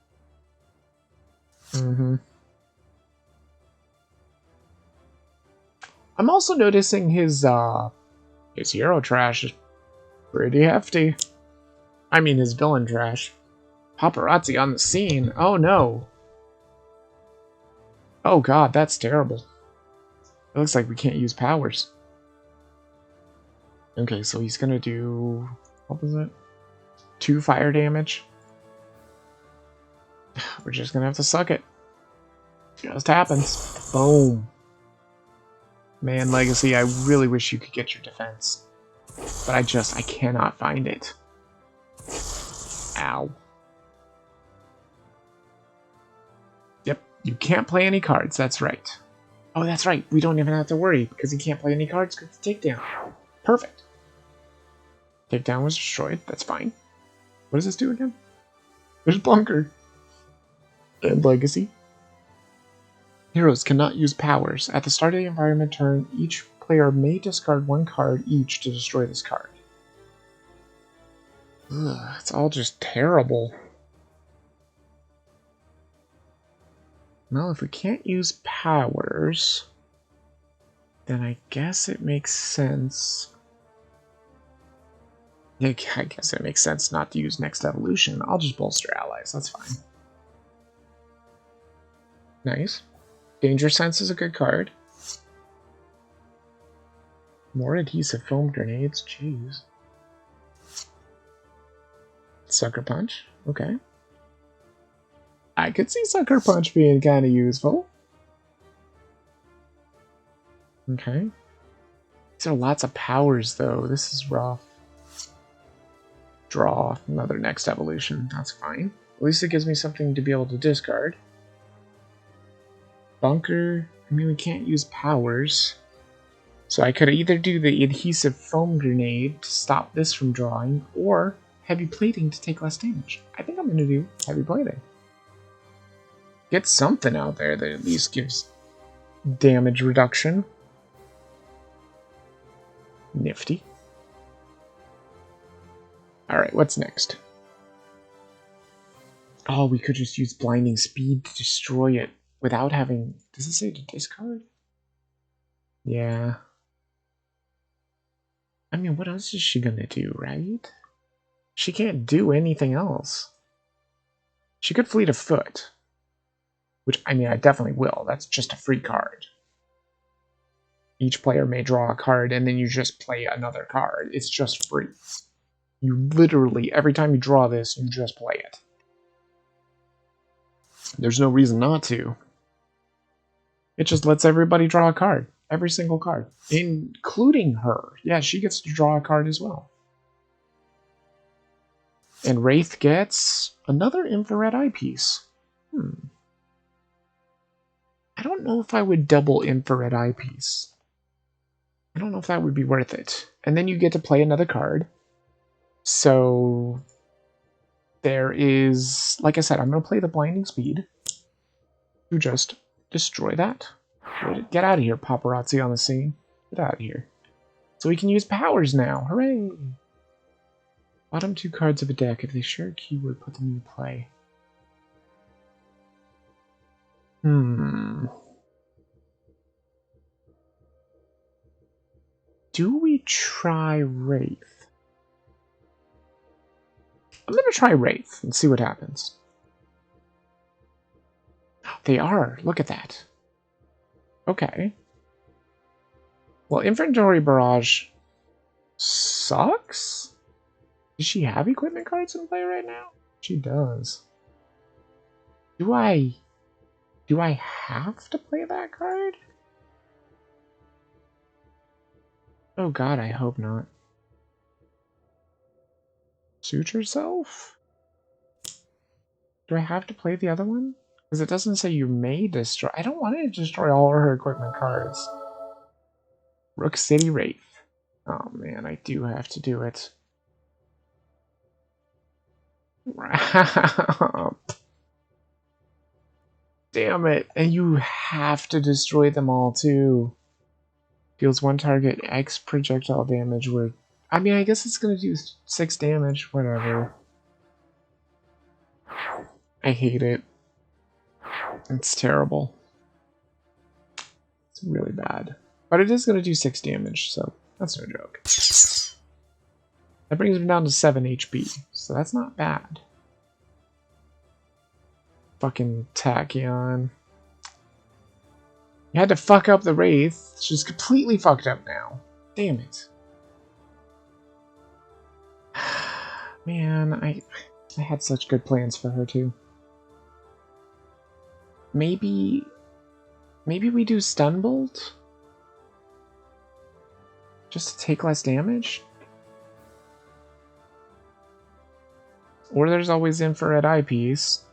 I'm also noticing his hero trash is pretty hefty. I mean, his villain trash. Paparazzi on the scene. Oh no. Oh god, that's terrible. It looks like we can't use powers. Okay, so he's gonna do... what was it? 2 fire damage. We're just gonna have to suck it. Just happens. Boom. Man, Legacy, I really wish you could get your defense. But I cannot find it. Ow. Yep, you can't play any cards, that's right. Oh, that's right, we don't even have to worry, because he can't play any cards because it's takedown. Perfect. Takedown was destroyed, that's fine. What does this do again? There's Bunker. And Legacy. Heroes cannot use powers. At the start of the environment turn, each player may discard 1 card each to destroy this card. Ugh, it's all just terrible. Well, if we can't use powers, then I guess it makes sense. I guess it makes sense not to use Next Evolution. I'll just bolster allies, that's fine. Nice. Danger Sense is a good card. More adhesive foam grenades, jeez. Sucker Punch, okay. I could see Sucker Punch being kind of useful. Okay. These are lots of powers, though. This is rough. Draw another next evolution. That's fine. At least it gives me something to be able to discard. Bunker. I mean, we can't use powers. So I could either do the adhesive foam grenade to stop this from drawing, or heavy plating to take less damage. I think I'm going to do heavy plating. Get something out there that at least gives damage reduction. Nifty. Alright, what's next? Oh, we could just use Blinding Speed to destroy it without having... Does it say to discard? Yeah. I mean, what else is she gonna do, right? She can't do anything else. She could Fleet of Foot. Which, I mean, I definitely will. That's just a free card. Each player may draw a card, and then you just play another card. It's just free. You literally, every time you draw this, you just play it. There's no reason not to. It just lets everybody draw a card. Every single card. Including her. Yeah, she gets to draw a card as well. And Wraith gets another infrared eyepiece. I don't know if I would double infrared eyepiece. I don't know if that would be worth it. And then you get to play another card. So there is, like I said, I'm going to play the Blinding Speed. You just destroy that. Get out of here, paparazzi on the scene. Get out of here. So we can use powers now. Hooray! Bottom two cards of a deck. If they share a keyword, put them into play. Do we try Wraith? I'm going to try Wraith and see what happens. They are. Look at that. Okay. Well, Inventory Barrage sucks? Does she have equipment cards in play right now? She does. Do I have to play that card? Oh god, I hope not. Suture Self? Do I have to play the other one? Because it doesn't say you may destroy. I don't want to destroy all of her equipment cards. Rook City Wraith. Oh man, I do have to do it. Damn it. And you have to destroy them all too. Deals one target X projectile damage where... I mean, I guess it's going to do 6 damage. Whatever. I hate it. It's terrible. It's really bad. But it is going to do 6 damage, so that's no joke. That brings him down to 7 HP, so that's not bad. Fucking Tachyon. You had to fuck up the Wraith. She's completely fucked up now. Damn it. Man, I had such good plans for her too. Maybe we do Stun Bolt? Just to take less damage? Or there's always Infrared Eyepiece.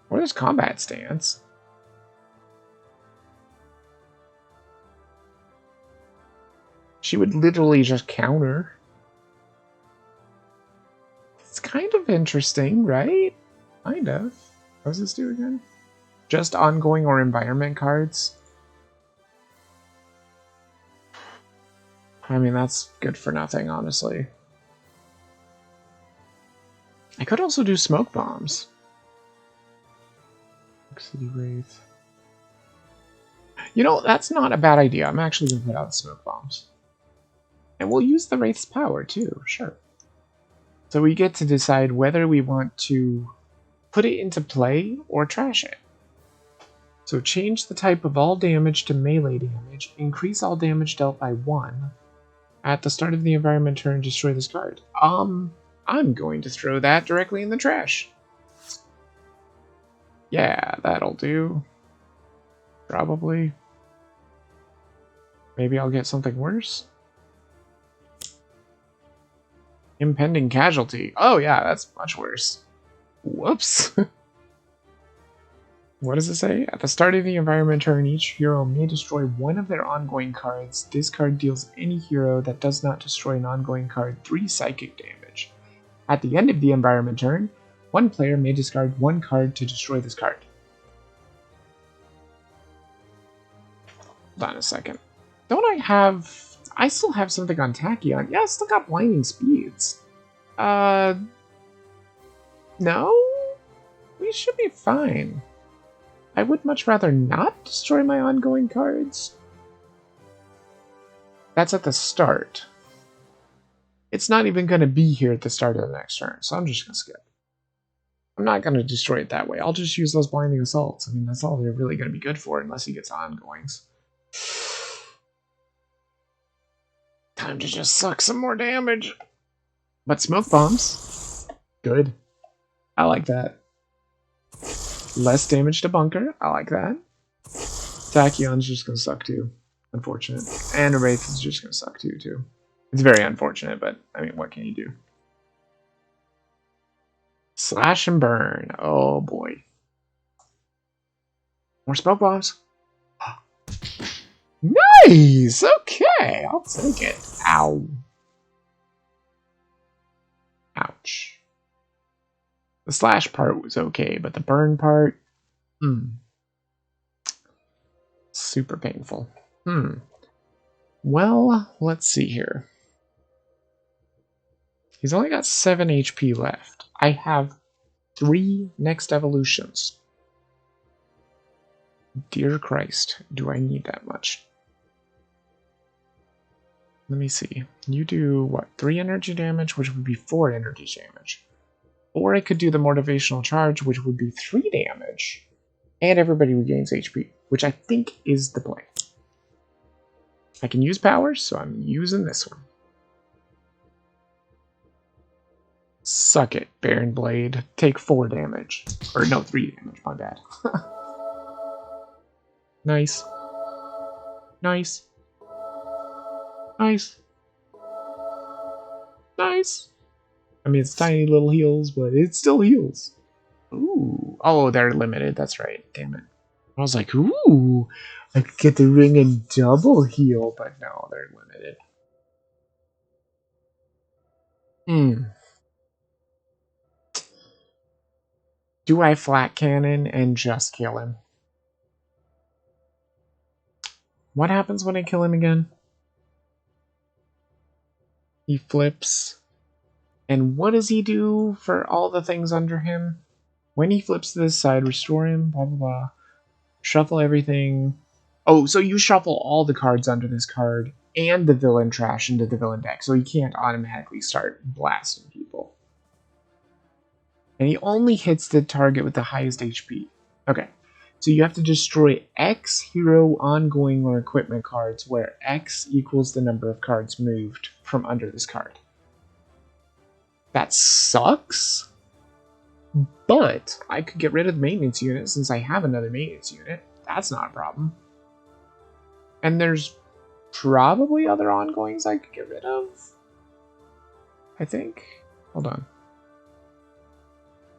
Or there's Combat Stance. She would literally just counter. It's kind of interesting, right? Kind of. What does this do again? Just ongoing or environment cards? I mean, that's good for nothing, honestly. I could also do smoke bombs. City Wraith. You know, that's not a bad idea. I'm actually going to put out the smoke bombs. And we'll use the Wraith's power, too. Sure. So we get to decide whether we want to put it into play or trash it. So change the type of all damage to melee damage. Increase all damage dealt by 1. At the start of the environment turn, destroy this card. I'm going to throw that directly in the trash. Yeah, that'll do. Probably. Maybe I'll get something worse. Impending casualty. Oh yeah, that's much worse. Whoops. What does it say? At the start of the environment turn, each hero may destroy one of their ongoing cards. This card deals any hero that does not destroy an ongoing card 3 psychic damage. At the end of the environment turn, one player may discard one card to destroy this card. Hold on a second. Don't I have... I still have something on Tachyon. Yeah, I still got blinding speeds. No? We should be fine. I would much rather not destroy my ongoing cards. That's at the start. It's not even going to be here at the start of the next turn, so I'm just going to skip. I'm not going to destroy it that way. I'll just use those blinding assaults. I mean, that's all they're really going to be good for, unless he gets ongoings. Time to just suck some more damage. But smoke bombs. Good. I like that. Less damage to bunker. I like that. Tachyon's just gonna suck too. Unfortunate. And a Wraith is just gonna suck too. It's very unfortunate, but I mean, what can you do? Slash and burn. Oh boy. More smoke bombs. Nice! Okay, I'll take it. Ow. Ouch. The slash part was okay, but the burn part... super painful. Well, let's see here. He's only got 7 HP left. I have 3 next evolutions. Dear Christ, do I need that much? Let me see. You do, what, 3 energy damage, which would be 4 energy damage. Or I could do the motivational charge, which would be 3 damage. And everybody regains HP, which I think is the play. I can use powers, so I'm using this one. Suck it, Baron Blade. Take 4 damage. Or no, 3 damage, my bad. Nice. Nice. Nice. Nice. I mean, it's tiny little heals, but it still heals. Ooh. Oh, they're limited. That's right. Damn it. I was like, ooh, I could get the ring and double heal, but no, they're limited. Do I flat cannon and just kill him? What happens when I kill him again? He flips. And what does he do for all the things under him? When he flips to this side, restore him, blah, blah, blah. Shuffle everything. Oh, so you shuffle all the cards under this card and the villain trash into the villain deck, so he can't automatically start blasting people. And he only hits the target with the highest HP. Okay, so you have to destroy X hero ongoing or equipment cards where X equals the number of cards moved from under this card. That sucks, but I could get rid of the maintenance unit since I have another maintenance unit. That's not a problem. And there's probably other ongoings I could get rid of. I think. Hold on.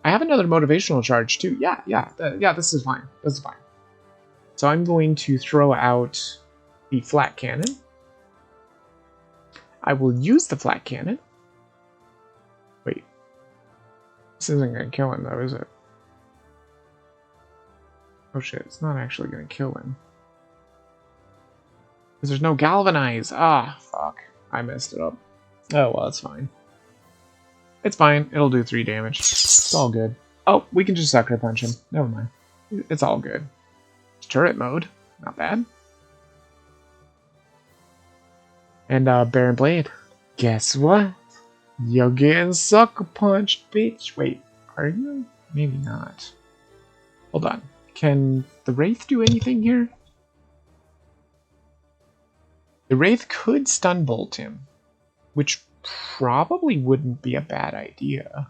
I have another motivational charge too. Yeah, this is fine. This is fine. So I'm going to throw out the flat cannon. I will use the flat cannon. Wait. This isn't going to kill him though, is it? Oh shit, it's not actually going to kill him. Because there's no galvanize. Ah, fuck. I messed it up. Oh, well, it's fine. It's fine. It'll do 3 damage. It's all good. Oh, we can just sucker punch him. Never mind. It's all good. It's turret mode. Not bad. And, Baron Blade. Guess what? You're getting sucker punched, bitch. Wait, are you? Maybe not. Hold on. Can the Wraith do anything here? The Wraith could stun bolt him, which probably wouldn't be a bad idea.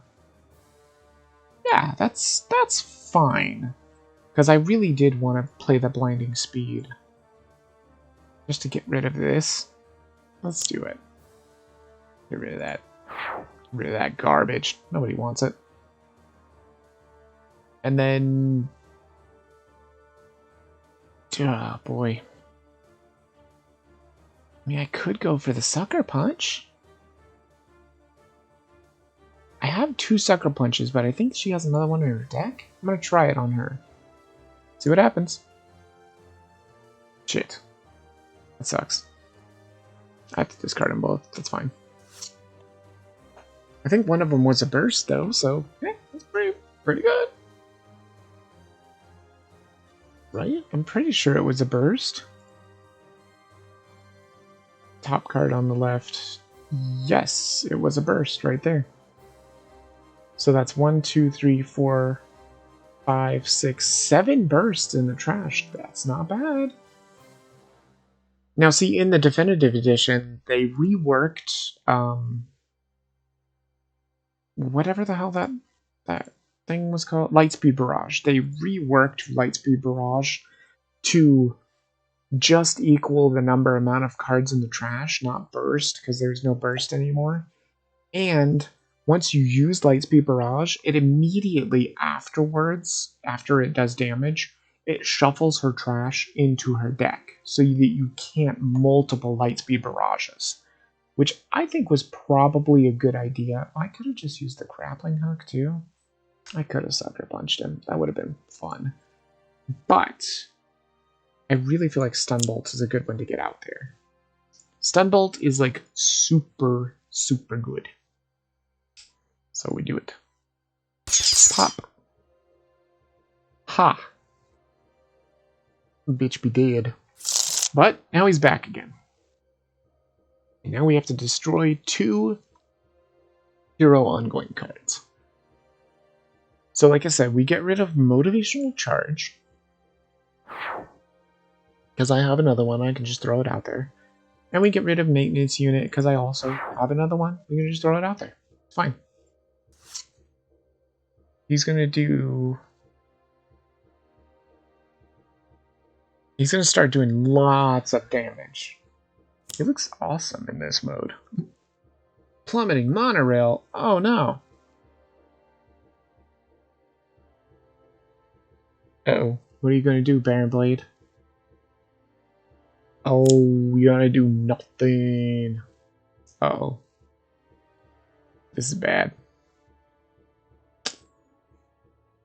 Yeah, that's fine. Because I really did want to play the blinding speed. Just to get rid of this. Let's do it. Get rid of that. Get rid of that garbage. Nobody wants it. And then... oh, boy. I mean, I could go for the Sucker Punch. I have 2 Sucker Punches, but I think she has another one in her deck. I'm going to try it on her. See what happens. Shit. That sucks. I have to discard them both. That's fine. I think one of them was a burst, though, so yeah, that's pretty good. Right? I'm pretty sure it was a burst. Top card on the left. Yes, it was a burst right there. So that's 1, 2, 3, 4, 5, 6, 7 bursts in the trash. That's not bad. Now, see, in the definitive edition, they reworked whatever the hell that thing was called, Lightspeed Barrage. They reworked Lightspeed Barrage to just equal the amount of cards in the trash, not burst, because there's no burst anymore. And once you use Lightspeed Barrage, it immediately afterwards, after it does damage, it shuffles her trash into her deck, so that you can't multiple Lightspeed Barrages, which I think was probably a good idea. I could have just used the grappling hook too. I could have sucker punched him. That would have been fun. But I really feel like Stunbolt is a good one to get out there. Stunbolt is like super, super good. So we do it. Pop. Ha. Bitch be dead. But now he's back again. And now we have to destroy 2 hero ongoing cards. So like I said, we get rid of Motivational Charge. Because I have another one, I can just throw it out there. And we get rid of Maintenance Unit, because I also have another one. We can just throw it out there. It's fine. He's going to do... he's going to start doing lots of damage. He looks awesome in this mode. Plummeting Monorail. Oh no. Uh-oh. What are you going to do, Baron Blade? Oh, you're going to do nothing. Uh-oh. This is bad.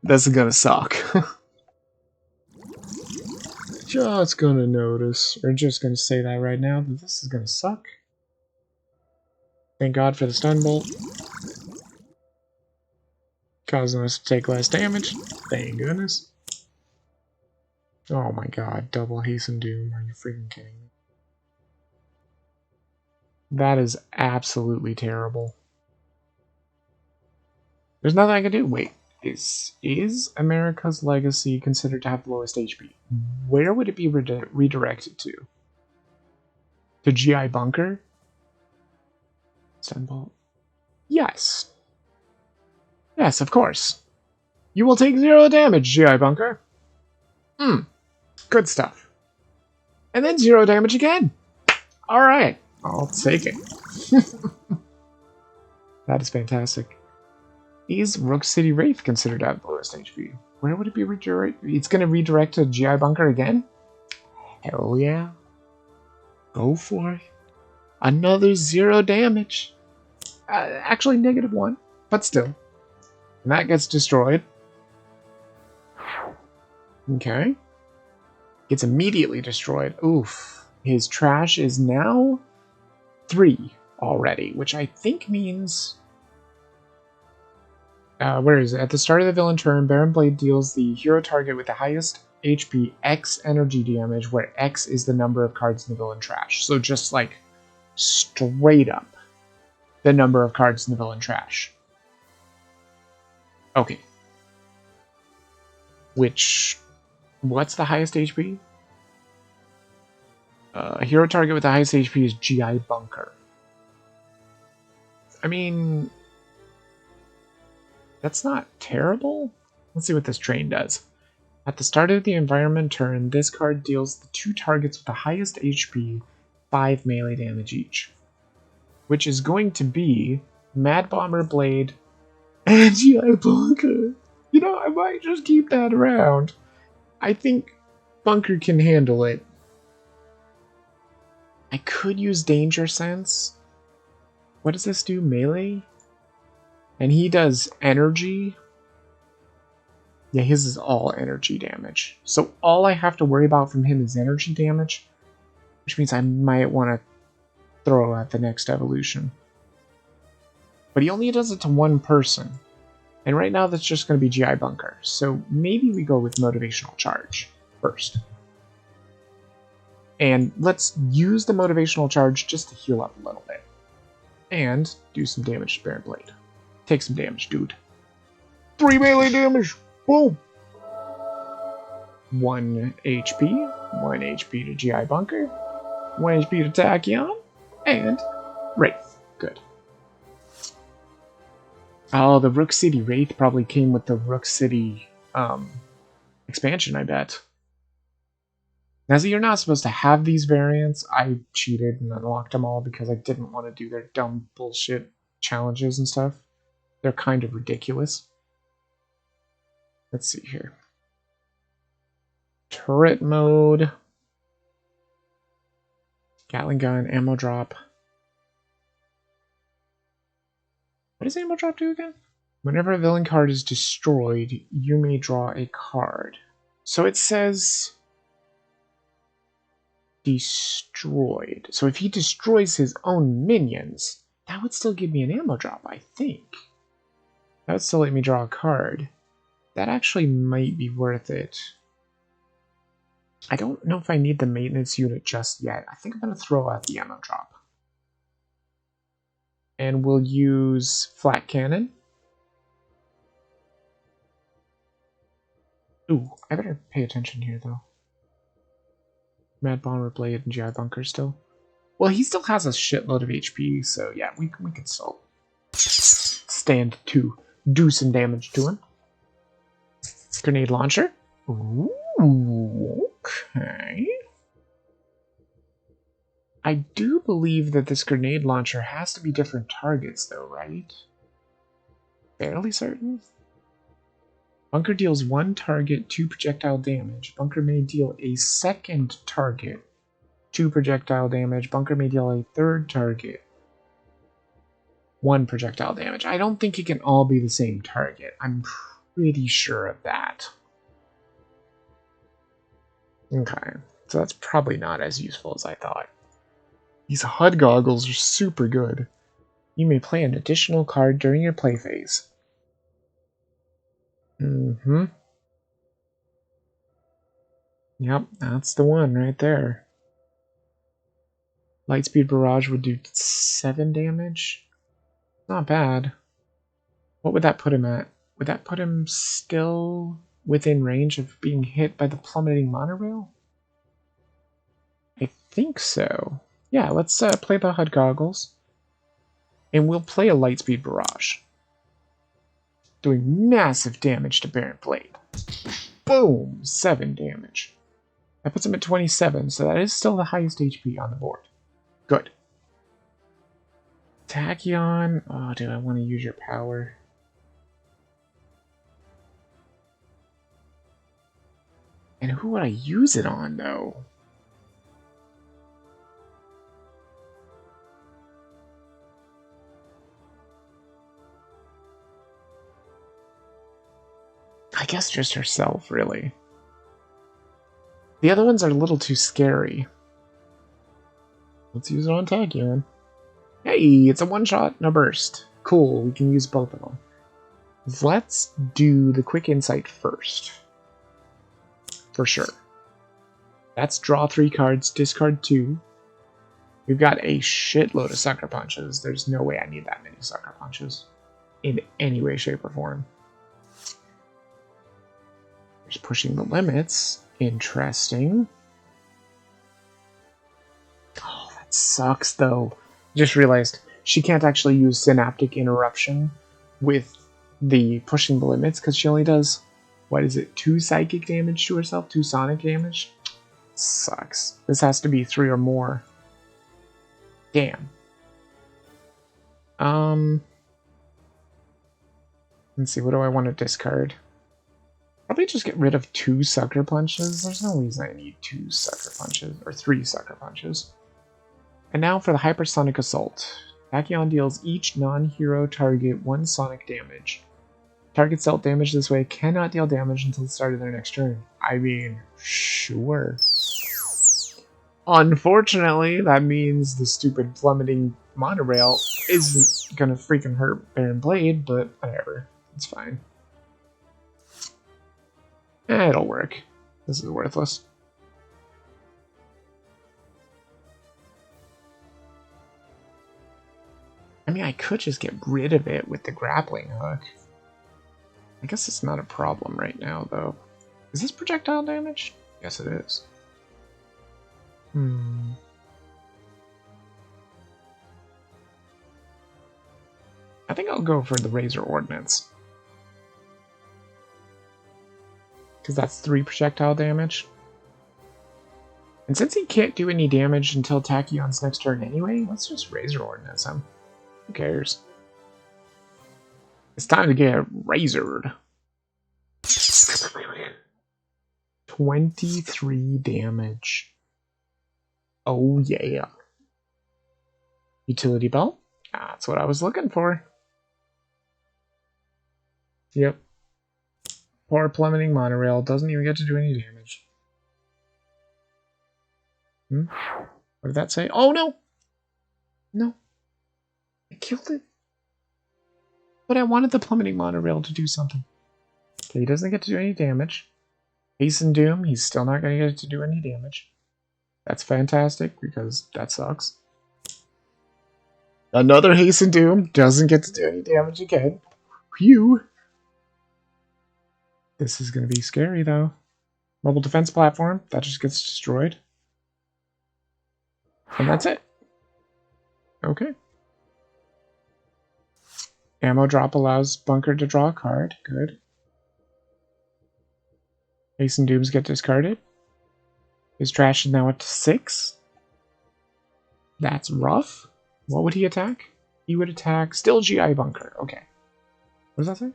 This is going to suck. Just gonna notice, or just gonna say that right now, that this is gonna suck. Thank God for the stun bolt. Causing us to take less damage. Thank goodness. Oh my god, double hasten doom. Are you freaking kidding me? That is absolutely terrible. There's nothing I can do. Wait. Is America's Legacy considered to have the lowest HP? Where would it be redirected to? To GI Bunker? Stunbolt? Yes. Yes, of course. You will take 0 damage, GI Bunker. Good stuff. And then 0 damage again. Alright, I'll take it. That is fantastic. Is Rook City Wraith considered to have the lowest HP? Where would it be redirected? It's going to redirect to GI Bunker again? Hell yeah. Go for it. Another 0 damage. Actually, -1, but still. And that gets destroyed. Okay. Gets immediately destroyed. Oof. His trash is now 3 already, which I think means... where is it? At the start of the villain turn, Baron Blade deals the hero target with the highest HP X energy damage, where X is the number of cards in the villain trash. So just like straight up the number of cards in the villain trash. Okay. Which, what's the highest HP? Hero target with the highest HP is GI Bunker. I mean... that's not terrible. Let's see what this train does. At the start of the environment turn, this card deals the 2 targets with the highest HP 5 melee damage each, which is going to be Mad Bomber Blade and GI Bunker. You know, I might just keep that around. I think Bunker can handle it. I could use Danger Sense. What does this do? Melee? And he does energy. Yeah, his is all energy damage. So all I have to worry about from him is energy damage, which means I might want to throw at the next evolution. But he only does it to one person. And right now that's just going to be GI Bunker. So maybe we go with Motivational Charge first. And let's use the Motivational Charge just to heal up a little bit. And do some damage to Baron Blade. Take some damage, dude. 3 melee damage! Boom! 1 HP. 1 HP to GI Bunker. 1 HP to Tachyon. And Wraith. Good. Oh, the Rook City Wraith probably came with the Rook City expansion, I bet. Now, see, you're not supposed to have these variants. I cheated and unlocked them all because I didn't want to do their dumb bullshit challenges and stuff. They're kind of ridiculous. Let's see here. Turret mode. Gatling gun, ammo drop. What does ammo drop do again? Whenever a villain card is destroyed, you may draw a card. So it says destroyed. So if he destroys his own minions, that would still give me an ammo drop, I think. That would still let me draw a card. That actually might be worth it. I don't know if I need the maintenance unit just yet. I think I'm going to throw out the ammo drop. And we'll use Flat Cannon. Ooh, I better pay attention here, though. Mad Bomber Blade and GI Bunker still. Well, he still has a shitload of HP, so yeah, we can still stand to do some damage to him. Grenade launcher. Ooh, okay. I do believe that this grenade launcher has to be different targets, though, right? Fairly certain? Bunker deals 1 target 2 projectile damage. Bunker may deal a second target 2 projectile damage. Bunker may deal a third target 1 projectile damage. I don't think it can all be the same target. I'm pretty sure of that. Okay, so that's probably not as useful as I thought. These HUD goggles are super good. You may play an additional card during your play phase. Yep, that's the one right there. Lightspeed Barrage would do 7 damage. Not bad. What would that put him at? Would that put him still within range of being hit by the plummeting monorail? I think so. Yeah, let's play the HUD goggles. And we'll play a Lightspeed Barrage. Doing massive damage to Baron Blade. Boom! 7 damage. That puts him at 27, so that is still the highest HP on the board. Good. Tachyon. Oh, do I want to use your power? And who would I use it on, though? I guess just herself, really. The other ones are a little too scary. Let's use it on Tachyon. Hey, it's a one-shot and a burst. Cool, we can use both of them. Let's do the quick insight first. For sure. That's draw 3 cards, discard 2. We've got a shitload of Sucker Punches. There's no way I need that many Sucker Punches. In any way, shape, or form. There's pushing the limits. Interesting. Oh, that sucks, though. Just realized she can't actually use Synaptic Interruption with the pushing the limits because she only does what is it? 2 psychic damage to herself? 2 sonic damage? Sucks. This has to be 3 or more. Damn. Let's see, what do I want to discard? Probably just get rid of 2 sucker punches. There's no reason I need 2 sucker punches, or 3 sucker punches. And now for the Hypersonic Assault. Tachyon deals each non-hero target 1 sonic damage. Targets dealt damage this way cannot deal damage until the start of their next turn. I mean, sure. Unfortunately, that means the stupid plummeting monorail isn't gonna freaking hurt Baron Blade, but whatever. It's fine. It'll work. This is worthless. I mean, I could just get rid of it with the grappling hook. I guess it's not a problem right now, though. Is this projectile damage? Yes, it is. I think I'll go for the Razor Ordnance. Because that's 3 projectile damage. And since he can't do any damage until Tachyon's next turn anyway, let's just Razor Ordnance him. Who cares? It's time to get razored. 23 damage. Oh yeah. Utility Belt? That's what I was looking for. Yep. Poor plummeting monorail doesn't even get to do any damage. What did that say? Oh no! No. I killed it. But I wanted the plummeting monorail to do something. Okay, he doesn't get to do any damage. Hasten Doom, he's still not going to get to do any damage. That's fantastic, because that sucks. Another Hasten Doom, doesn't get to do any damage again. Phew. This is going to be scary, though. Mobile defense platform, that just gets destroyed. And that's it. Okay. Ammo drop allows Bunker to draw a card. Good. Hasten Dooms get discarded. His trash is now at 6. That's rough. What would he attack? He would attack still GI Bunker. Okay. What does that say?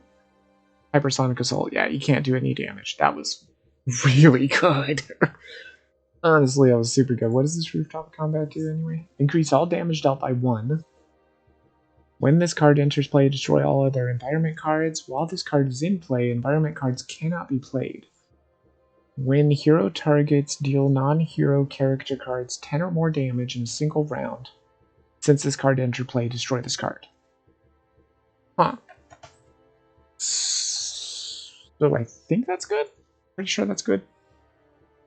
Hypersonic Assault. Yeah, you can't do any damage. That was really good. Honestly, that was super good. What does this Rooftop Combat do anyway? Increase all damage dealt by 1. When this card enters play, destroy all other environment cards. While this card is in play, environment cards cannot be played. When hero targets deal non-hero character cards 10 or more damage in a single round. Since this card entered play, destroy this card. Huh. So I think that's good. Pretty sure that's good.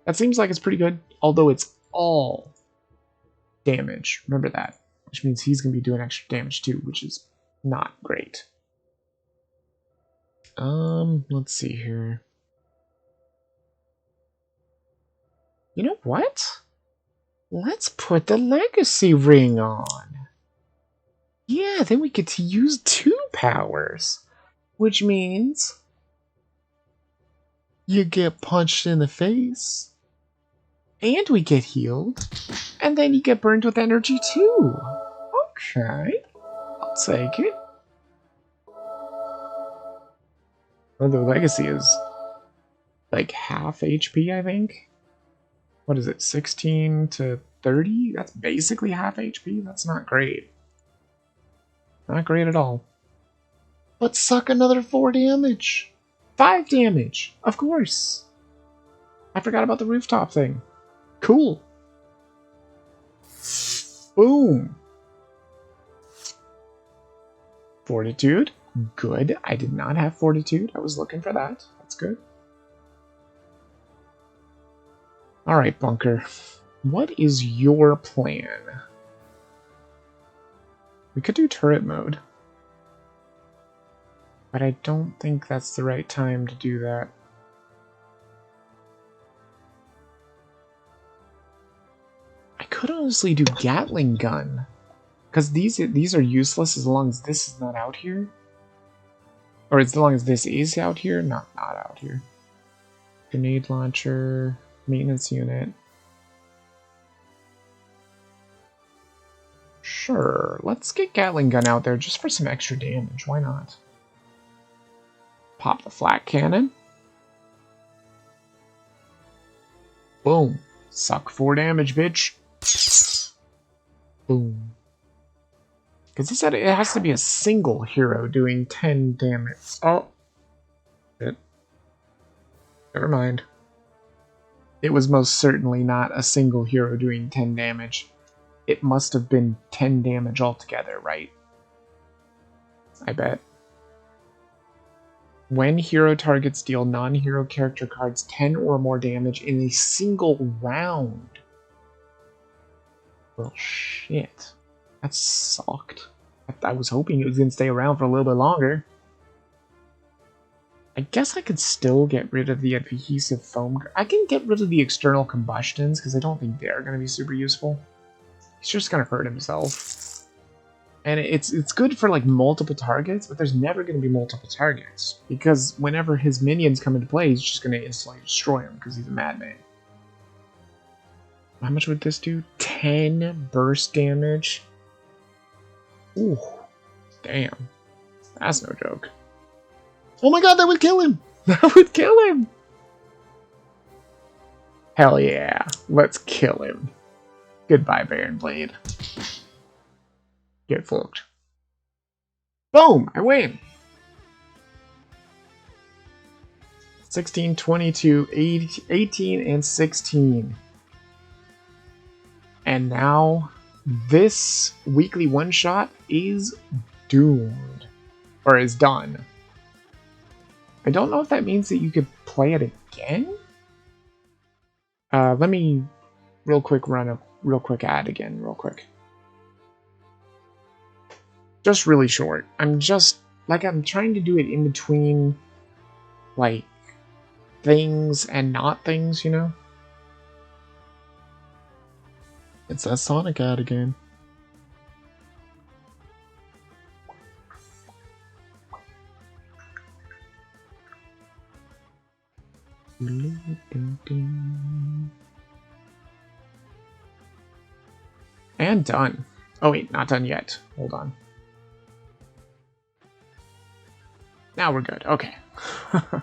That seems like it's pretty good, although it's all damage. Remember that. Which means he's going to be doing extra damage too, which is not great. Let's see here. You know what? Let's put the Legacy Ring on. Yeah, then we get to use 2 powers. Which means you get punched in the face. And we get healed. And then you get burned with energy too. Okay. I'll take it. Well, the Legacy is like half HP, I think. What is it, 16 to 30? That's basically half HP. That's not great. Not great at all. But suck another 4 damage. 5 damage, of course. I forgot about the rooftop thing. Cool. Boom. Fortitude. Good. I did not have Fortitude. I was looking for that. That's good. Alright, Bunker. What is your plan? We could do turret mode. But I don't think that's the right time to do that. I could honestly do Gatling gun. Because these are useless as long as this is not out here. Or as long as this is out here, not out here. Grenade launcher, maintenance unit. Sure, let's get Gatling gun out there just for some extra damage. Why not? Pop the flak cannon. Boom. Suck 4 damage, bitch. Boom. Because he said it has to be a single hero doing 10 damage. Oh. Shit. Never mind. It was most certainly not a single hero doing 10 damage. It must have been 10 damage altogether, right? I bet. When hero targets deal non-hero character cards 10 or more damage in a single round. Well, shit. That sucked. I was hoping it was going to stay around for a little bit longer. I guess I could still get rid of the adhesive foam. I can get rid of the external combustions, because I don't think they're going to be super useful. He's just going to hurt himself. And it's good for like multiple targets, but there's never going to be multiple targets. Because whenever his minions come into play, he's just going to instantly destroy him, because he's a madman. How much would this do? 10 burst damage? Ooh. Damn. That's no joke. Oh my god, that would kill him! That would kill him! Hell yeah. Let's kill him. Goodbye, Baron Blade. Get fucked. Boom! I win! 16, 22, 18, and 16. And now, this weekly one-shot is doomed. Or is done. I don't know if that means that you could play it again? Let me real quick run a real quick ad again, real quick. Just really short. I'm trying to do it in between, like, things and not things, you know? It's that Sonic ad again. And done. Oh wait, not done yet. Hold on. Now we're good. Okay. I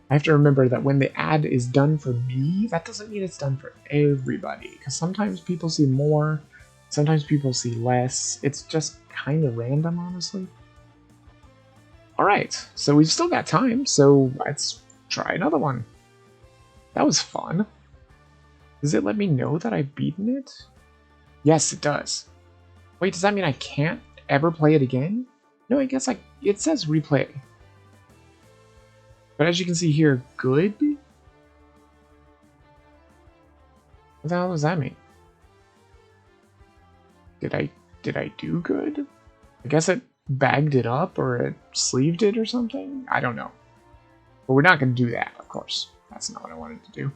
have to remember that when the ad is done for me, that doesn't mean it's done for everybody. Because sometimes people see more, sometimes people see less. It's just kind of random, honestly. Alright, so we've still got time, so let's try another one. That was fun. Does it let me know that I've beaten it? Yes, it does. Wait, does that mean I can't ever play it again? No, I guess it says replay. But as you can see here, good? What the hell does that mean? Did I do good? I guess it bagged it up or it sleeved it or something? I don't know. But we're not going to do that, of course. That's not what I wanted to do.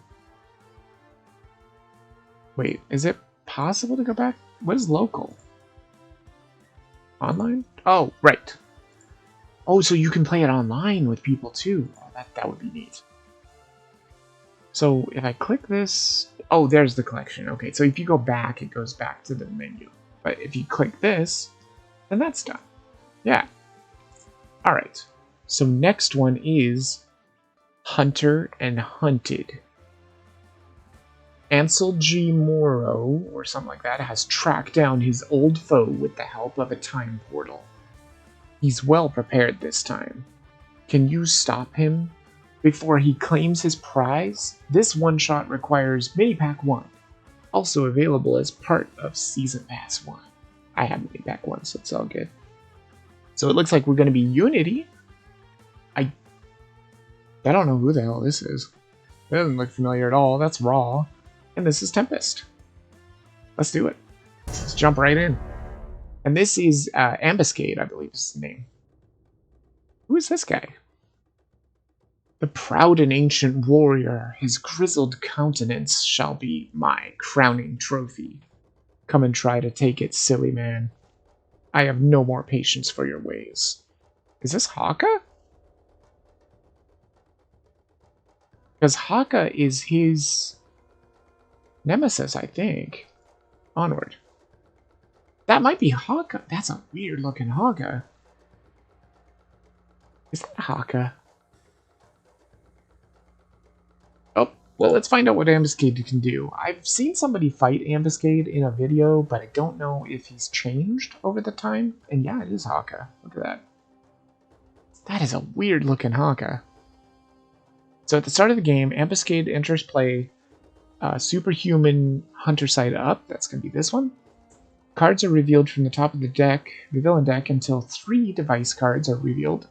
Wait, is it possible to go back? What is local? Online? Oh, right. Oh, so you can play it online with people too. Oh, that would be neat. So if I click this... Oh, there's the collection. Okay, so if you go back, it goes back to the menu. But if you click this, then that's done. Yeah. Alright. So next one is Hunter and Hunted. Ansel G. Morrow, or something like that, has tracked down his old foe with the help of a time portal. He's well prepared this time. Can you stop him before he claims his prize? This one-shot requires Mini-Pack 1, also available as part of Season Pass 1. I have Mini-Pack 1, so it's all good. So it looks like we're going to be Unity. I don't know who the hell this is. It doesn't look familiar at all. That's Raw. And this is Tempest. Let's do it. Let's jump right in. And this is Ambuscade, I believe is the name. Who is this guy? The proud and ancient warrior, his grizzled countenance shall be my crowning trophy. Come and try to take it, silly man. I have no more patience for your ways. Is this Haka? Because Haka is his nemesis, I think. Onward. That might be Haka. That's a weird looking Haka. Is that Haka? Oh, well, let's find out what Ambuscade can do. I've seen somebody fight Ambuscade in a video, but I don't know if he's changed over the time. And yeah, it is Haka. Look at that. That is a weird looking Haka. So at the start of the game, Ambuscade enters play. Superhuman Hunter side up. That's going to be this one. Cards are revealed from the top of the deck, the villain deck, until 3 device cards are revealed.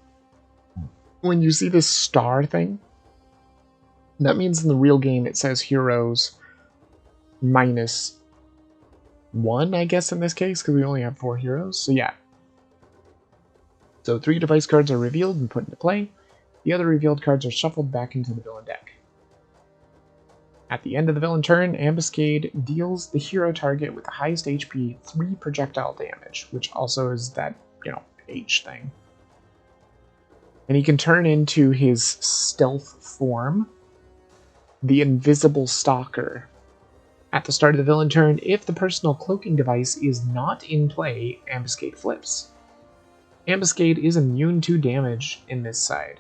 When you see this star thing, that means in the real game it says heroes -1, I guess, in this case, because we only have 4 heroes. So yeah. So 3 device cards are revealed and put into play. The other revealed cards are shuffled back into the villain deck. At the end of the villain turn, Ambuscade deals the hero target with the highest HP 3 projectile damage, which also is that, H thing. And he can turn into his stealth form, the Invisible Stalker. At the start of the villain turn, if the personal cloaking device is not in play, Ambuscade flips. Ambuscade is immune to damage in this side.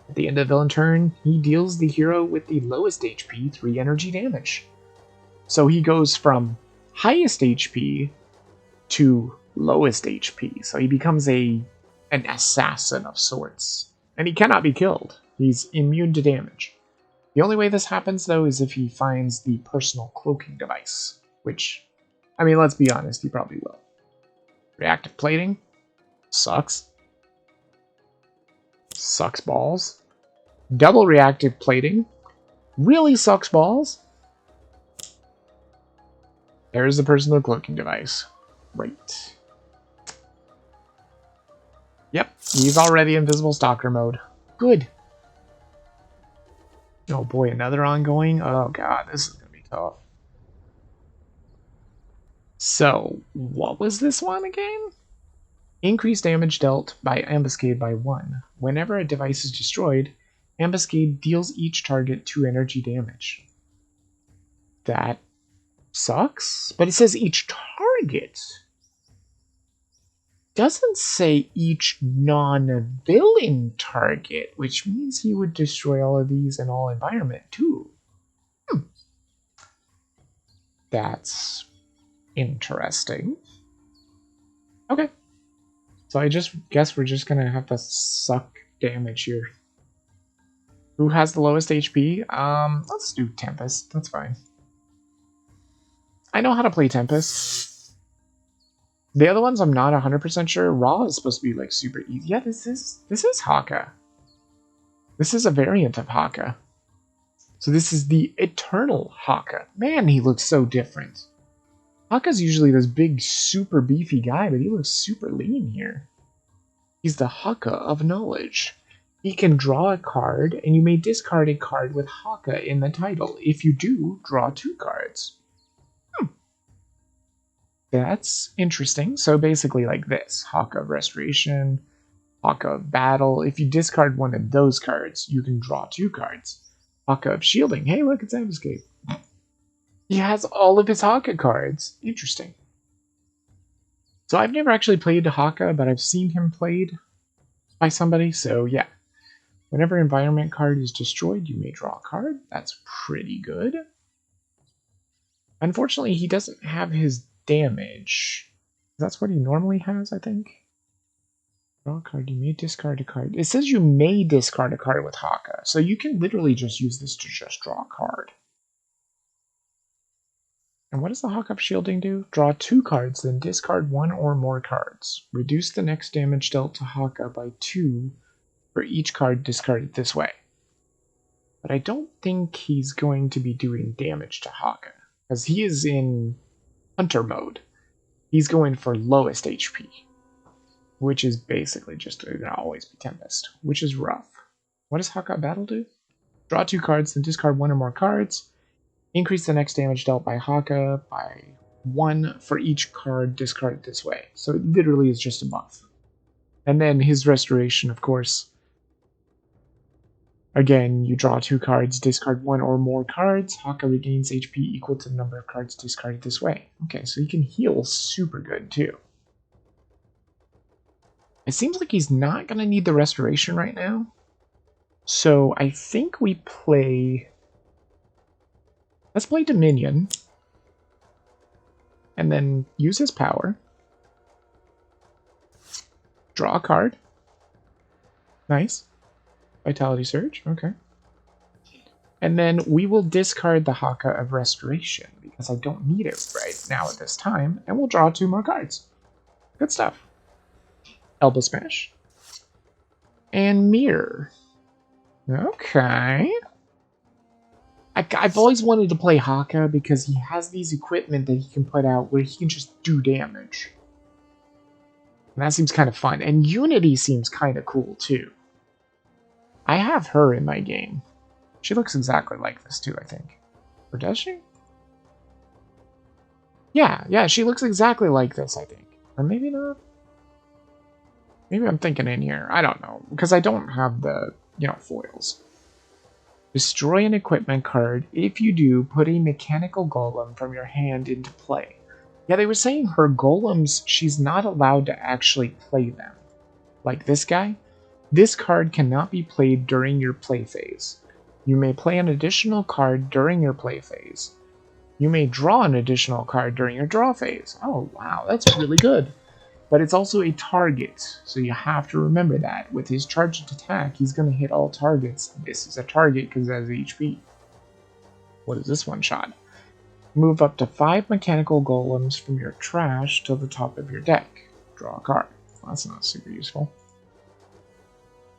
At the end of the villain turn, he deals the hero with the lowest HP 3 energy damage. So he goes from highest HP to lowest HP. So he becomes an assassin of sorts. And he cannot be killed. He's immune to damage. The only way this happens, though, is if he finds the personal cloaking device. Which, let's be honest, he probably will. Reactive plating sucks. Sucks balls. Double reactive plating really sucks balls. There's the personal cloaking device. Right. Yep, he's already Invisible Stalker mode. Good. Oh boy, another ongoing? Oh god, this is gonna be tough. So, what was this one again? Increased damage dealt by Ambuscade by 1. Whenever a device is destroyed, Ambuscade deals each target 2 energy damage. That sucks, but it says each target. Doesn't say each non-villain target, which means he would destroy all of these in all environment too. That's interesting. Okay. So I just guess we're just gonna have to suck damage here. Who has the lowest HP? Let's do Tempest. That's fine. I know how to play Tempest. The other ones I'm not 100% sure. Raw is supposed to be like super easy. Yeah, this is Haka. This is a variant of Haka. So this is the Eternal Haka. Man, he looks so different. Haka's usually this big, super beefy guy, but he looks super lean here. He's the Haka of knowledge. He can draw a card, and you may discard a card with Haka in the title. If you do, draw 2 cards. That's interesting. So basically like this. Haka of Restoration, Haka of Battle. If you discard one of those cards, you can draw 2 cards. Haka of Shielding. Hey, look, it's Ambuscade. He has all of his Haka cards. Interesting. So I've never actually played Haka, but I've seen him played by somebody, so yeah. Whenever environment card is destroyed, you may draw a card. That's pretty good. Unfortunately, he doesn't have his damage. That's what he normally has, I think. Draw a card. You may discard a card. It says you may discard a card with Haka, so you can literally just use this to just draw a card. And what does the Haka of Shielding do? Draw 2 cards, then discard 1 or more cards. Reduce the next damage dealt to Haka by 2 for each card discarded this way. But I don't think he's going to be doing damage to Haka, because he is in Hunter mode. He's going for lowest HP, which is basically just going to always be Tempest, which is rough. What does Haka Battle do? Draw 2 cards, then discard 1 or more cards. Increase the next damage dealt by Haka by 1 for each card discarded this way. So it literally is just a buff. And then his restoration, of course, Again, you draw 2 cards, discard 1 or more cards. Haka regains HP equal to the number of cards discarded this way. Okay, so he can heal super good too. It seems like he's not going to need the restoration right now. So I think we play... Let's play Dominion. And then use his power. Draw a card. Nice. Vitality Surge, okay. And then we will discard the Haka of Restoration, because I don't need it right now at this time, and we'll draw 2 more cards. Good stuff. Elbow Smash. And Mirror. Okay. I've always wanted to play Haka because he has these equipment that he can put out where he can just do damage. And that seems kind of fun. And Unity seems kind of cool, too. I have her in my game. She looks exactly like this, too, I think. Or does she? Yeah, she looks exactly like this, I think. Or maybe not. Maybe I'm thinking in here. I don't know. Because I don't have the, foils. Destroy an equipment card. If you do, put a mechanical golem from your hand into play. Yeah, they were saying her golems, she's not allowed to actually play them. Like this guy. This card cannot be played during your play phase. You may play an additional card during your play phase. You may draw an additional card during your draw phase. Oh, wow, that's really good. But it's also a target, so you have to remember that. With his charged attack, he's going to hit all targets. This is a target because it has HP. What is this one shot? Move up to 5 mechanical golems from your trash to the top of your deck. Draw a card. Well, that's not super useful.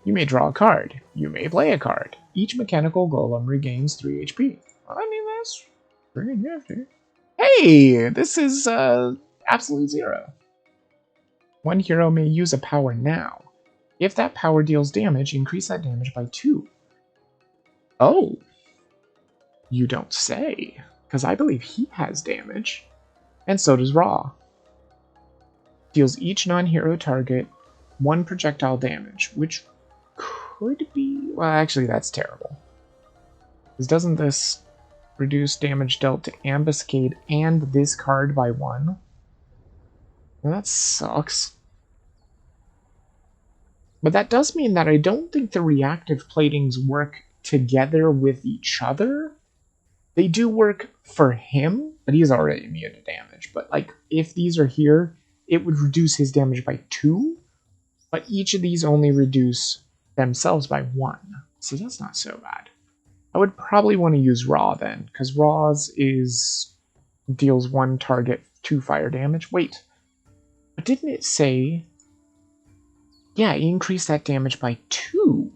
You may draw a card. You may play a card. Each mechanical golem regains 3 HP. Well, I mean, that's pretty nifty. Hey! This is Absolute Zero. One hero may use a power now. If that power deals damage, increase that damage by 2. Oh. You don't say. Because I believe he has damage. And so does Raw. Deals each non-hero target 1 projectile damage, which could be... Well, actually, that's terrible. Because doesn't this reduce damage dealt to Ambuscade and this card by 1? Well, that sucks. But that does mean that I don't think the reactive platings work together with each other. They do work for him, but he's already immune to damage. But, like, if these are here, it would reduce his damage by 2. But each of these only reduce themselves by 1. So that's not so bad. I would probably want to use Raw then, because Raw's deals 1 target 2 fire damage. Wait, but didn't it say... Yeah, increase that damage by 2.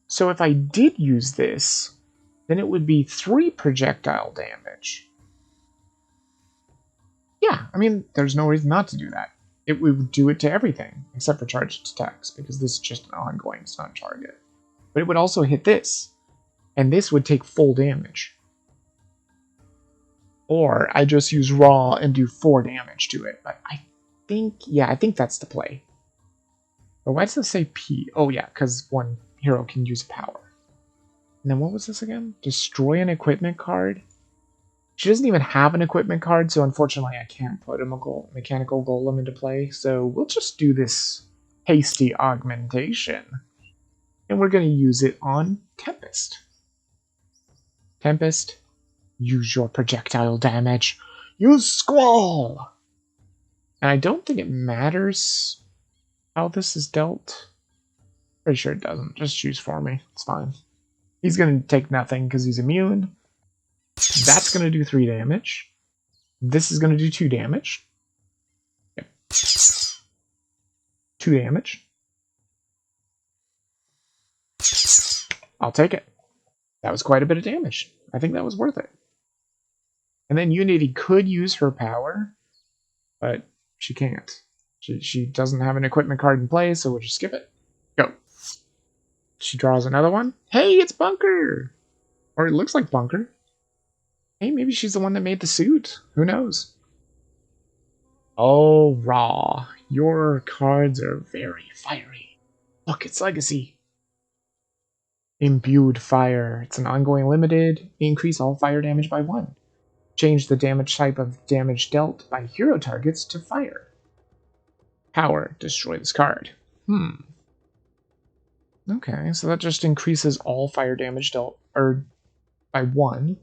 So if I did use this, then it would be 3 projectile damage. Yeah, I mean, there's no reason not to do that. It would do it to everything, except for charged attacks, because this is just an ongoing stun target. But it would also hit this, and this would take full damage. Or I just use Raw and do 4 damage to it. But I think that's the play. But why does it say P? Oh yeah, because 1 hero can use a power. And then what was this again? Destroy an equipment card? She doesn't even have an equipment card, so unfortunately I can't put a mechanical golem into play. So we'll just do this hasty augmentation. And we're going to use it on Tempest. Tempest, use your projectile damage. Use Squall! And I don't think it matters how this is dealt. Pretty sure it doesn't. Just choose for me. It's fine. He's going to take nothing because he's immune. That's going to do 3 damage. This is going to do 2 damage. Yep. 2 damage. I'll take it. That was quite a bit of damage. I think that was worth it. And then Unity could use her power, but she can't. She doesn't have an equipment card in play, so we'll just skip it. Go. She draws another one. Hey, it's Bunker! Or it looks like Bunker. Hey, maybe she's the one that made the suit. Who knows? Oh, Raw. Your cards are very fiery. Look, it's Legacy. Imbued Fire. It's an ongoing limited. Increase all fire damage by 1. Change the damage type of damage dealt by hero targets to fire. Power. Destroy this card. Okay, so that just increases all fire damage dealt by 1.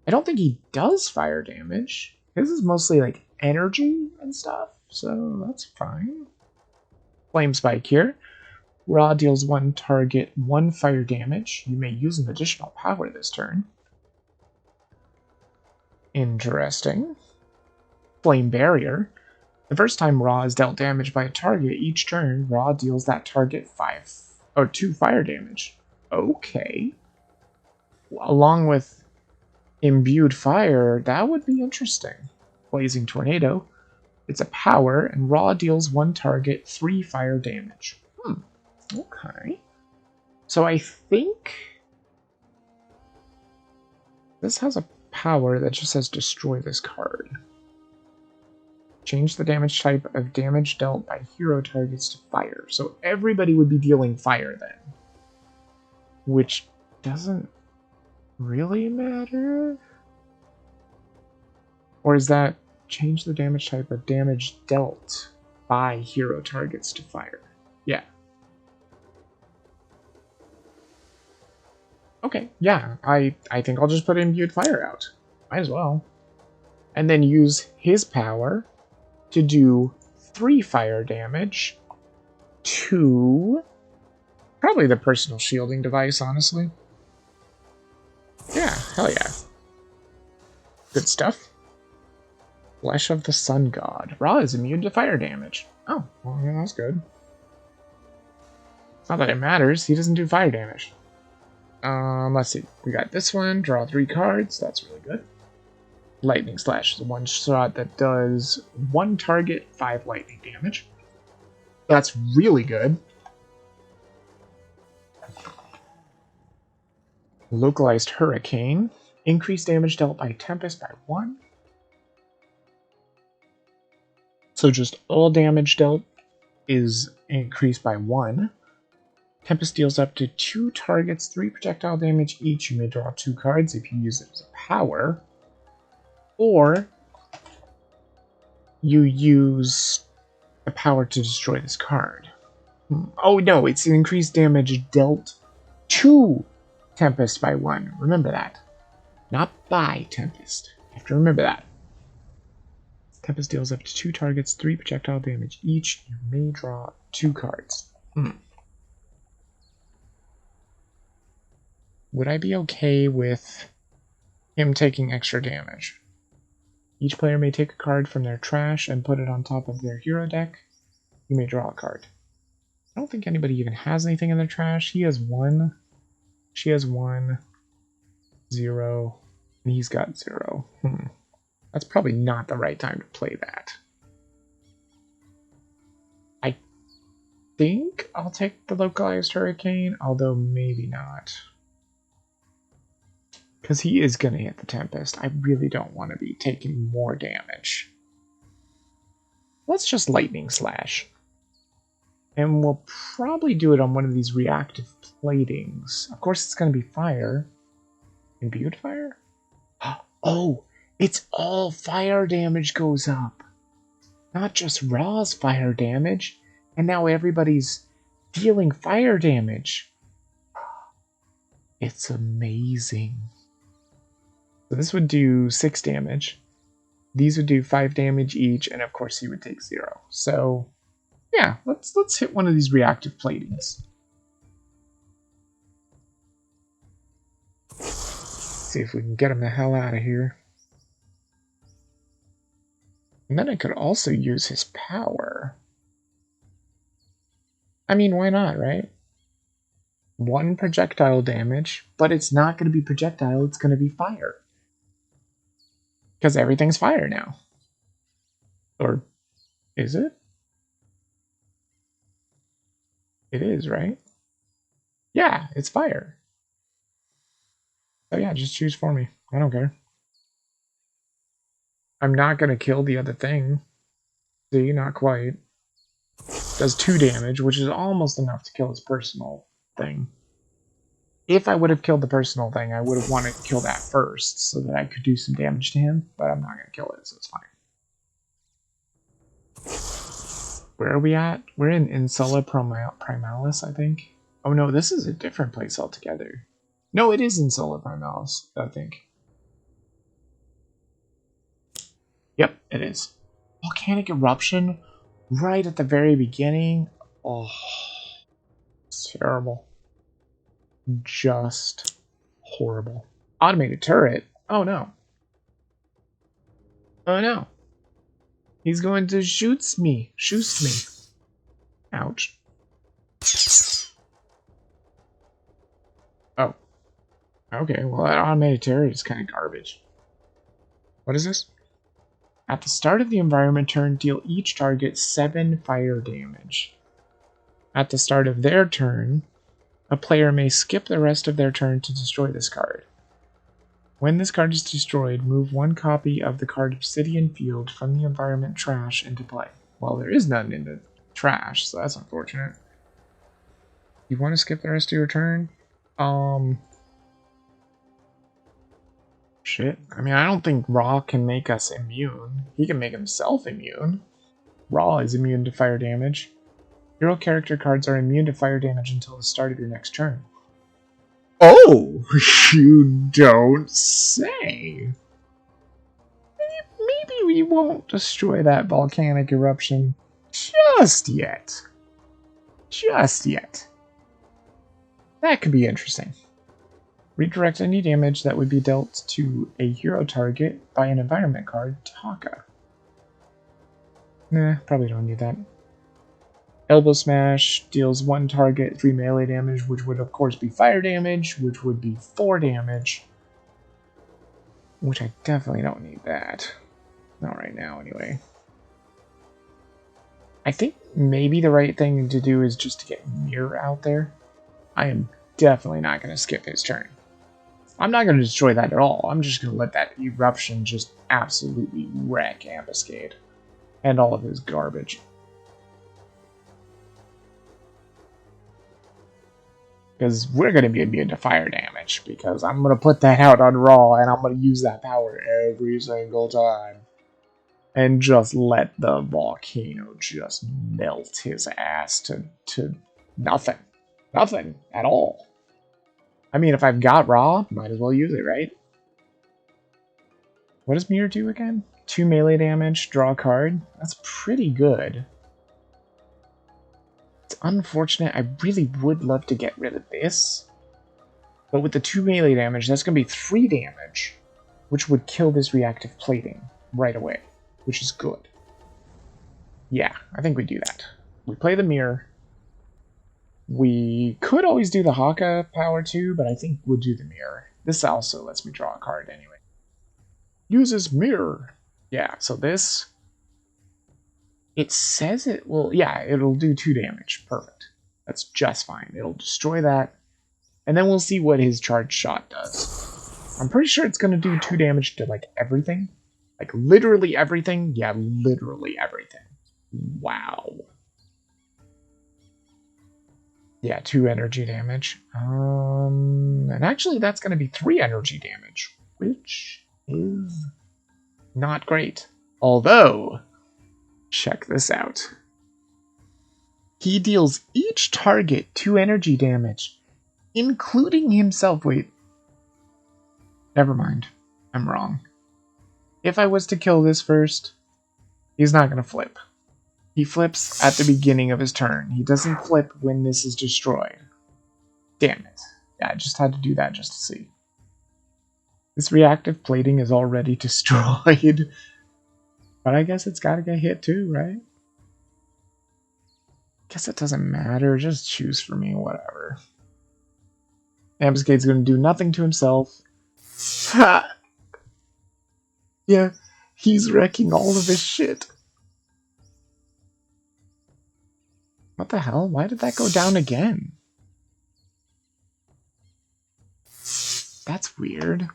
I don't think he does fire damage. His is mostly like energy and stuff, so that's fine. Flame Spike here. Raw deals 1 target 1 fire damage. You may use an additional power this turn. Interesting. Flame Barrier. The first time Raw is dealt damage by a target each turn, Raw deals that target 2 fire damage. Okay. Along with Imbued Fire, that would be interesting. Blazing Tornado. It's a power, and Raw deals 1 target 3 fire damage. Okay. So I think this has a power that just says destroy this card. Change the damage type of damage dealt by hero targets to fire. So everybody would be dealing fire then. Which doesn't really matter? Or is that change the damage type of damage dealt by hero targets to fire? Yeah. Okay, yeah, I think I'll just put Imbued Fire out. Might as well. And then use his power to do 3 fire damage to probably the personal shielding device, honestly. Yeah, hell yeah. Good stuff. Flesh of the Sun God. Ra is immune to fire damage. Oh, well, yeah, that's good. It's not that it matters, he doesn't do fire damage. Let's see. We got this one. Draw 3 cards. That's really good. Lightning Slash is a 1-shot that does 1 target, 5 lightning damage. That's really good. Localized Hurricane. Increased damage dealt by Tempest by 1. So just all damage dealt is increased by 1. Tempest deals up to 2 targets, 3 projectile damage each. You may draw 2 cards if you use it as a power. Or you use a power to destroy this card. Oh no, it's increased damage dealt to Tempest by 1. Remember that. Not by Tempest. You have to remember that. Tempest deals up to 2 targets, 3 projectile damage each. You may draw 2 cards. Would I be okay with him taking extra damage? Each player may take a card from their trash and put it on top of their hero deck. You may draw a card. I don't think anybody even has anything in their trash. He has 1. She has 1. 0. And he's got 0. That's probably not the right time to play that. I think I'll take the Localized Hurricane, although maybe not. Because he is going to hit the Tempest. I really don't want to be taking more damage. Let's just Lightning Slash. And we'll probably do it on one of these reactive platings. Of course, it's going to be fire. Imbued Fire? Oh, it's all fire damage goes up. Not just Raw's fire damage. And now everybody's dealing fire damage. It's amazing. So this would do 6 damage. These would do 5 damage each, and of course he would take 0. So, yeah, let's hit one of these reactive platings. See if we can get him the hell out of here. And then I could also use his power. I mean, why not, right? 1 projectile damage, but it's not going to be projectile, it's going to be fire. Because everything's fire now. Or is it? It is, right? Yeah, it's fire. So yeah, just choose for me. I don't care. I'm not going to kill the other thing. See, not quite. Does 2 damage, which is almost enough to kill his personal thing. If I would have killed the personal thing, I would have wanted to kill that first so that I could do some damage to him, but I'm not going to kill it, so it's fine. Where are we at? We're in Insula Primalis, I think. Oh no, this is a different place altogether. No, it is Insula Primalis, I think. Yep, it is. Volcanic eruption right at the very beginning. Oh, it's terrible. Just horrible. Automated turret? Oh no. Oh no. He's going to shoots me. Shoots me. Ouch. Oh. Okay, well that automated turret is kind of garbage. What is this? At the start of the environment turn, deal each target 7 fire damage. At the start of their turn, a player may skip the rest of their turn to destroy this card. When this card is destroyed, move 1 copy of the card Obsidian Field from the environment trash into play. Well, there is none in the trash, so that's unfortunate. You want to skip the rest of your turn? Shit. I mean, I don't think Raw can make us immune. He can make himself immune. Raw is immune to fire damage. Hero character cards are immune to fire damage until the start of your next turn. Oh, you don't say. Maybe we won't destroy that volcanic eruption just yet. Just yet. That could be interesting. Redirect any damage that would be dealt to a hero target by an environment card to Haka. Nah, probably don't need that. Elbow Smash deals 1 target 3 melee damage, which would of course be fire damage, which would be 4 damage. Which I definitely don't need that. Not right now, anyway. I think maybe the right thing to do is just to get Mirror out there. I am definitely not going to skip his turn. I'm not going to destroy that at all. I'm just going to let that eruption just absolutely wreck Ambuscade. And all of his garbage. Because we're going to be immune to fire damage. Because I'm going to put that out on Raw and I'm going to use that power every single time. And just let the volcano just melt his ass to nothing. Nothing at all. I mean, if I've got Raw, might as well use it, right? What does Mirror do again? 2 melee damage, draw a card. That's pretty good. It's unfortunate. I really would love to get rid of this. But with the 2 melee damage, that's going to be 3 damage. Which would kill this reactive plating right away. Which is good. Yeah, I think we do that. We play the Mirror. We could always do the Haka power too, but I think we'll do the Mirror. This also lets me draw a card anyway. Uses Mirror. Yeah, so this... It says it will... Yeah, it'll do 2 damage. Perfect. That's just fine. It'll destroy that. And then we'll see what his charged shot does. I'm pretty sure it's going to do 2 damage to, like, everything. Like, literally everything? Yeah, literally everything. Wow. Yeah, 2 energy damage. And actually that's going to be 3 energy damage, which is not great. Although, check this out. He deals each target 2 energy damage, including himself. Wait. Never mind. I'm wrong. If I was to kill this first, he's not going to flip. He flips at the beginning of his turn. He doesn't flip when this is destroyed. Damn it. Yeah, I just had to do that just to see. This reactive plating is already destroyed. But I guess it's gotta get hit too, right? Guess it doesn't matter. Just choose for me, whatever. Ambuscade's gonna do nothing to himself. Ha! Yeah, he's wrecking all of his shit. What the hell? Why did that go down again? That's weird.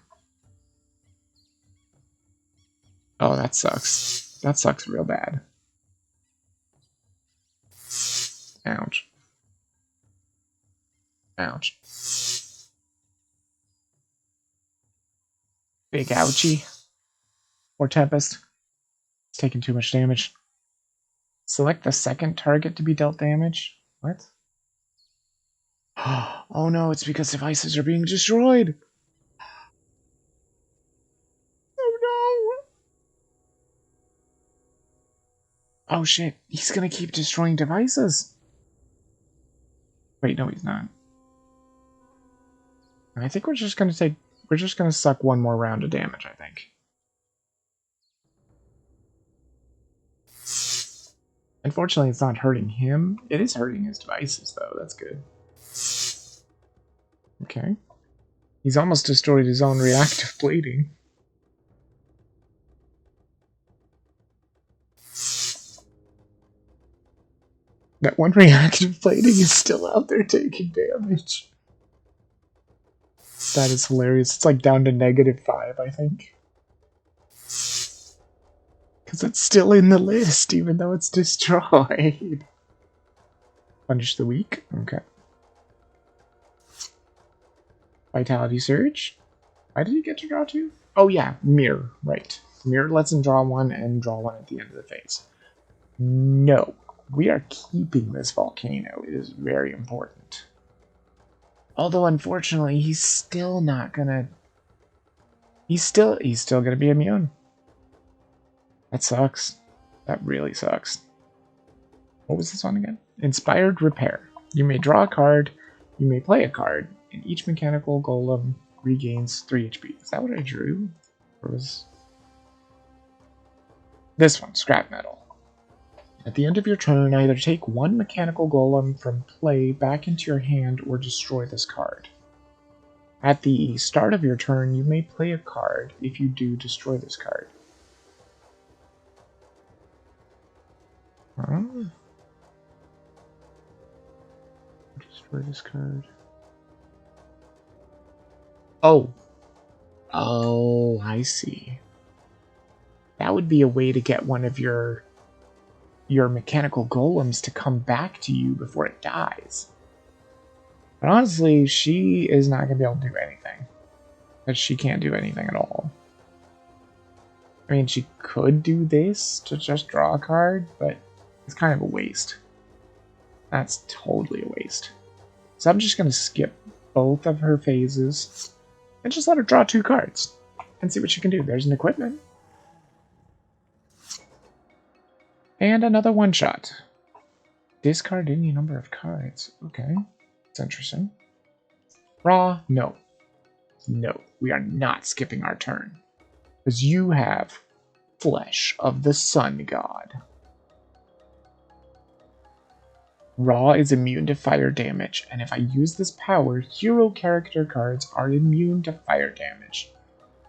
Oh, that sucks. That sucks real bad. Ouch. Ouch. Big ouchie. Or Tempest. It's taking too much damage. Select the second target to be dealt damage. What? Oh no, it's because devices are being destroyed. Oh no. Oh shit, he's gonna keep destroying devices. Wait, no, he's not. I think we're just gonna suck one more round of damage, I think. Unfortunately, it's not hurting him. It is hurting his devices, though. That's good. Okay. He's almost destroyed his own reactive bleeding. That one reactive plating is still out there taking damage. That is hilarious. It's like down to -5, I think. Because it's still in the list, even though it's destroyed. Punish the weak. Okay. Vitality Surge. Why did he get to draw 2? Oh yeah, Mirror. Right. Mirror lets him draw 1 and draw 1 at the end of the phase. No. We are keeping this volcano. It is very important. Although, unfortunately, he's still not gonna... He's still gonna be immune. That sucks. That really sucks. What was this one again? Inspired Repair. You may draw a card, you may play a card, and each mechanical golem regains 3 HP. Is that what I drew? Or was... This one, Scrap Metal. At the end of your turn, either take 1 mechanical golem from play back into your hand or destroy this card. At the start of your turn, you may play a card. If you do, destroy this card. Destroy this card. Oh. Oh, I see. That would be a way to get one of your mechanical golems to come back to you before it dies. But honestly, she is not going to be able to do anything. Because she can't do anything at all. I mean, she could do this to just draw a card, but it's kind of a waste. That's totally a waste. So I'm just going to skip both of her phases and just let her draw 2 cards and see what she can do. There's an equipment. And another one-shot. Discard any number of cards. Okay, that's interesting. Raw, no. No, we are not skipping our turn. Because you have Flesh of the Sun God. Raw is immune to fire damage, and if I use this power, hero character cards are immune to fire damage.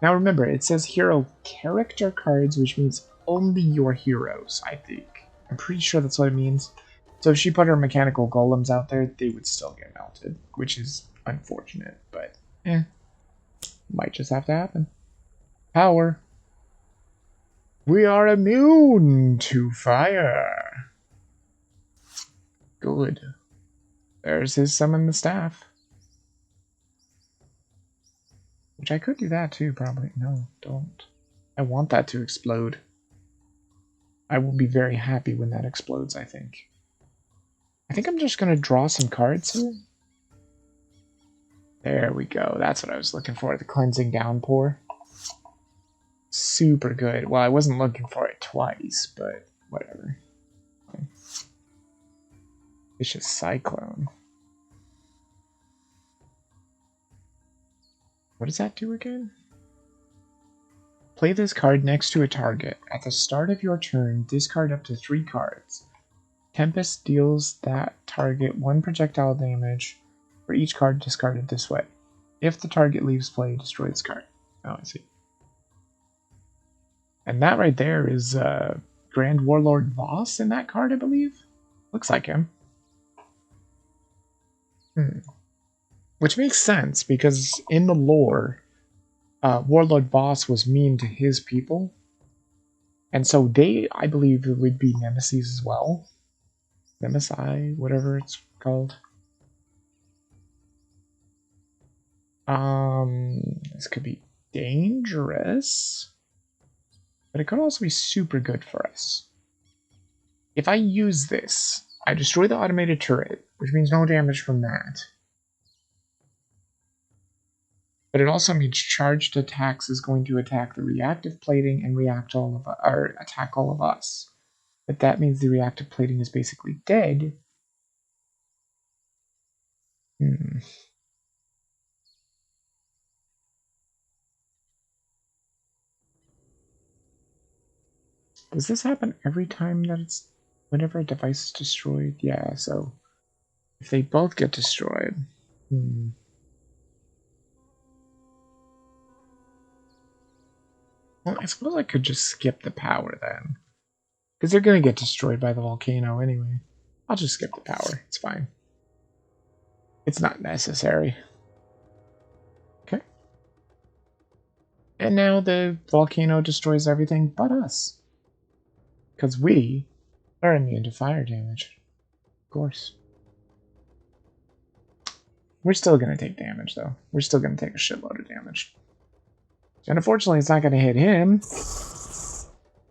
Now remember, it says hero character cards, which means only your heroes, I think. I'm pretty sure that's what it means. So if she put her mechanical golems out there, they would still get melted, which is unfortunate, but might just have to happen. Power. We are immune to fire. Good. There's his summon the staff. Which I could do that too, probably. No, don't. I want that to explode. I will be very happy when that explodes, I think. I think I'm just going to draw some cards here. There we go. That's what I was looking for. The Cleansing Downpour. Super good. Well, I wasn't looking for it twice, but whatever. Okay. Vicious Cyclone. What does that do again? Play this card next to a target. At the start of your turn, discard up to 3 cards. Tempest deals that target 1 projectile damage for each card discarded this way. If the target leaves play, destroy this card. Oh, I see. And that right there is Grand Warlord Voss in that card, I believe? Looks like him. Which makes sense, because in the lore, Warlord Voss was mean to his people. And so they, I believe, would be nemesis as well. MSI, whatever it's called. This could be dangerous, but it could also be super good for us. If I use this, I destroy the automated turret, which means no damage from that. But it also means charged attacks is going to attack the reactive plating and attack all of us. But that means the reactive plating is basically dead. Does this happen every time that whenever a device is destroyed? Yeah, so if they both get destroyed. Well, I suppose I could just skip the power then. Because they're going to get destroyed by the volcano anyway. I'll just skip the power. It's fine. It's not necessary. Okay. And now the volcano destroys everything but us. Because we are immune to fire damage. Of course. We're still going to take damage, though. We're still going to take a shitload of damage. And unfortunately, it's not going to hit him.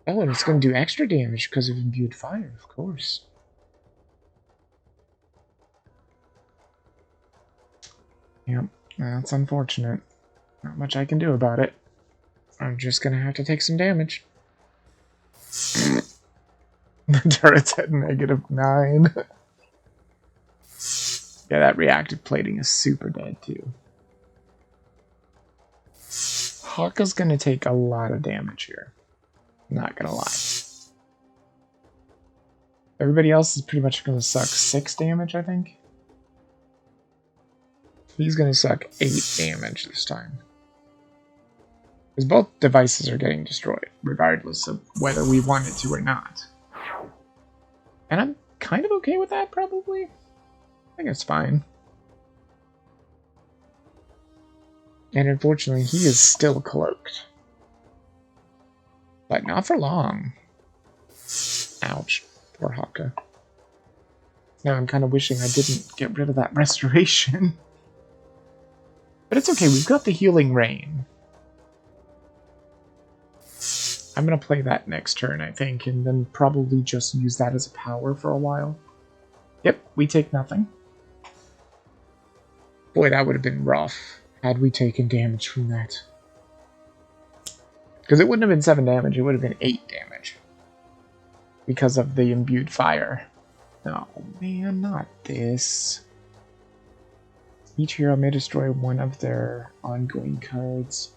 Oh, and it's going to do extra damage because of imbued fire, of course. Yep, that's unfortunate. Not much I can do about it. I'm just going to have to take some damage. The turret's at -9. Yeah, that reactive plating is super dead, too. Haka's going to take a lot of damage here. Not going to lie. Everybody else is pretty much going to suck 6 damage, I think. He's going to suck 8 damage this time. Because both devices are getting destroyed, regardless of whether we want it to or not. And I'm kind of okay with that, probably. I think it's fine. And unfortunately, he is still cloaked. But not for long. Ouch. Poor Haka. Now I'm kind of wishing I didn't get rid of that restoration. But it's okay, we've got the Healing Rain. I'm going to play that next turn, I think, and then probably just use that as a power for a while. Yep, we take nothing. Boy, that would have been rough had we taken damage from that. Because it wouldn't have been 7 damage, it would have been 8 damage. Because of the imbued fire. Oh man, not this. Each hero may destroy one of their ongoing cards.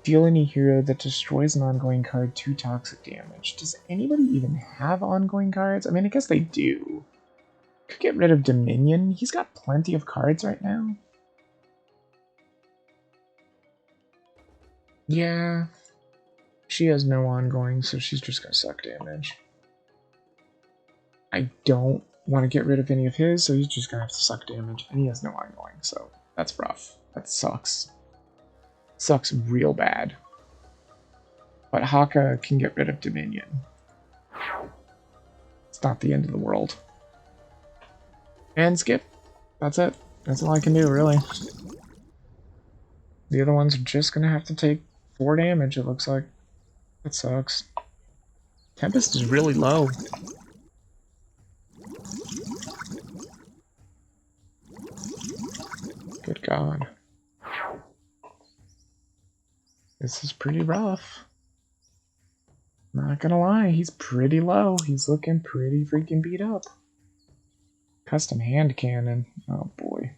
Deal any hero that destroys an ongoing card 2 toxic damage. Does anybody even have ongoing cards? I mean, I guess they do. Could get rid of Dominion. He's got plenty of cards right now. Yeah. She has no ongoing, so she's just going to suck damage. I don't want to get rid of any of his, so he's just going to have to suck damage. And he has no ongoing, so that's rough. That sucks. Sucks real bad. But Haka can get rid of Dominion. It's not the end of the world. And skip. That's it. That's all I can do, really. The other ones are just going to have to take 4 damage, it looks like. That sucks. Tempest is really low. Good God. This is pretty rough. Not gonna lie, he's pretty low. He's looking pretty freaking beat up. Custom hand cannon. Oh boy.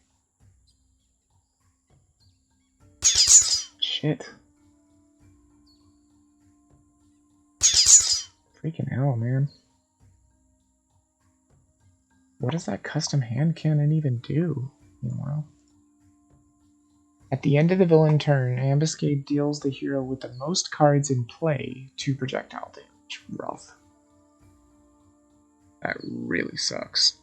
Shit. Freaking hell, man. What does that custom hand cannon even do? Meanwhile. At the end of the villain turn, Ambuscade deals the hero with the most cards in play 2 projectile damage. Rough. That really sucks.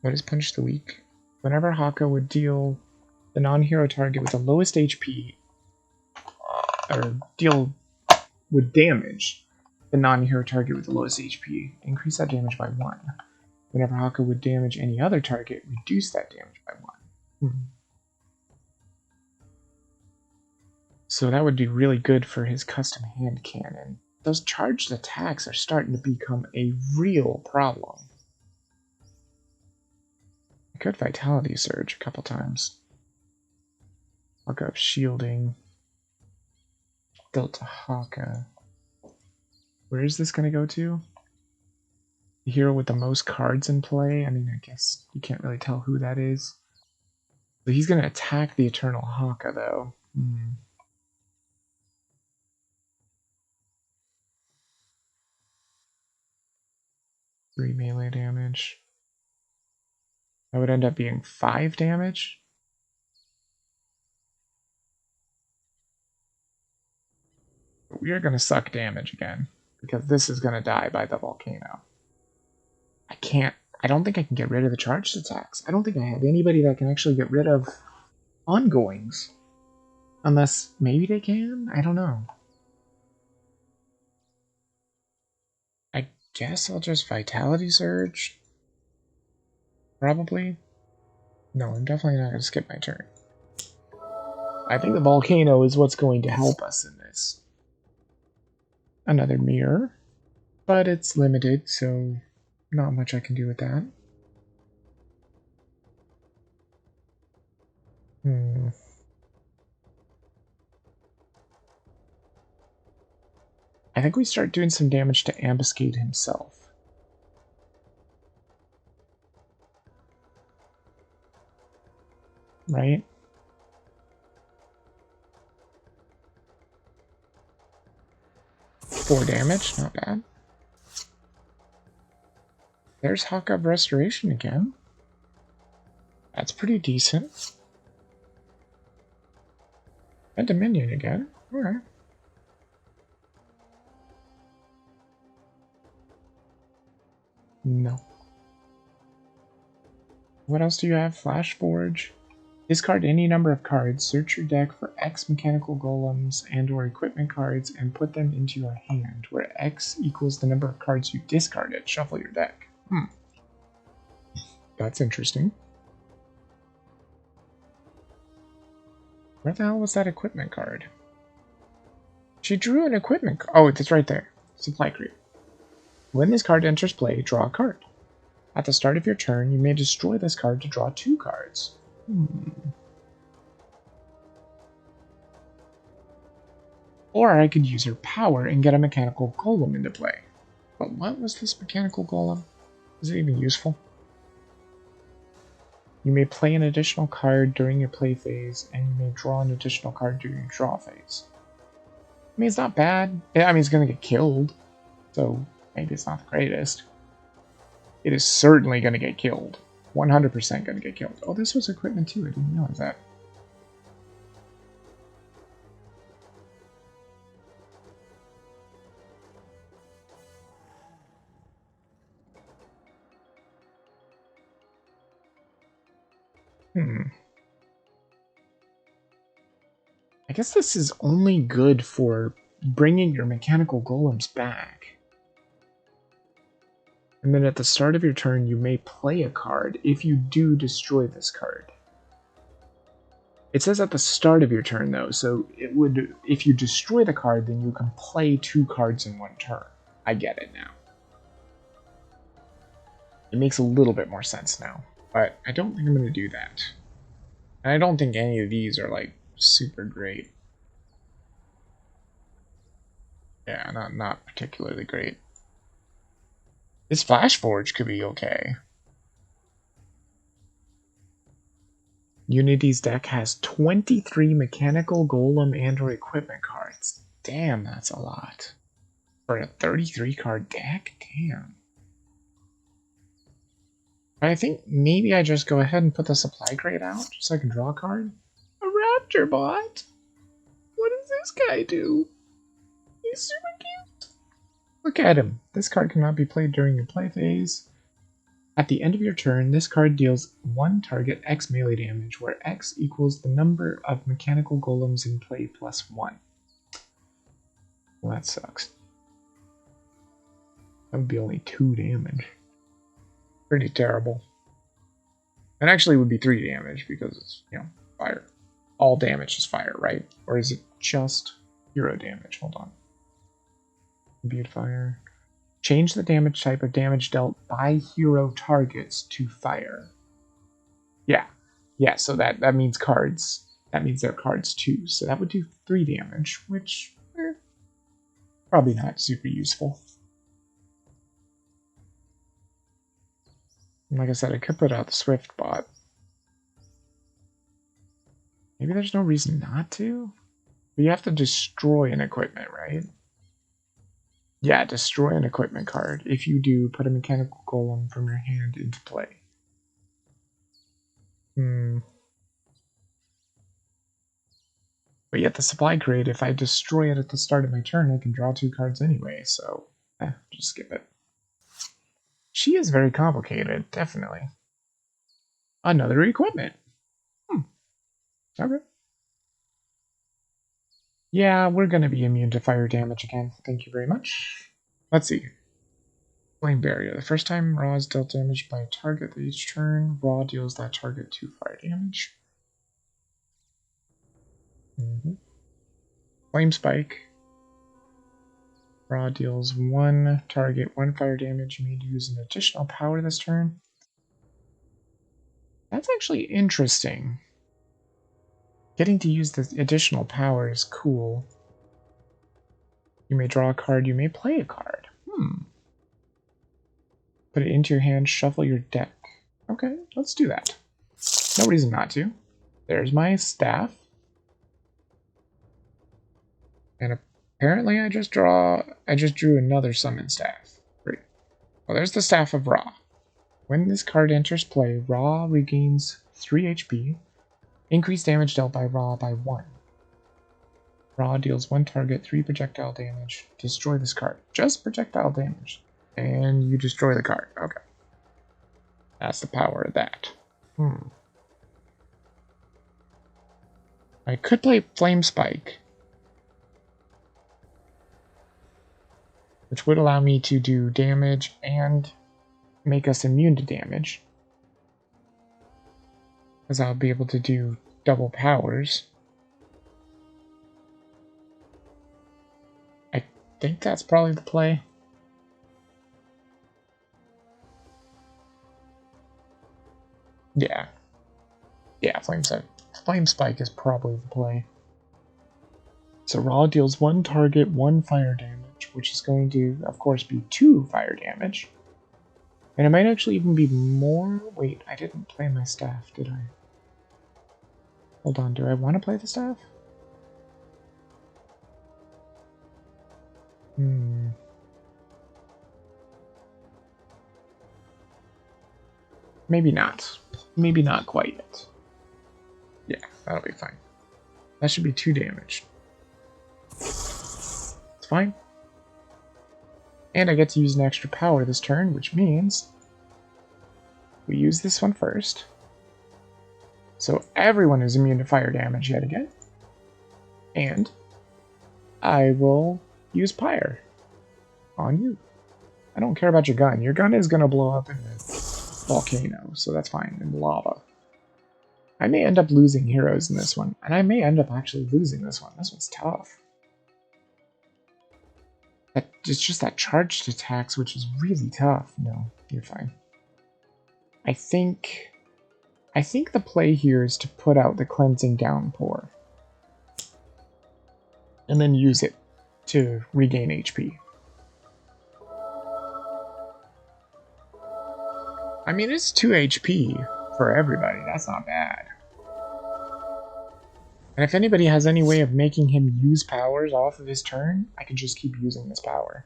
What is Punish the Weak? Whenever Haka would deal the non-hero target with the lowest HP, or deal with damage, the non-hero target with the lowest HP. Increase that damage by 1. Whenever Haka would damage any other target, reduce that damage by 1. So that would be really good for his custom hand cannon. Those charged attacks are starting to become a real problem. I could Vitality Surge a couple times. Look up shielding. Delta Haka. Where is this going to go to? The hero with the most cards in play? I mean, I guess you can't really tell who that is. But he's going to attack the Eternal Haka, though. 3 melee damage. That would end up being 5 damage. We are going to suck damage again, because this is going to die by the volcano. I don't think I can get rid of the charged attacks. I don't think I have anybody that can actually get rid of ongoings. Unless, maybe they can? I don't know. I guess I'll just Vitality Surge. Probably. No, I'm definitely not going to skip my turn. I think the volcano is what's going to help us in this. Another mirror. But it's limited, so not much I can do with that. I think we start doing some damage to Ambuscade himself. Right? Four damage, not bad. There's Hawk Up Restoration again. That's pretty decent. And Dominion again. Alright. No. What else do you have? Flash Forge. Discard any number of cards, search your deck for X mechanical golems and or equipment cards, and put them into your hand, where X equals the number of cards you discarded. Shuffle your deck. That's interesting. Where the hell was that equipment card? She drew an equipment card. Oh, it's right there. Supply creep. When this card enters play, draw a card. At the start of your turn, you may destroy this card to draw 2 cards. Or I could use her power and get a mechanical golem into play. But what was this mechanical golem? Is it even useful? You may play an additional card during your play phase, and you may draw an additional card during your draw phase. I mean, it's not bad. I mean, it's going to get killed, so maybe it's not the greatest. It is certainly going to get killed. 100% going to get killed. Oh, this was equipment too. I didn't realize that. I guess this is only good for bringing your mechanical golems back. And then at the start of your turn, you may play a card if you do destroy this card. It says at the start of your turn, though, so it would, if you destroy the card, then you can play 2 cards in 1 turn. I get it now. It makes a little bit more sense now, but I don't think I'm going to do that. And I don't think any of these are, like, super great. Yeah, not particularly great. This Flash Forge could be okay. Unity's deck has 23 mechanical golem and or equipment cards. Damn, that's a lot. For a 33 card deck? Damn. But I think maybe I just go ahead and put the supply crate out just so I can draw a card. A Raptor Bot? What does this guy do? He's super cute. Look at him. This card cannot be played during your play phase. At the end of your turn, this card deals 1 target X melee damage, where X equals the number of mechanical golems in play plus 1. Well, that sucks. That would be only 2 damage. Pretty terrible. It actually would be 3 damage because it's, fire. All damage is fire, right? Or is it just hero damage? Hold on. Imbued fire. Change the damage type of damage dealt by hero targets to fire. Yeah. Yeah, so that means cards. That means they're cards too. So that would do 3 damage, which probably not super useful. And like I said, I could put out the Swift bot. Maybe there's no reason not to? But you have to destroy an equipment, right? Yeah, destroy an equipment card. If you do, put a mechanical golem from your hand into play. But yet the supply crate, if I destroy it at the start of my turn, I can draw 2 cards anyway, so just skip it. She is very complicated, definitely. Another equipment. Okay. Yeah, we're gonna be immune to fire damage again. Thank you very much. Let's see. Flame Barrier. The first time Raw is dealt damage by a target each turn, Raw deals that target 2 fire damage. Flame Spike. Raw deals 1 target 1 fire damage. You may use an additional power this turn. That's actually interesting. Getting to use the additional power is cool. You may draw a card, you may play a card. Put it into your hand, shuffle your deck. Okay, let's do that. No reason not to. There's my staff. And apparently I just drew another summon staff. Great. Well, there's the Staff of Ra. When this card enters play, Ra regains 3 HP. Increase damage dealt by Ra by 1. Ra deals 1 target, 3 projectile damage. Destroy this card. Just projectile damage. And you destroy the card. Okay. That's the power of that. I could play Flame Spike, which would allow me to do damage and make us immune to damage, because I'll be able to do double powers. I think that's probably the play. Yeah, Flame Spike is probably the play. So Raw deals 1 target, 1 fire damage, which is going to, of course, be 2 fire damage. And it might actually even be more. Wait, I didn't play my staff, did I? Hold on, do I want to play the staff? Maybe not. Maybe not quite yet. Yeah, that'll be fine. That should be 2 damage. It's fine. And I get to use an extra power this turn, which means we use this one first. So everyone is immune to fire damage yet again. And I will use Pyre on you. I don't care about your gun. Your gun is going to blow up in the volcano, so that's fine, in lava. I may end up losing heroes in this one, and I may end up actually losing this one. This one's tough. It's just that charged attacks, which is really tough. No, you're fine. I think the play here is to put out the Cleansing Downpour. And then use it to regain HP. I mean, it's 2 HP for everybody. That's not bad. And if anybody has any way of making him use powers off of his turn, I can just keep using this power.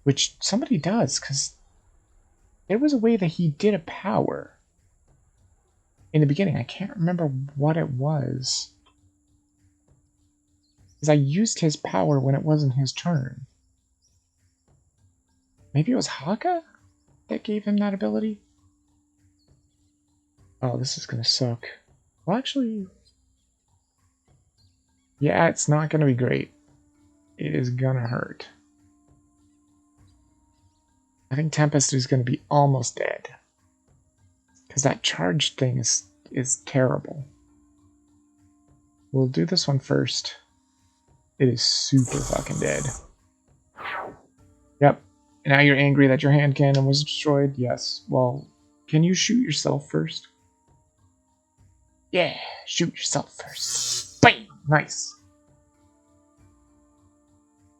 Which somebody does, because there was a way that he did a power in the beginning. I can't remember what it was. Because I used his power when it wasn't his turn. Maybe it was Haka that gave him that ability? Oh, this is gonna suck. Well, actually... yeah, it's not gonna be great. It is gonna hurt. I think Tempest is going to be almost dead. Because that charge thing is terrible. We'll do this one first. It is super fucking dead. Yep. Now you're angry that your hand cannon was destroyed? Yes. Well, can you shoot yourself first? Yeah, shoot yourself first. Bam! Nice.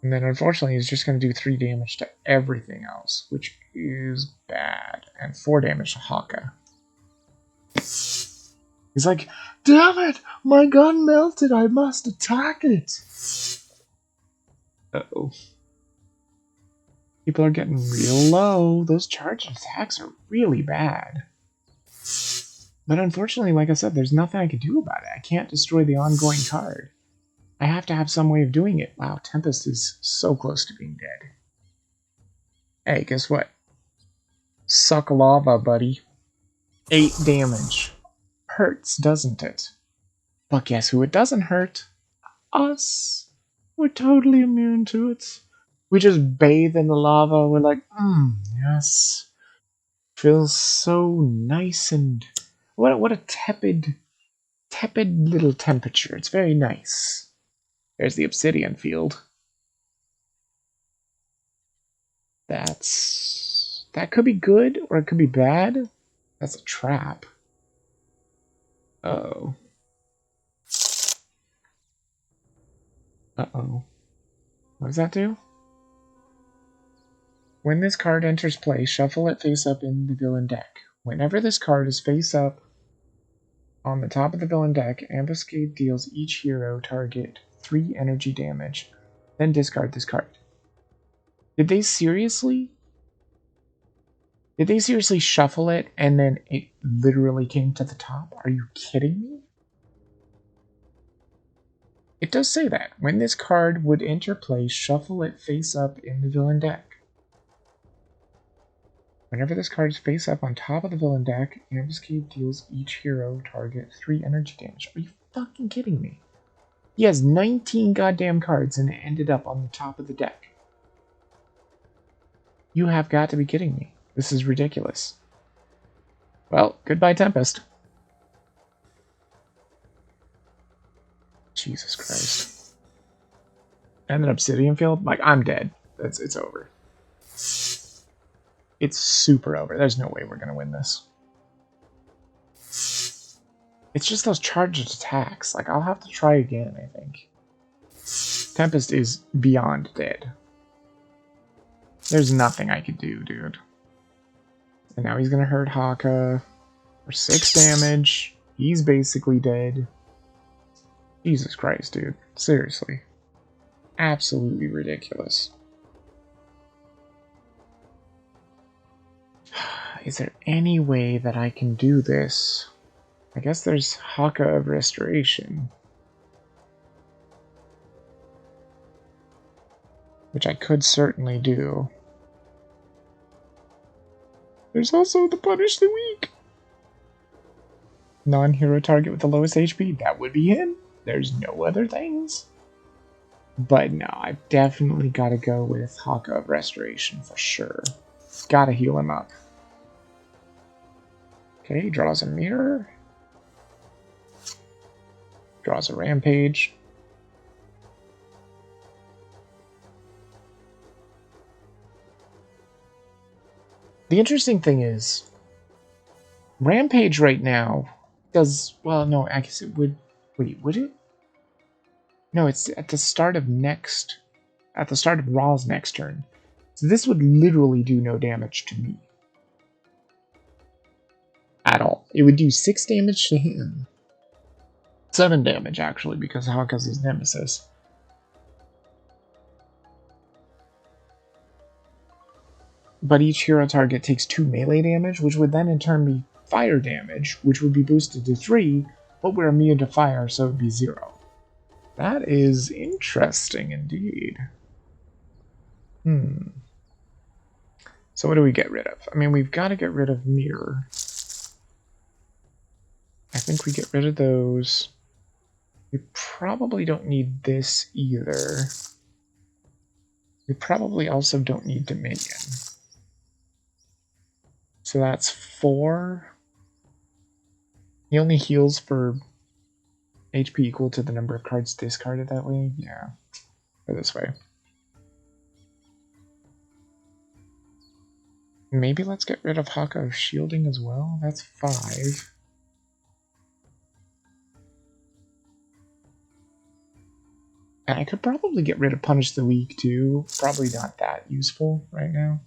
And then unfortunately he's just going to do 3 damage to everything else, which is bad. And 4 damage to Haka. He's like, damn it! My gun melted, I must attack it! Uh-oh. People are getting real low. Those charged attacks are really bad. But unfortunately, like I said, there's nothing I can do about it. I can't destroy the ongoing card. I have to have some way of doing it. Wow, Tempest is so close to being dead. Hey, guess what? Suck lava, buddy. 8 damage. Hurts, doesn't it? But guess who it doesn't hurt? Us. We're totally immune to it. We just bathe in the lava. We're like, yes. Feels so nice and... What a tepid little temperature. It's very nice. There's the obsidian field. That could be good, or it could be bad. That's a trap. Uh-oh. Uh-oh. What does that do? When this card enters play, shuffle it face up in the villain deck. Whenever this card is face up on the top of the villain deck, Ambuscade deals each hero target 3 energy damage. Then discard this card. Did they seriously? Did they seriously shuffle it and then it literally came to the top? Are you kidding me? It does say that. When this card would enter play, shuffle it face up in the villain deck. Whenever this card is face up on top of the villain deck, Ambuscade deals each hero target 3 energy damage. Are you fucking kidding me? He has 19 goddamn cards and it ended up on the top of the deck. You have got to be kidding me. This is ridiculous. Well, goodbye Tempest. Jesus Christ. And an obsidian field? Like, I'm dead. It's over. It's super over. There's no way we're going to win this. It's just those charged attacks. Like, I'll have to try again, I think. Tempest is beyond dead. There's nothing I could do, dude. And now he's going to hurt Haka for 6 damage. He's basically dead. Jesus Christ, dude. Seriously. Absolutely ridiculous. Is there any way that I can do this? I guess there's Haka of Restoration. Which I could certainly do. There's also the Punish the Weak. Non-hero target with the lowest HP. That would be him. There's no other things. But no, I've definitely got to go with Haka of Restoration for sure. Gotta heal him up. Okay, he draws a mirror. Draws a rampage. The interesting thing is, Rampage right now does, well, no, I guess it would, wait, would it? No, it's at the start of Raw's next turn. So this would literally do no damage to me. At all. It would do 6 damage to him. 7 damage, actually, because Haka's his nemesis. But each hero target takes 2 melee damage, which would then in turn be fire damage, which would be boosted to 3, but we're immune to fire, so it would be 0. That is interesting indeed. So what do we get rid of? I mean, we've got to get rid of Mirror. I think we get rid of those. We probably don't need this either. We probably also don't need Dominion. So that's 4. He only heals for HP equal to the number of cards discarded that way? Yeah. Or this way. Maybe let's get rid of Haka shielding as well. That's 5. And I could probably get rid of Punish the Weak too. Probably not that useful right now.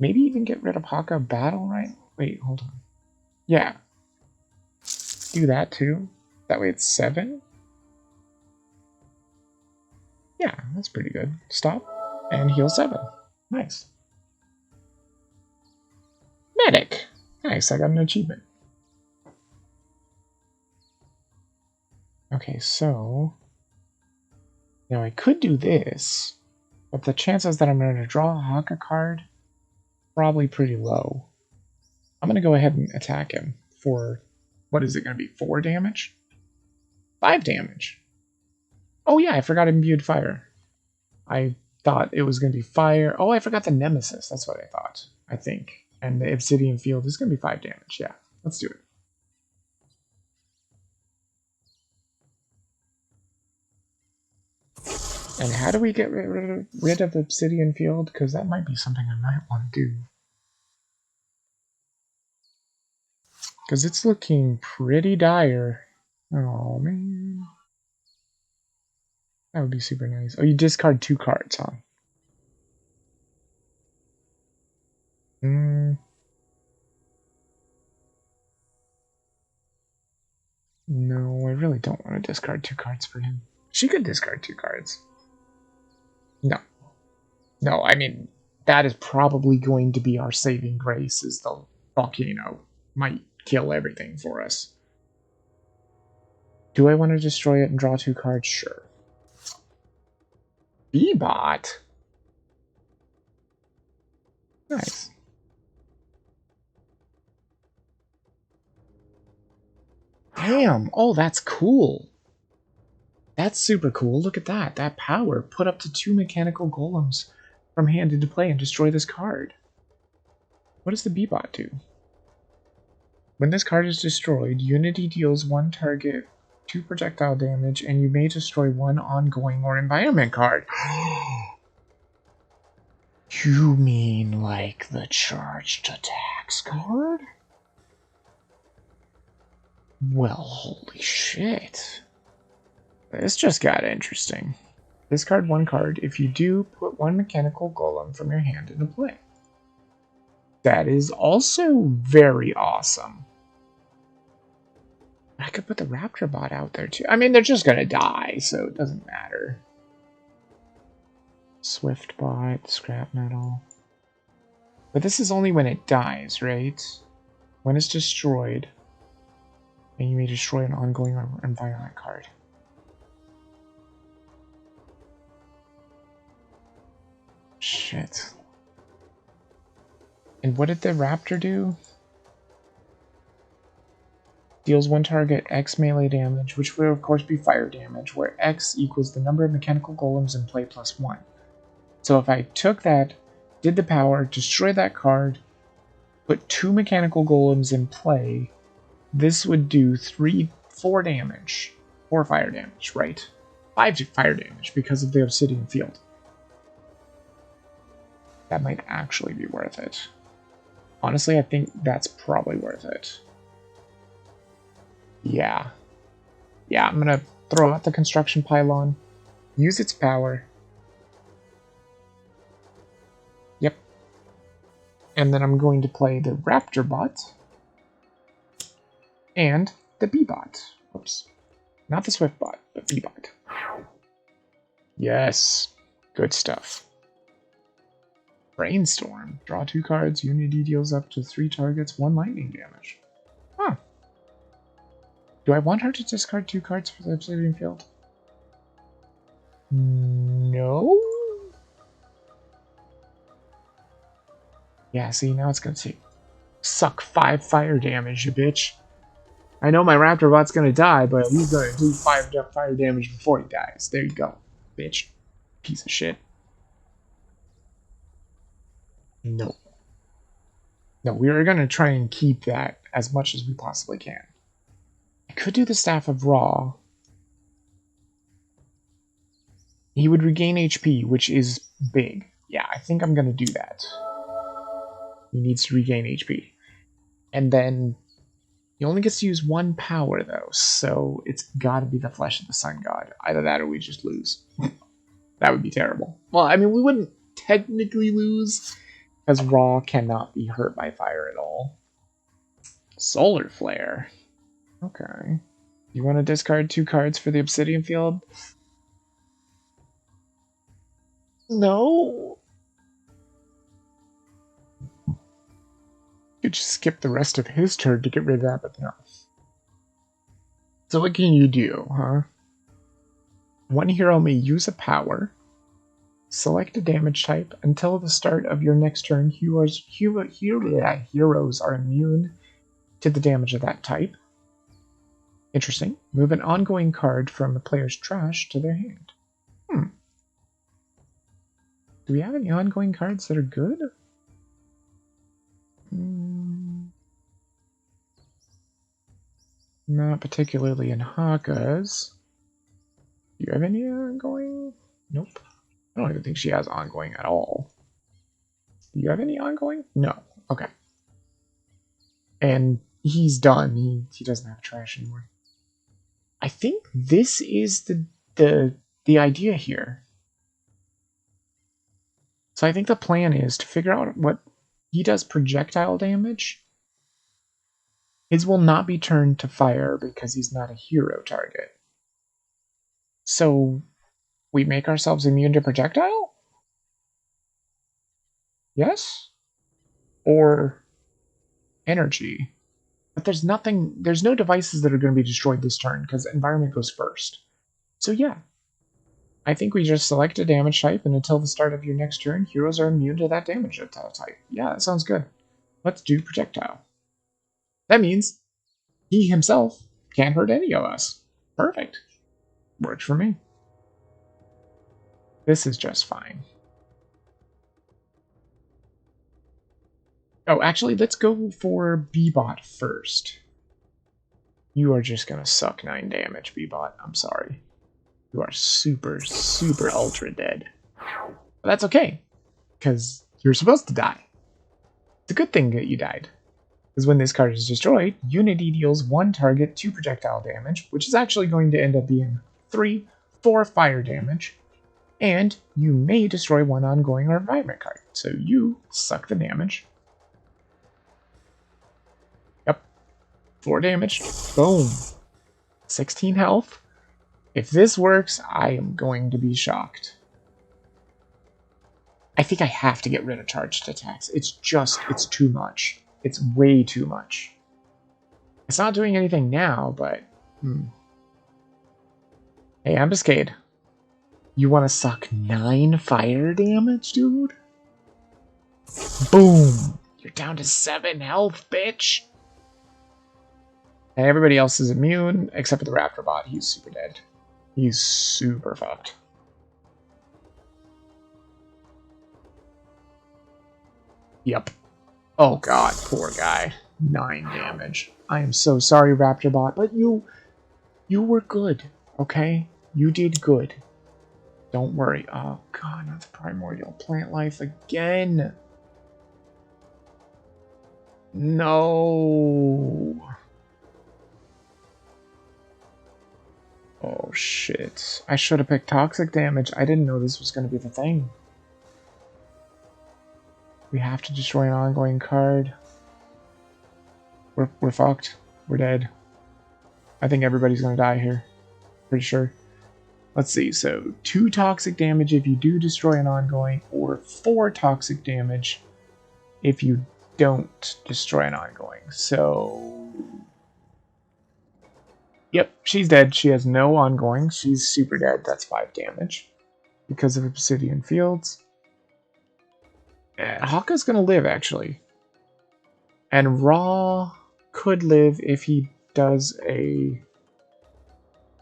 Maybe even get rid of Haka Battle, right? Wait, hold on. Yeah. Do that too. That way it's 7. Yeah, that's pretty good. Stop and heal 7. Nice. Medic. Nice, I got an achievement. Okay, so now I could do this, but the chances that I'm going to draw a Haka card probably pretty low. I'm going to go ahead and attack him for, what is it going to be, 4 damage? 5 damage. Oh yeah, I forgot imbued fire. I thought it was going to be fire. Oh, I forgot the Nemesis. That's what I thought, I think. And the Obsidian Field is going to be 5 damage. Yeah, let's do it. And how do we get rid of the Obsidian Field? Because that might be something I might want to do. Because it's looking pretty dire. Oh, man. That would be super nice. Oh, you discard 2 cards, huh? No, I really don't want to discard 2 cards for him. She could discard 2 cards. No. No, I mean, that is probably going to be our saving grace, is the volcano. Might kill everything for us. Do I want to destroy it and draw 2 cards? Sure. B-Bot? Nice. Damn! Oh, that's cool. That's super cool. Look at that. That power. Put up to 2 mechanical golems from hand into play and destroy this card. What does the B-Bot do? When this card is destroyed, Unity deals 1 target 2 projectile damage, and you may destroy 1 ongoing or environment card. You mean like the charged attacks card? Well, holy shit. This just got interesting. Discard 1 card. If you do, put 1 mechanical golem from your hand into play. That is also very awesome. I could put the Raptor bot out there too. I mean, they're just gonna die, so it doesn't matter. Swift bot, scrap metal. But this is only when it dies, right? When it's destroyed, and you may destroy an ongoing or environment card. Shit. And what did the Raptor do? Deals 1 target X melee damage, which will of course be fire damage, where X equals the number of mechanical golems in play plus 1. So if I took that, did the power, destroy that card, put 2 mechanical golems in play, this would do 4 damage. 4 fire damage, right? 5 fire damage because of the Obsidian Field. That might actually be worth it. Honestly, I think that's probably worth it. Yeah. Yeah, I'm gonna throw out the construction pylon, use its power. Yep. And then I'm going to play the Raptor bot and the B-bot. Oops. Not the Swift bot, but B-bot. Yes. Good stuff. Brainstorm. Draw 2 cards. Unity deals up to 3 targets, 1 lightning damage. Huh. Do I want her to discard 2 cards for the Obsidian Field? No? Yeah, see, now it's gonna suck 5 fire damage, you bitch. I know my Raptor bot's gonna die, but he's gonna do 5 fire damage before he dies. There you go, bitch. Piece of shit. No. No, we are going to try and keep that as much as we possibly can. I could do the Staff of Ra. He would regain HP, which is big. Yeah, I think I'm going to do that. He needs to regain HP. And then he only gets to use one power, though, so it's got to be the Flesh of the Sun God. Either that or we just lose. That would be terrible. Well, I mean, we wouldn't technically lose, because Ra cannot be hurt by fire at all. Solar Flare. Okay. You want to discard 2 cards for the Obsidian Field? No. You could just skip the rest of his turn to get rid of that, but no. So what can you do, huh? One hero may use a power. Select a damage type. Until the start of your next turn, heroes are immune to the damage of that type. Interesting. Move an ongoing card from a player's trash to their hand. Do we have any ongoing cards that are good? Not particularly in Haka's. Do you have any ongoing? Nope. I don't even think she has ongoing at all. Do you have any ongoing? No. Okay. And he's done. He doesn't have trash anymore. I think this is the idea here. So I think the plan is to figure out what he does projectile damage. His will not be turned to fire because he's not a hero target. So we make ourselves immune to projectile? Yes? Or energy? But there's no devices that are going to be destroyed this turn because environment goes first. So yeah. I think we just select a damage type, and until the start of your next turn, heroes are immune to that damage type. Yeah, that sounds good. Let's do projectile. That means he himself can't hurt any of us. Perfect. Works for me. This is just fine. Oh, actually, let's go for B-Bot first. You are just gonna suck 9 damage, B-Bot. I'm sorry. You are super, super ultra dead. But that's okay, because you're supposed to die. It's a good thing that you died. Because when this card is destroyed, Unity deals 1 target 2 projectile damage, which is actually going to end up being 3, 4 fire damage, and you may destroy 1 ongoing or environment card. So you suck the damage. Yep. 4 damage. Boom. 16 health. If this works, I am going to be shocked. I think I have to get rid of charged attacks. It's too much. It's way too much. It's not doing anything now, but... Hey, Ambuscade. You want to suck 9 fire damage, dude? Boom! You're down to 7 health, bitch! And everybody else is immune, except for the Raptor Bot. He's super dead. He's super fucked. Yep. Oh god, poor guy. 9 damage. I am so sorry, Raptor Bot, but you were good, okay? You did good. Don't worry. Oh god, not the primordial plant life again. No. Oh shit. I should have picked toxic damage. I didn't know this was going to be the thing. We have to destroy an ongoing card. We're fucked. We're dead. I think everybody's going to die here. Pretty sure. Let's see. So 2 toxic damage if you do destroy an ongoing, or 4 toxic damage if you don't destroy an ongoing. So... Yep, she's dead. She has no ongoing. She's super dead. That's 5 damage because of Obsidian Fields. Haka's going to live, actually. And Ra could live if he does a...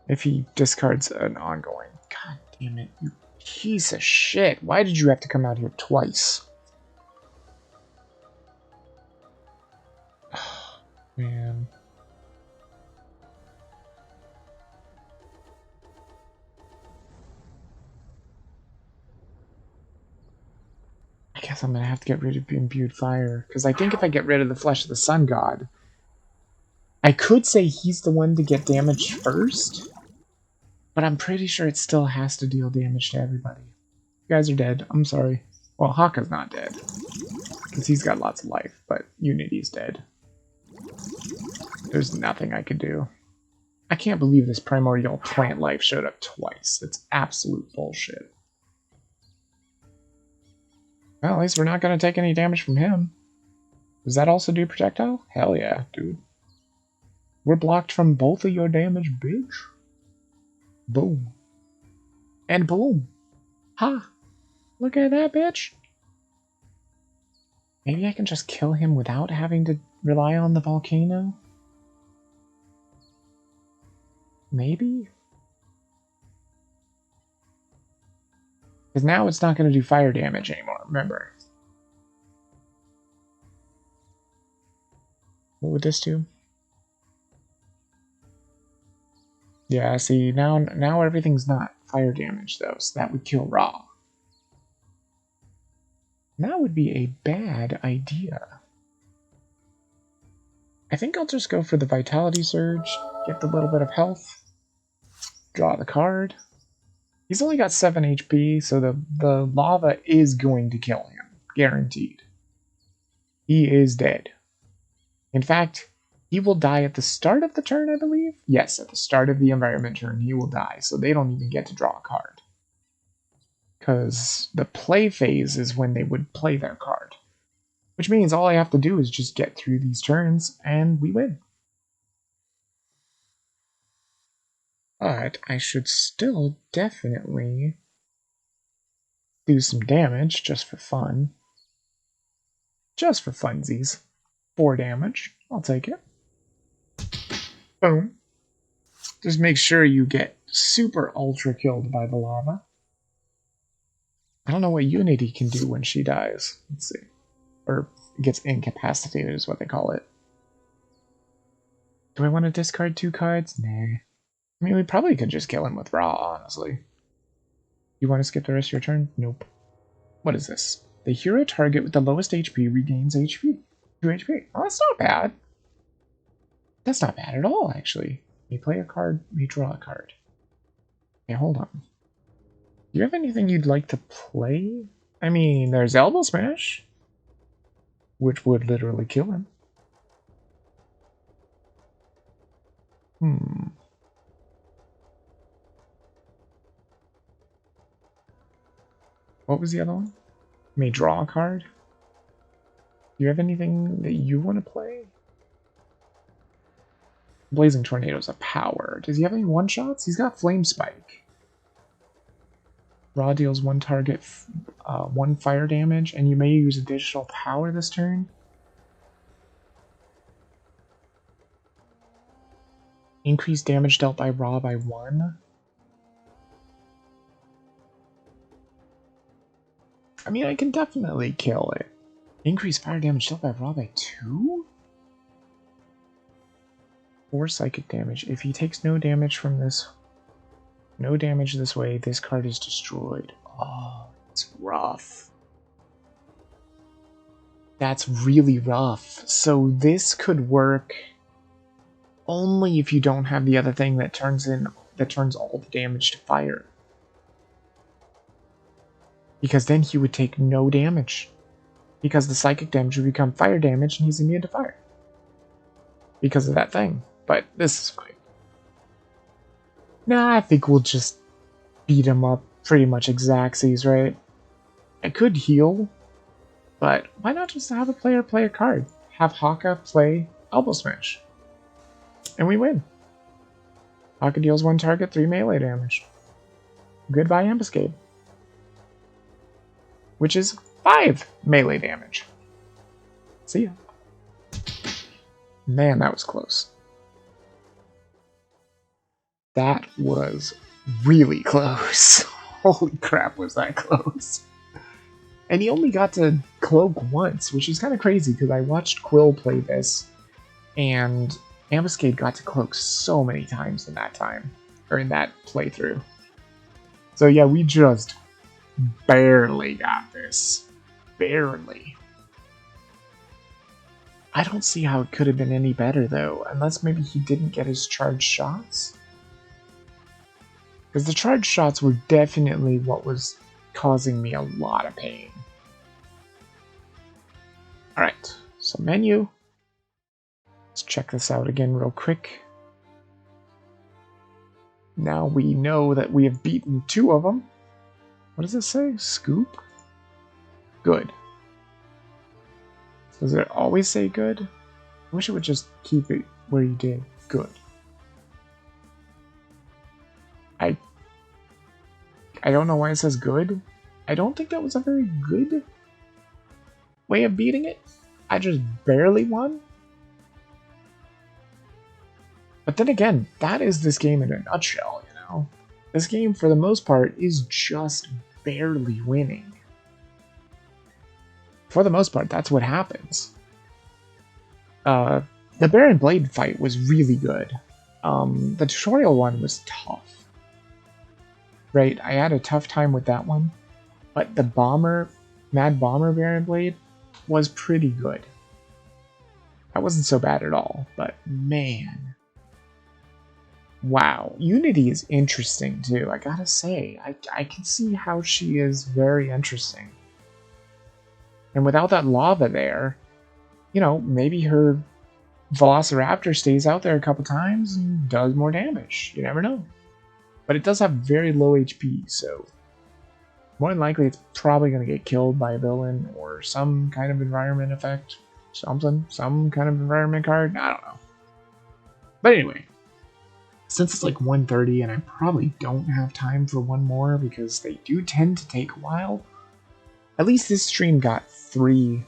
If he discards an ongoing. God damn it, you Piece of shit. Why did you have to come out here twice? Man. I guess I'm gonna have to get rid of imbued fire. Because I think if I get rid of the flesh of the sun god, I could say he's the one to get damaged first. But I'm pretty sure it still has to deal damage to everybody. You guys are dead. I'm sorry. Well, Haka's not dead. Because he's got lots of life, but Unity's dead. There's nothing I could do. I can't believe this primordial plant life showed up twice. That's absolute bullshit. Well, at least we're not going to take any damage from him. Does that also do projectile? Hell yeah, dude. We're blocked from both of your damage, bitch. Boom. And boom. Ha! Look at that, bitch. Maybe I can just kill him without having to rely on the volcano? Maybe? Because now it's not going to do fire damage anymore, remember. What would this do? Yeah, see, now everything's not fire damage, though, so that would kill Ra. That would be a bad idea. I think I'll just go for the Vitality Surge, get the little bit of health, draw the card. He's only got 7 HP, so the lava is going to kill him. Guaranteed. He is dead. In fact, he will die at the start of the turn, I believe? Yes, at the start of the environment turn, he will die, so they don't even get to draw a card. Because the play phase is when they would play their card. Which means all I have to do is just get through these turns, and we win. But I should still definitely do some damage, just for fun. Just for funsies. 4 damage. I'll take it. Boom. Just make sure you get super ultra killed by the lava. I don't know what Unity can do when she dies. Let's see. Or gets incapacitated is what they call it. Do I want to discard 2 cards? Nah. I mean, we probably could just kill him with Ra, honestly. You want to skip the rest of your turn? Nope. What is this? The hero target with the lowest HP regains HP. 2 HP. Oh, that's not bad. That's not bad at all, actually. May play a card, may draw a card. Okay, hold on. Do you have anything you'd like to play? I mean, there's Elbow Smash, which would literally kill him. What was the other one? May draw a card? Do you have anything that you want to play? Blazing Tornado's a power. Does he have any one-shots? He's got Flame Spike. Raw deals 1 target, 1 fire damage, and you may use additional power this turn. Increase damage dealt by Raw by 1. I mean, I can definitely kill it. Increase fire damage dealt by Raw by 2? 4 psychic damage. If he takes no damage from this, no damage this way, this card is destroyed. Oh, it's rough. That's really rough. So this could work only if you don't have the other thing that turns all the damage to fire. Because then he would take no damage. Because the psychic damage would become fire damage and he's immune to fire. Because of that thing. But this is fine. Nah, I think we'll just beat him up pretty much exactsies, right? I could heal, but why not just have a player play a card? Have Haka play Elbow Smash. And we win. Haka deals 1 target, 3 melee damage. Goodbye Ambuscade. Which is 5 melee damage. See ya. Man, that was close. That was really close. Holy crap, was that close. And he only got to cloak once, which is kind of crazy because I watched Quill play this, and Ambuscade got to cloak so many times in that time, or in that playthrough. So yeah, we just barely got this. Barely. I don't see how it could have been any better though, unless maybe he didn't get his charged shots. Because the charged shots were definitely what was causing me a lot of pain. Alright, so menu. Let's check this out again real quick. Now we know that we have beaten 2 of them. What does it say? Scoop? Good. Does it always say good? I wish it would just keep it where you did. Good. I don't know why it says good. I don't think that was a very good way of beating it. I just barely won. But then again, that is this game in a nutshell, you know? This game, for the most part, is just barely winning. For the most part, that's what happens. The Baron Blade fight was really good. The tutorial one was tough. Right, I had a tough time with that one. But the Mad Bomber Baron Blade was pretty good. That wasn't so bad at all, but man. Wow, Unity is interesting too, I gotta say. I can see how she is very interesting. And without that lava there, you know, maybe her Velociraptor stays out there a couple times and does more damage. You never know. But it does have very low HP, so more than likely it's probably going to get killed by a villain or some kind of environment effect. Something. Some kind of environment card. I don't know. But anyway, since it's like 1:30 and I probably don't have time for one more because they do tend to take a while, at least this stream got 3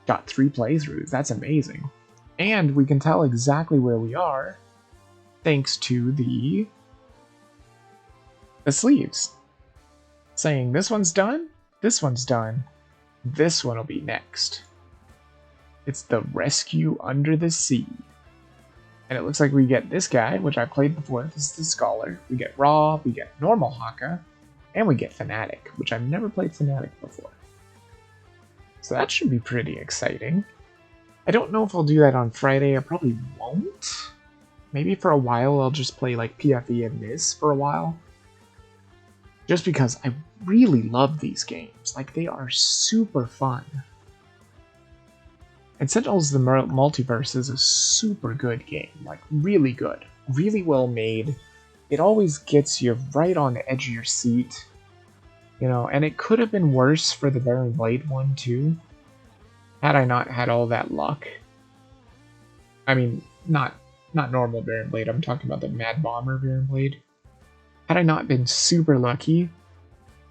playthroughs. That's amazing. And we can tell exactly where we are thanks to the sleeves. Saying this one's done, this one's done, this one will be next. It's the Rescue Under the Sea. And it looks like we get this guy, which I played before. This is the Scholar. We get Raw, we get Normal Haka, and we get Fanatic, which I've never played Fanatic before. So that should be pretty exciting. I don't know if I'll do that on Friday. I probably won't. Maybe for a while I'll just play like PFE and this for a while. Just because I really love these games. Like, they are super fun. And Sentinels the Multiverse is a super good game. Like, really good. Really well made. It always gets you right on the edge of your seat. You know, and it could have been worse for the Baron Blade one too. Had I not had all that luck. I mean, not normal Baron Blade, I'm talking about the Mad Bomber Baron Blade. Had I not been super lucky,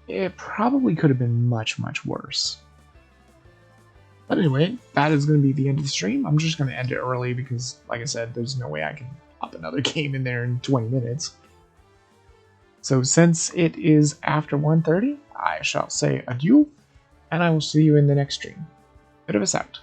it probably could have been much, much worse. But anyway, that is going to be the end of the stream. I'm just going to end it early because, like I said, there's no way I can pop another game in there in 20 minutes. So since it is after 1:30, I shall say adieu, and I will see you in the next stream. Bit of us out.